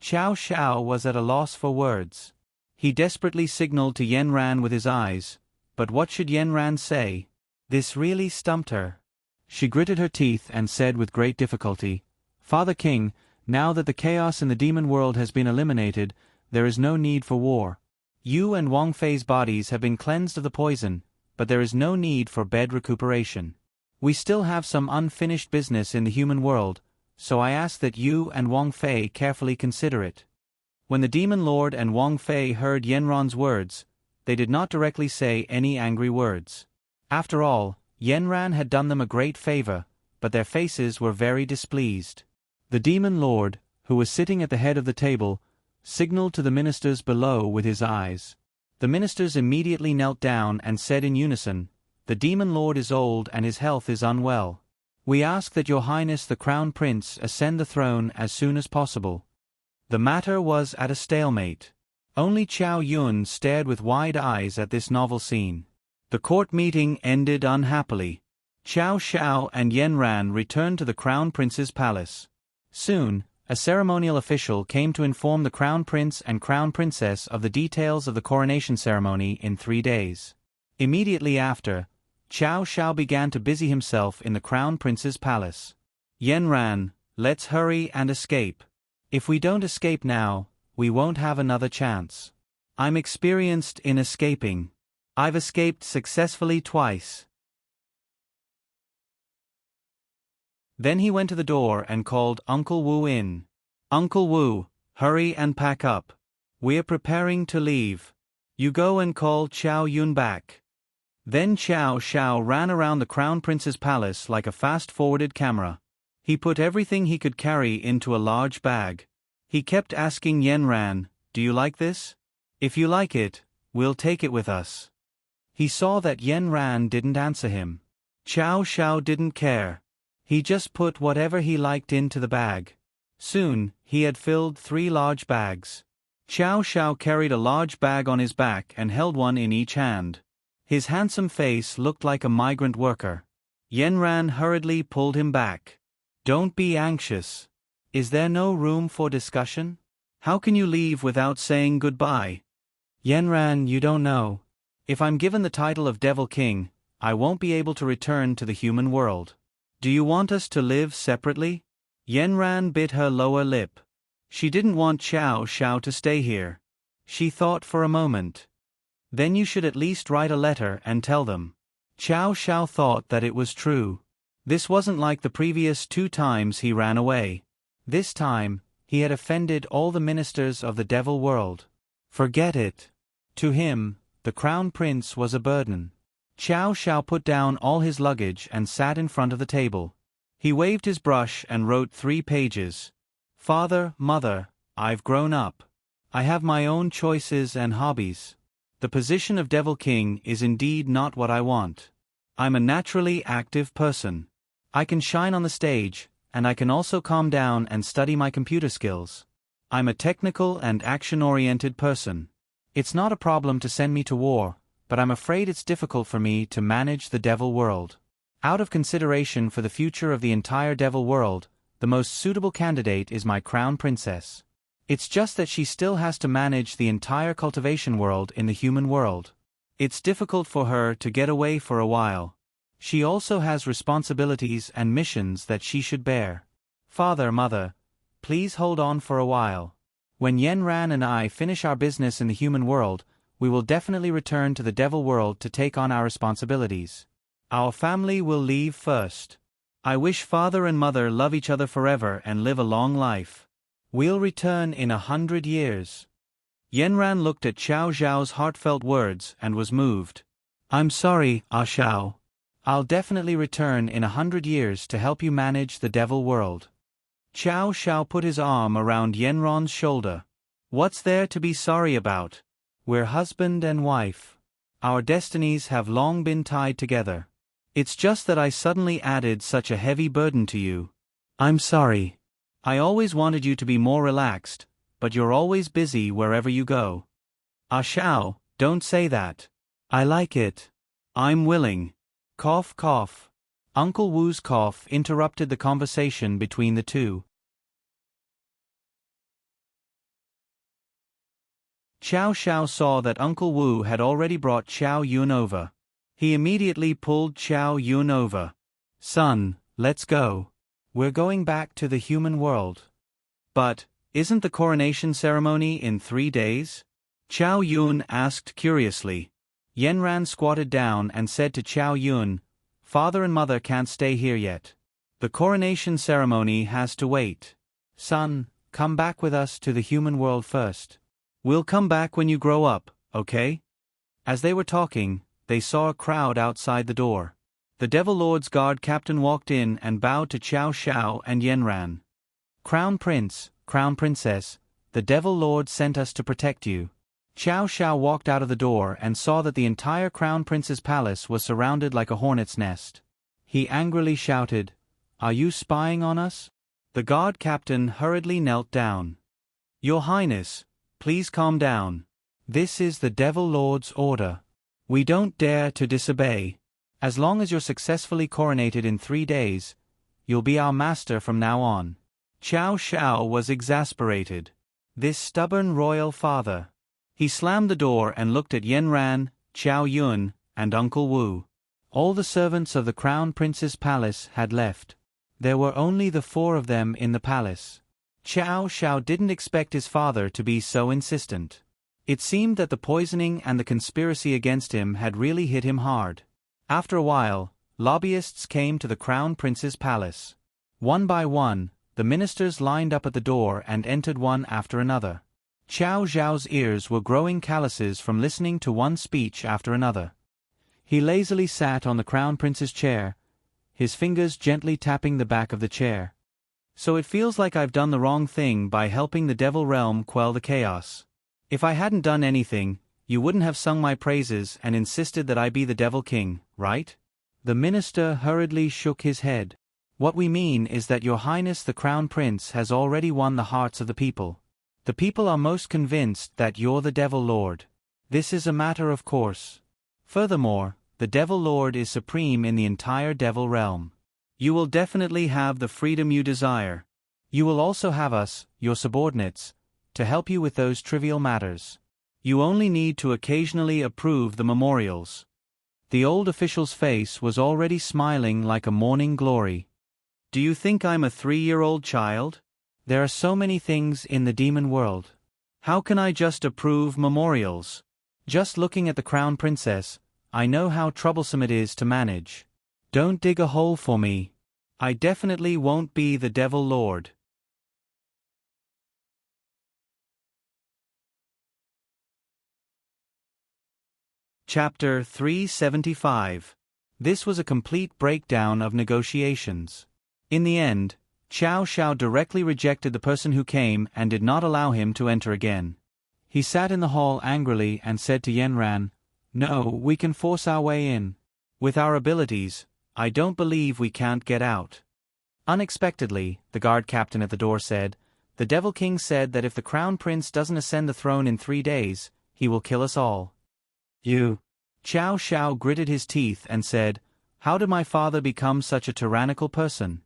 Speaker 1: Qiao Xiao was at a loss for words. He desperately signaled to Yanran with his eyes, but what should Yanran say? This really stumped her. She gritted her teeth and said with great difficulty, Father King, now that the chaos in the demon world has been eliminated, there is no need for war. You and Wang Fei's bodies have been cleansed of the poison, but there is no need for bed recuperation. We still have some unfinished business in the human world, so I ask that you and Wang Fei carefully consider it. When the demon lord and Wang Fei heard Yanran's words, they did not directly say any angry words. After all, Yanran had done them a great favor, but their faces were very displeased. The demon lord, who was sitting at the head of the table, signaled to the ministers below with his eyes. The ministers immediately knelt down and said in unison, The demon lord is old and his health is unwell. We ask that your highness the crown prince ascend the throne as soon as possible. The matter was at a stalemate. Only Qiao Yun stared with wide eyes at this novel scene. The court meeting ended unhappily. Qiao Xiao and Yanran returned to the crown prince's palace. Soon, a ceremonial official came to inform the crown prince and crown princess of the details of the coronation ceremony in 3 days. Immediately after, Qiao Xiao began to busy himself in the crown prince's palace. Yanran, let's hurry and escape. If we don't escape now, we won't have another chance. I'm experienced in escaping. I've escaped successfully twice. Then he went to the door and called Uncle Wu in. Uncle Wu, hurry and pack up. We're preparing to leave. You go and call Qiao Yun back. Then Qiao Xiao ran around the crown prince's palace like a fast-forwarded camera. He put everything he could carry into a large bag. He kept asking Yanran, Do you like this? If you like it, we'll take it with us. He saw that Yanran didn't answer him. Qiao Xiao didn't care. He just put whatever he liked into the bag. Soon, he had filled 3 large bags. Qiao Xiao carried a large bag on his back and held one in each hand. His handsome face looked like a migrant worker. Yanran hurriedly pulled him back. Don't be anxious. Is there no room for discussion? How can you leave without saying goodbye? Yanran, you don't know. If I'm given the title of Devil King, I won't be able to return to the human world. Do you want us to live separately? Yanran bit her lower lip. She didn't want Xiao Xiao to stay here. She thought for a moment. Then you should at least write a letter and tell them. Xiao Xiao thought that it was true. This wasn't like the previous 2 times he ran away. This time, he had offended all the ministers of the devil world. Forget it. To him, the crown prince was a burden. Xiao Xiao put down all his luggage and sat in front of the table. He waved his brush and wrote 3 pages. Father, mother, I've grown up. I have my own choices and hobbies. The position of Devil King is indeed not what I want. I'm a naturally active person. I can shine on the stage, and I can also calm down and study my computer skills. I'm a technical and action-oriented person. It's not a problem to send me to war, but I'm afraid it's difficult for me to manage the devil world. Out of consideration for the future of the entire devil world, the most suitable candidate is my crown princess. It's just that she still has to manage the entire cultivation world in the human world. It's difficult for her to get away for a while. She also has responsibilities and missions that she should bear. Father, mother, please hold on for a while. When Yanran and I finish our business in the human world, we will definitely return to the devil world to take on our responsibilities. Our family will leave first. I wish father and mother love each other forever and live a long life. We'll return in 100 years. Yanran looked at Xiao Zhao's heartfelt words and was moved. I'm sorry, Xiao. I'll definitely return in 100 years to help you manage the devil world. Xiao Xiao put his arm around Yanran's shoulder. What's there to be sorry about? We're husband and wife. Our destinies have long been tied together. It's just that I suddenly added such a heavy burden to you. I'm sorry. I always wanted you to be more relaxed, but you're always busy wherever you go. Xiao, don't say that. I like it. I'm willing. Cough, cough. Uncle Wu's cough interrupted the conversation between the two. Xiao Xiao saw that Uncle Wu had already brought Xiao Yun over. He immediately pulled Xiao Yun over. Son, let's go. We're going back to the human world. But, isn't the coronation ceremony in 3 days? Xiao Yun asked curiously. Yanran squatted down and said to Xiao Yun, Father and mother can't stay here yet. The coronation ceremony has to wait. Son, come back with us to the human world first. We'll come back when you grow up, okay? As they were talking, they saw a crowd outside the door. The Devil Lord's guard captain walked in and bowed to Xiao Xiao and Yanran. Crown Prince, Crown Princess, the Devil Lord sent us to protect you. Xiao Xiao walked out of the door and saw that the entire Crown Prince's palace was surrounded like a hornet's nest. He angrily shouted, Are you spying on us? The guard captain hurriedly knelt down. Your Highness, please calm down. This is the Devil Lord's order. We don't dare to disobey. As long as you're successfully coronated in 3 days, you'll be our master from now on. Xiao Xiao was exasperated. This stubborn royal father. He slammed the door and looked at Yanran, Xiao Yun, and Uncle Wu. All the servants of the Crown Prince's palace had left. There were only the 4 of them in the palace. Xiao Xiao didn't expect his father to be so insistent. It seemed that the poisoning and the conspiracy against him had really hit him hard. After a while, lobbyists came to the Crown Prince's palace. One by one, the ministers lined up at the door and entered one after another. Xiao Zhao's ears were growing calluses from listening to one speech after another. He lazily sat on the Crown Prince's chair, his fingers gently tapping the back of the chair. So it feels like I've done the wrong thing by helping the Devil Realm quell the chaos. If I hadn't done anything, you wouldn't have sung my praises and insisted that I be the Devil King, right? The minister hurriedly shook his head. What we mean is that Your Highness the Crown Prince has already won the hearts of the people. The people are most convinced that you're the Devil Lord. This is a matter of course. Furthermore, the Devil Lord is supreme in the entire Devil Realm. You will definitely have the freedom you desire. You will also have us, your subordinates, to help you with those trivial matters. You only need to occasionally approve the memorials. The old official's face was already smiling like a morning glory. Do you think I'm a 3-year-old child? There are so many things in the demon world. How can I just approve memorials? Just looking at the crown princess, I know how troublesome it is to manage. Don't dig a hole for me. I definitely won't be the Devil Lord. Chapter 375. This was a complete breakdown of negotiations. In the end, Qiao Xiao directly rejected the person who came and did not allow him to enter again. He sat in the hall angrily and said to Yanran, "No, we can force our way in. With our abilities, I don't believe we can't get out." Unexpectedly, the guard captain at the door said, "The Devil King said that if the Crown Prince doesn't ascend the throne in 3 days, he will kill us all." You. Qiao Xiao gritted his teeth and said, "How did my father become such a tyrannical person?"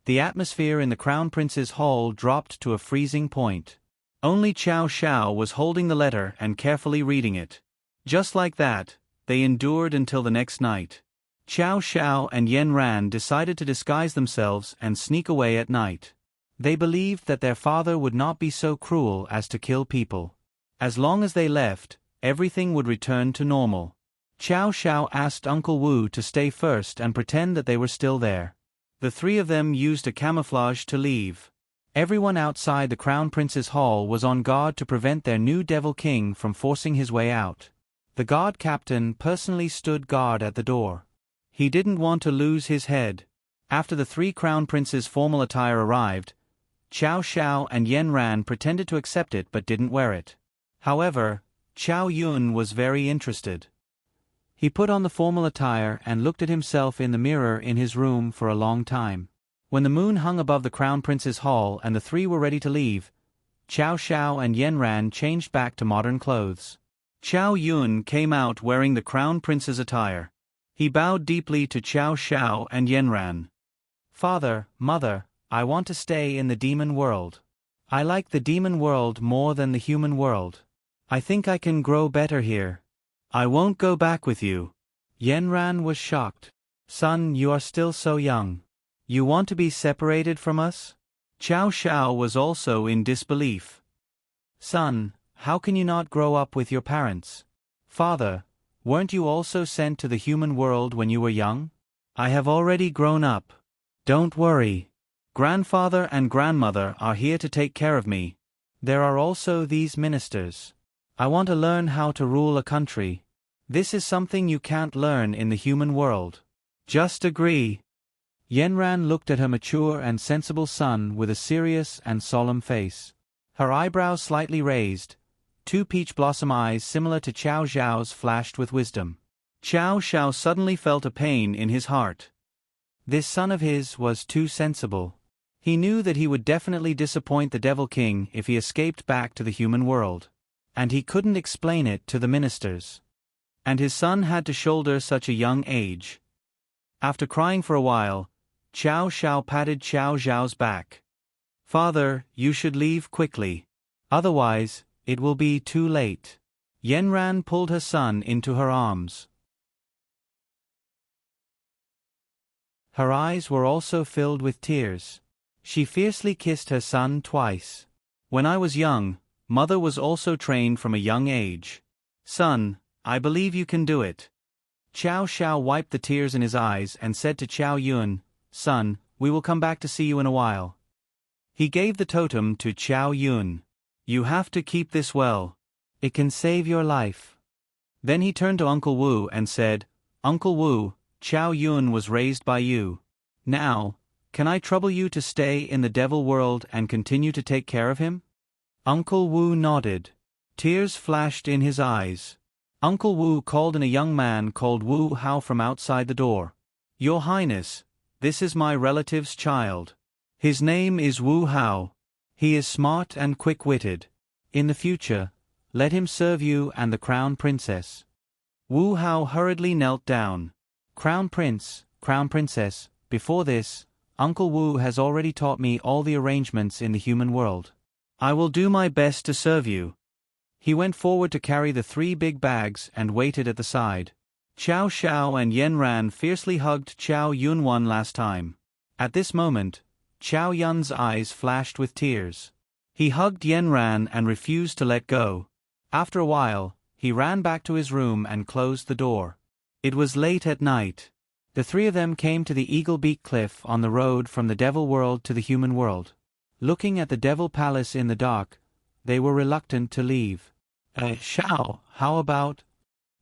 Speaker 1: The atmosphere in the Crown Prince's hall dropped to a freezing point. Only Qiao Xiao was holding the letter and carefully reading it. Just like that, they endured until the next night. Qiao Xiao and Yanran decided to disguise themselves and sneak away at night. They believed that their father would not be so cruel as to kill people. As long as they left, everything would return to normal. Qiao Xiao asked Uncle Wu to stay first and pretend that they were still there. The 3 of them used a camouflage to leave. Everyone outside the Crown Prince's hall was on guard to prevent their new Devil King from forcing his way out. The guard captain personally stood guard at the door. He didn't want to lose his head. After the 3 Crown Princes' formal attire arrived, Qiao Xiao and Yanran pretended to accept it but didn't wear it. However, Qiao Yun was very interested. He put on the formal attire and looked at himself in the mirror in his room for a long time. When the moon hung above the Crown Prince's hall and the 3 were ready to leave, Qiao Xiao and Yanran changed back to modern clothes. Qiao Yun came out wearing the Crown Prince's attire. He bowed deeply to Qiao Xiao and Yanran. "Father, Mother, I want to stay in the demon world. I like the demon world more than the human world. I think I can grow better here. I won't go back with you." Yanran was shocked. "Son, you are still so young. You want to be separated from us?" Qiao Xiao was also in disbelief. "Son, how can you not grow up with your parents?" "Father, weren't you also sent to the human world when you were young?" "I have already grown up. Don't worry. Grandfather and grandmother are here to take care of me. There are also these ministers. I want to learn how to rule a country. This is something you can't learn in the human world. Just agree." Yanran looked at her mature and sensible son with a serious and solemn face. Her eyebrows slightly raised, 2 peach blossom eyes similar to Qiao Zhao's flashed with wisdom. Qiao Xiao suddenly felt a pain in his heart. This son of his was too sensible. He knew that he would definitely disappoint the Devil King if he escaped back to the human world. And he couldn't explain it to the ministers. And his son had to shoulder such a young age. After crying for a while, Qiao Xiao patted Qiao Zhao's back. "Father, you should leave quickly. Otherwise, it will be too late." Yanran pulled her son into her arms. Her eyes were also filled with tears. She fiercely kissed her son twice. "When I was young, Mother was also trained from a young age. Son, I believe you can do it." Qiao Xiao wiped the tears in his eyes and said to Qiao Yun, "Son, we will come back to see you in a while." He gave the totem to Qiao Yun. "You have to keep this well. It can save your life." Then he turned to Uncle Wu and said, "Uncle Wu, Qiao Yun was raised by you. Now, can I trouble you to stay in the devil world and continue to take care of him?" Uncle Wu nodded. Tears flashed in his eyes. Uncle Wu called in a young man called Wu Hao from outside the door. "Your Highness, this is my relative's child. His name is Wu Hao. He is smart and quick-witted. In the future, let him serve you and the Crown Princess." Wu Hao hurriedly knelt down. "Crown Prince, Crown Princess, before this, Uncle Wu has already taught me all the arrangements in the human world. I will do my best to serve you." He went forward to carry the 3 big bags and waited at the side. Xiao Xiao and Yen Ran fiercely hugged Qiao Yun one last time. At this moment, Qiao Yun's eyes flashed with tears. He hugged Yen Ran and refused to let go. After a while, he ran back to his room and closed the door. It was late at night. The three of them came to the Eagle Beak Cliff on the road from the Devil World to the human world. Looking at the Devil Palace in the dark, they were reluctant to leave. Xiao, how about?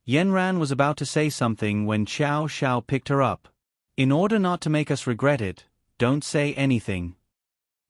Speaker 1: Yen Ran was about to say something when Xiao Xiao picked her up. In order not to make us regret it, don't say anything.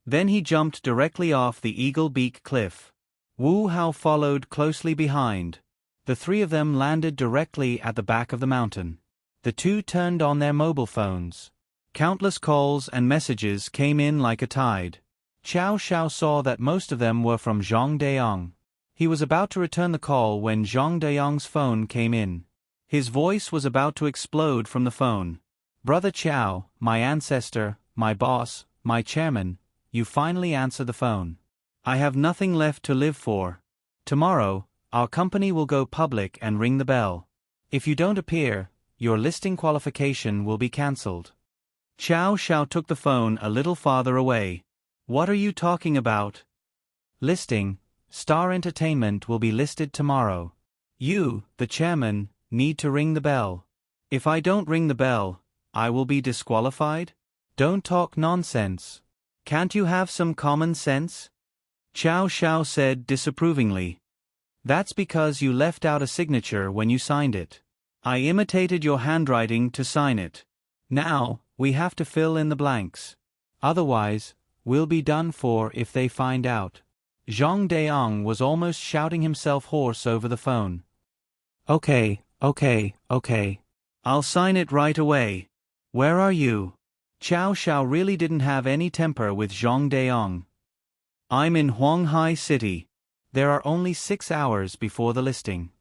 Speaker 1: Then he jumped directly off the Eagle Beak Cliff. Wu Hao followed closely behind. The three of them landed directly at the back of the mountain. The two turned on their mobile phones. Countless calls and messages came in like a tide. Xiao Xiao saw that most of them were from Zhang Deyong. He was about to return the call when Zhang Deyong's phone came in. His voice was about to explode from the phone. Brother Qiao, my ancestor, my boss, my chairman, you finally answer the phone. I have nothing left to live for. Tomorrow, our company will go public and ring the bell. If you don't appear, your listing qualification will be cancelled. Xiao Xiao took the phone a little farther away. What are you talking about? Listing. Star Entertainment will be listed tomorrow. You, the chairman, need to ring the bell. If I don't ring the bell, I will be disqualified? Don't talk nonsense. Can't you have some common sense? Xiao Xiao said disapprovingly. That's because you left out a signature when you signed it. I imitated your handwriting to sign it. Now, we have to fill in the blanks. Otherwise, we'll be done for if they find out. Zhang Deyong was almost shouting himself hoarse over the phone. Okay. I'll sign it right away. Where are you? Xiao Xiao really didn't have any temper with Zhang Deyong. I'm in Huanghai City. There are only 6 hours before the listing.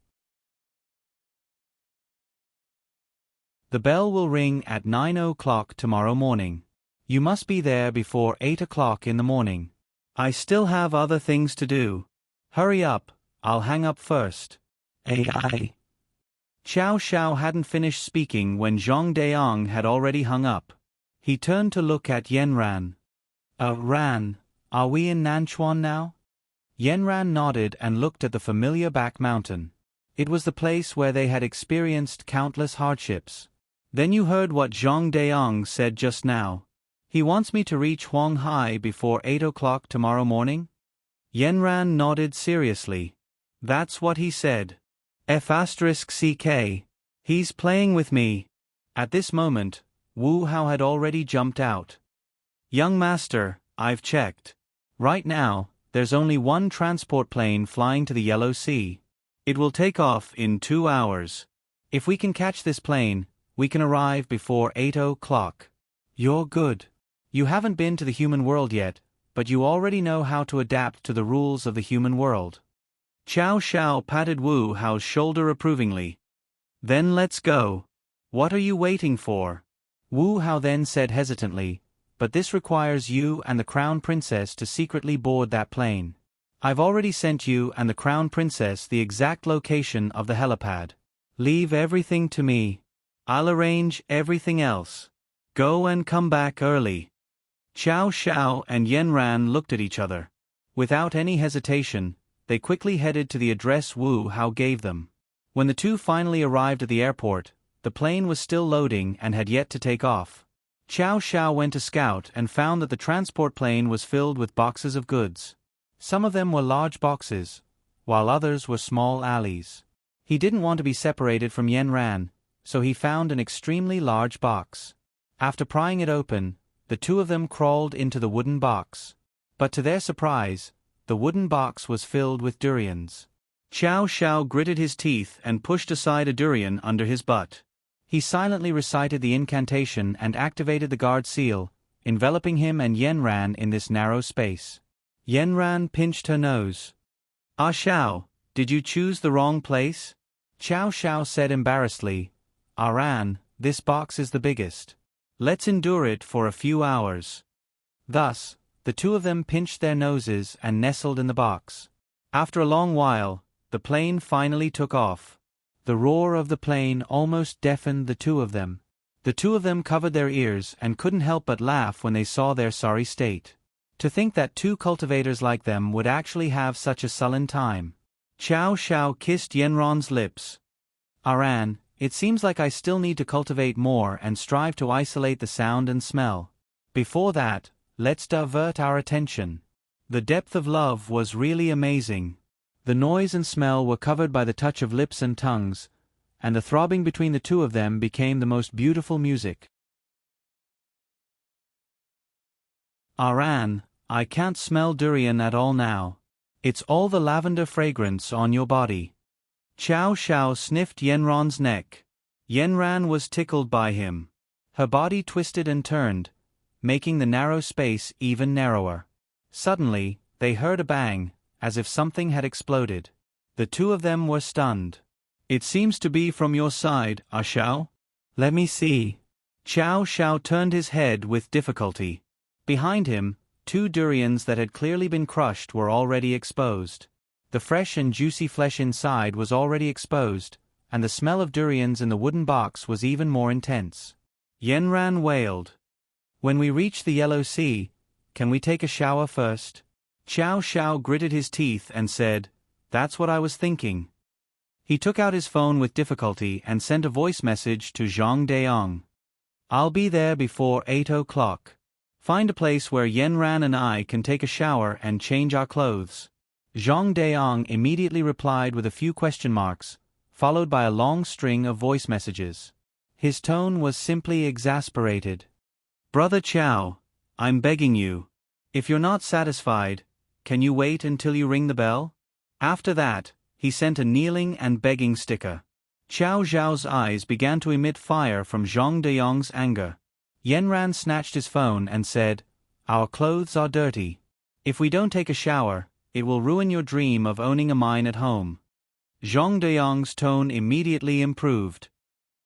Speaker 1: The bell will ring at 9 o'clock tomorrow morning. You must be there before 8 o'clock in the morning. I still have other things to do. Hurry up, I'll hang up first. AI. Xiao Xiao hadn't finished speaking when Zhang Deyong had already hung up. He turned to look at Yen Ran. Ran, are we in Nanchuan now? Yen Ran nodded and looked at the familiar back mountain. It was the place where they had experienced countless hardships. Then you heard what Zhang Deyong said just now. He wants me to reach Huanghai before 8 o'clock tomorrow morning? Yen Ran nodded seriously. That's what he said. F*CK. He's playing with me. At this moment, Wu Hao had already jumped out. Young master, I've checked. Right now, there's only one transport plane flying to the Yellow Sea. It will take off in 2 hours. If we can catch this plane, we can arrive before 8 o'clock. You're good. You haven't been to the human world yet, but you already know how to adapt to the rules of the human world. Xiao Xiao patted Wu Hao's shoulder approvingly. Then let's go. What are you waiting for? Wu Hao then said hesitantly, but this requires you and the Crown Princess to secretly board that plane. I've already sent you and the Crown Princess the exact location of the helipad. Leave everything to me. I'll arrange everything else. Go and come back early. Xiao Xiao and Yen Ran looked at each other. Without any hesitation, they quickly headed to the address Wu Hao gave them. When the two finally arrived at the airport, the plane was still loading and had yet to take off. Xiao Xiao went to scout and found that the transport plane was filled with boxes of goods. Some of them were large boxes, while others were small alleys. He didn't want to be separated from Yen Ran, so he found an extremely large box. After prying it open, the two of them crawled into the wooden box. But to their surprise, the wooden box was filled with durians. Xiao Xiao gritted his teeth and pushed aside a durian under his butt. He silently recited the incantation and activated the guard seal, enveloping him and Yen Ran in this narrow space. Yen Ran pinched her nose. Ah Xiao, did you choose the wrong place? Xiao Xiao said embarrassedly, Ah Ran, this box is the biggest. Let's endure it for a few hours. Thus, the two of them pinched their noses and nestled in the box. After a long while, the plane finally took off. The roar of the plane almost deafened the two of them. The two of them covered their ears and couldn't help but laugh when they saw their sorry state. To think that two cultivators like them would actually have such a sullen time. Chow Xiao kissed Yenron's lips. Aran, it seems like I still need to cultivate more and strive to isolate the sound and smell. Before that, let's divert our attention. The depth of love was really amazing. The noise and smell were covered by the touch of lips and tongues, and the throbbing between the two of them became the most beautiful music. Aran, I can't smell durian at all now. It's all the lavender fragrance on your body. Chow Xiao sniffed Yenron's neck. Yenran was tickled by him. Her body twisted and turned, making the narrow space even narrower. Suddenly, they heard a bang, as if something had exploded. The two of them were stunned. It seems to be from your side, Xiao. Let me see. Chow Xiao turned his head with difficulty. Behind him, two durians that had clearly been crushed were already exposed. The fresh and juicy flesh inside was already exposed, and the smell of durians in the wooden box was even more intense. Yenran wailed. When we reach the Yellow Sea, can we take a shower first? Chow Xiao gritted his teeth and said, That's what I was thinking. He took out his phone with difficulty and sent a voice message to Zhang Deong. I'll be there before 8 o'clock. Find a place where Yenran and I can take a shower and change our clothes. Zhang Deong immediately replied with a few question marks, followed by a long string of voice messages. His tone was simply exasperated. Brother Chow, I'm begging you. If you're not satisfied, can you wait until you ring the bell? After that, he sent a kneeling and begging sticker. Chow Zhao's eyes began to emit fire from Zhang Deong's anger. Yenran snatched his phone and said, Our clothes are dirty. If we don't take a shower, it will ruin your dream of owning a mine at home. Zhang Deong's tone immediately improved.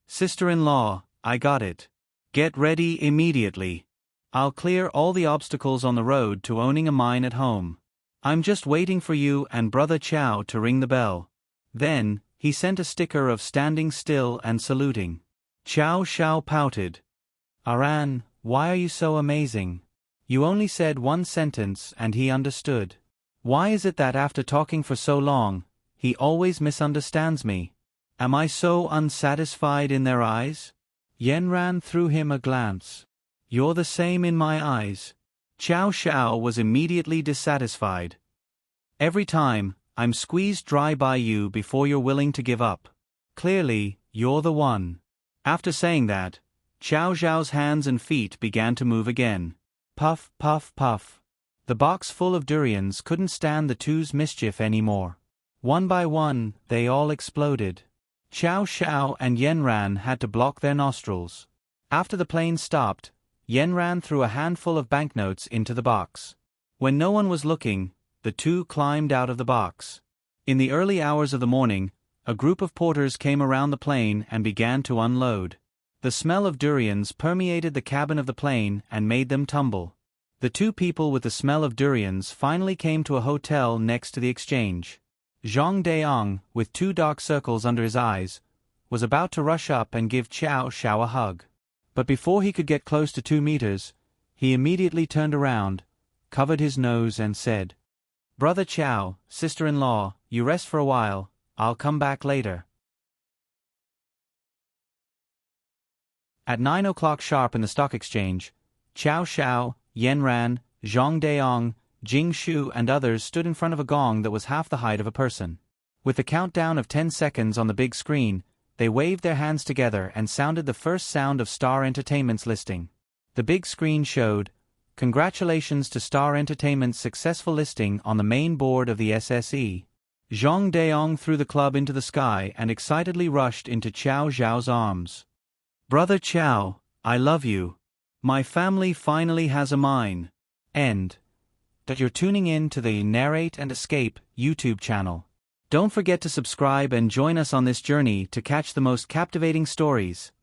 Speaker 1: Sister-in-law, I got it. Get ready immediately. I'll clear all the obstacles on the road to owning a mine at home. I'm just waiting for you and Brother Chow to ring the bell. Then, he sent a sticker of standing still and saluting. Chow Xiao pouted. Aran, why are you so amazing? You only said one sentence and he understood. Why is it that after talking for so long, he always misunderstands me? Am I so unsatisfied in their eyes? Yenran threw him a glance. You're the same in my eyes. Chow Xiao was immediately dissatisfied. Every time, I'm squeezed dry by you before you're willing to give up. Clearly, you're the one. After saying that, Chow Zhao's hands and feet began to move again. Puff, puff, puff. The box full of durians couldn't stand the two's mischief anymore. One by one, they all exploded. Chow Xiao and Yenran had to block their nostrils. After the plane stopped, Yenran threw a handful of banknotes into the box. When no one was looking, the two climbed out of the box. In the early hours of the morning, a group of porters came around the plane and began to unload. The smell of durians permeated the cabin of the plane and made them tumble. The two people with the smell of durians finally came to a hotel next to the exchange. Zhang Deong, with two dark circles under his eyes, was about to rush up and give Chow Xiao a hug. But before he could get close to 2 meters, he immediately turned around, covered his nose and said, Brother Chow, sister-in-law, you rest for a while, I'll come back later. At 9 o'clock sharp in the stock exchange, Chow Xiao, Yenran, Zhang Deong, Jing Shu and others stood in front of a gong that was half the height of a person. With the countdown of 10 seconds on the big screen, they waved their hands together and sounded the first sound of Star Entertainment's listing. The big screen showed, Congratulations to Star Entertainment's successful listing on the main board of the SSE. Zhang Deong threw the club into the sky and excitedly rushed into Chow Zhao's arms. Brother Chow, I love you. My family finally has a mine. End. That you're tuning in to the Narrate and Escape YouTube channel. Don't forget to subscribe and join us on this journey to catch the most captivating stories.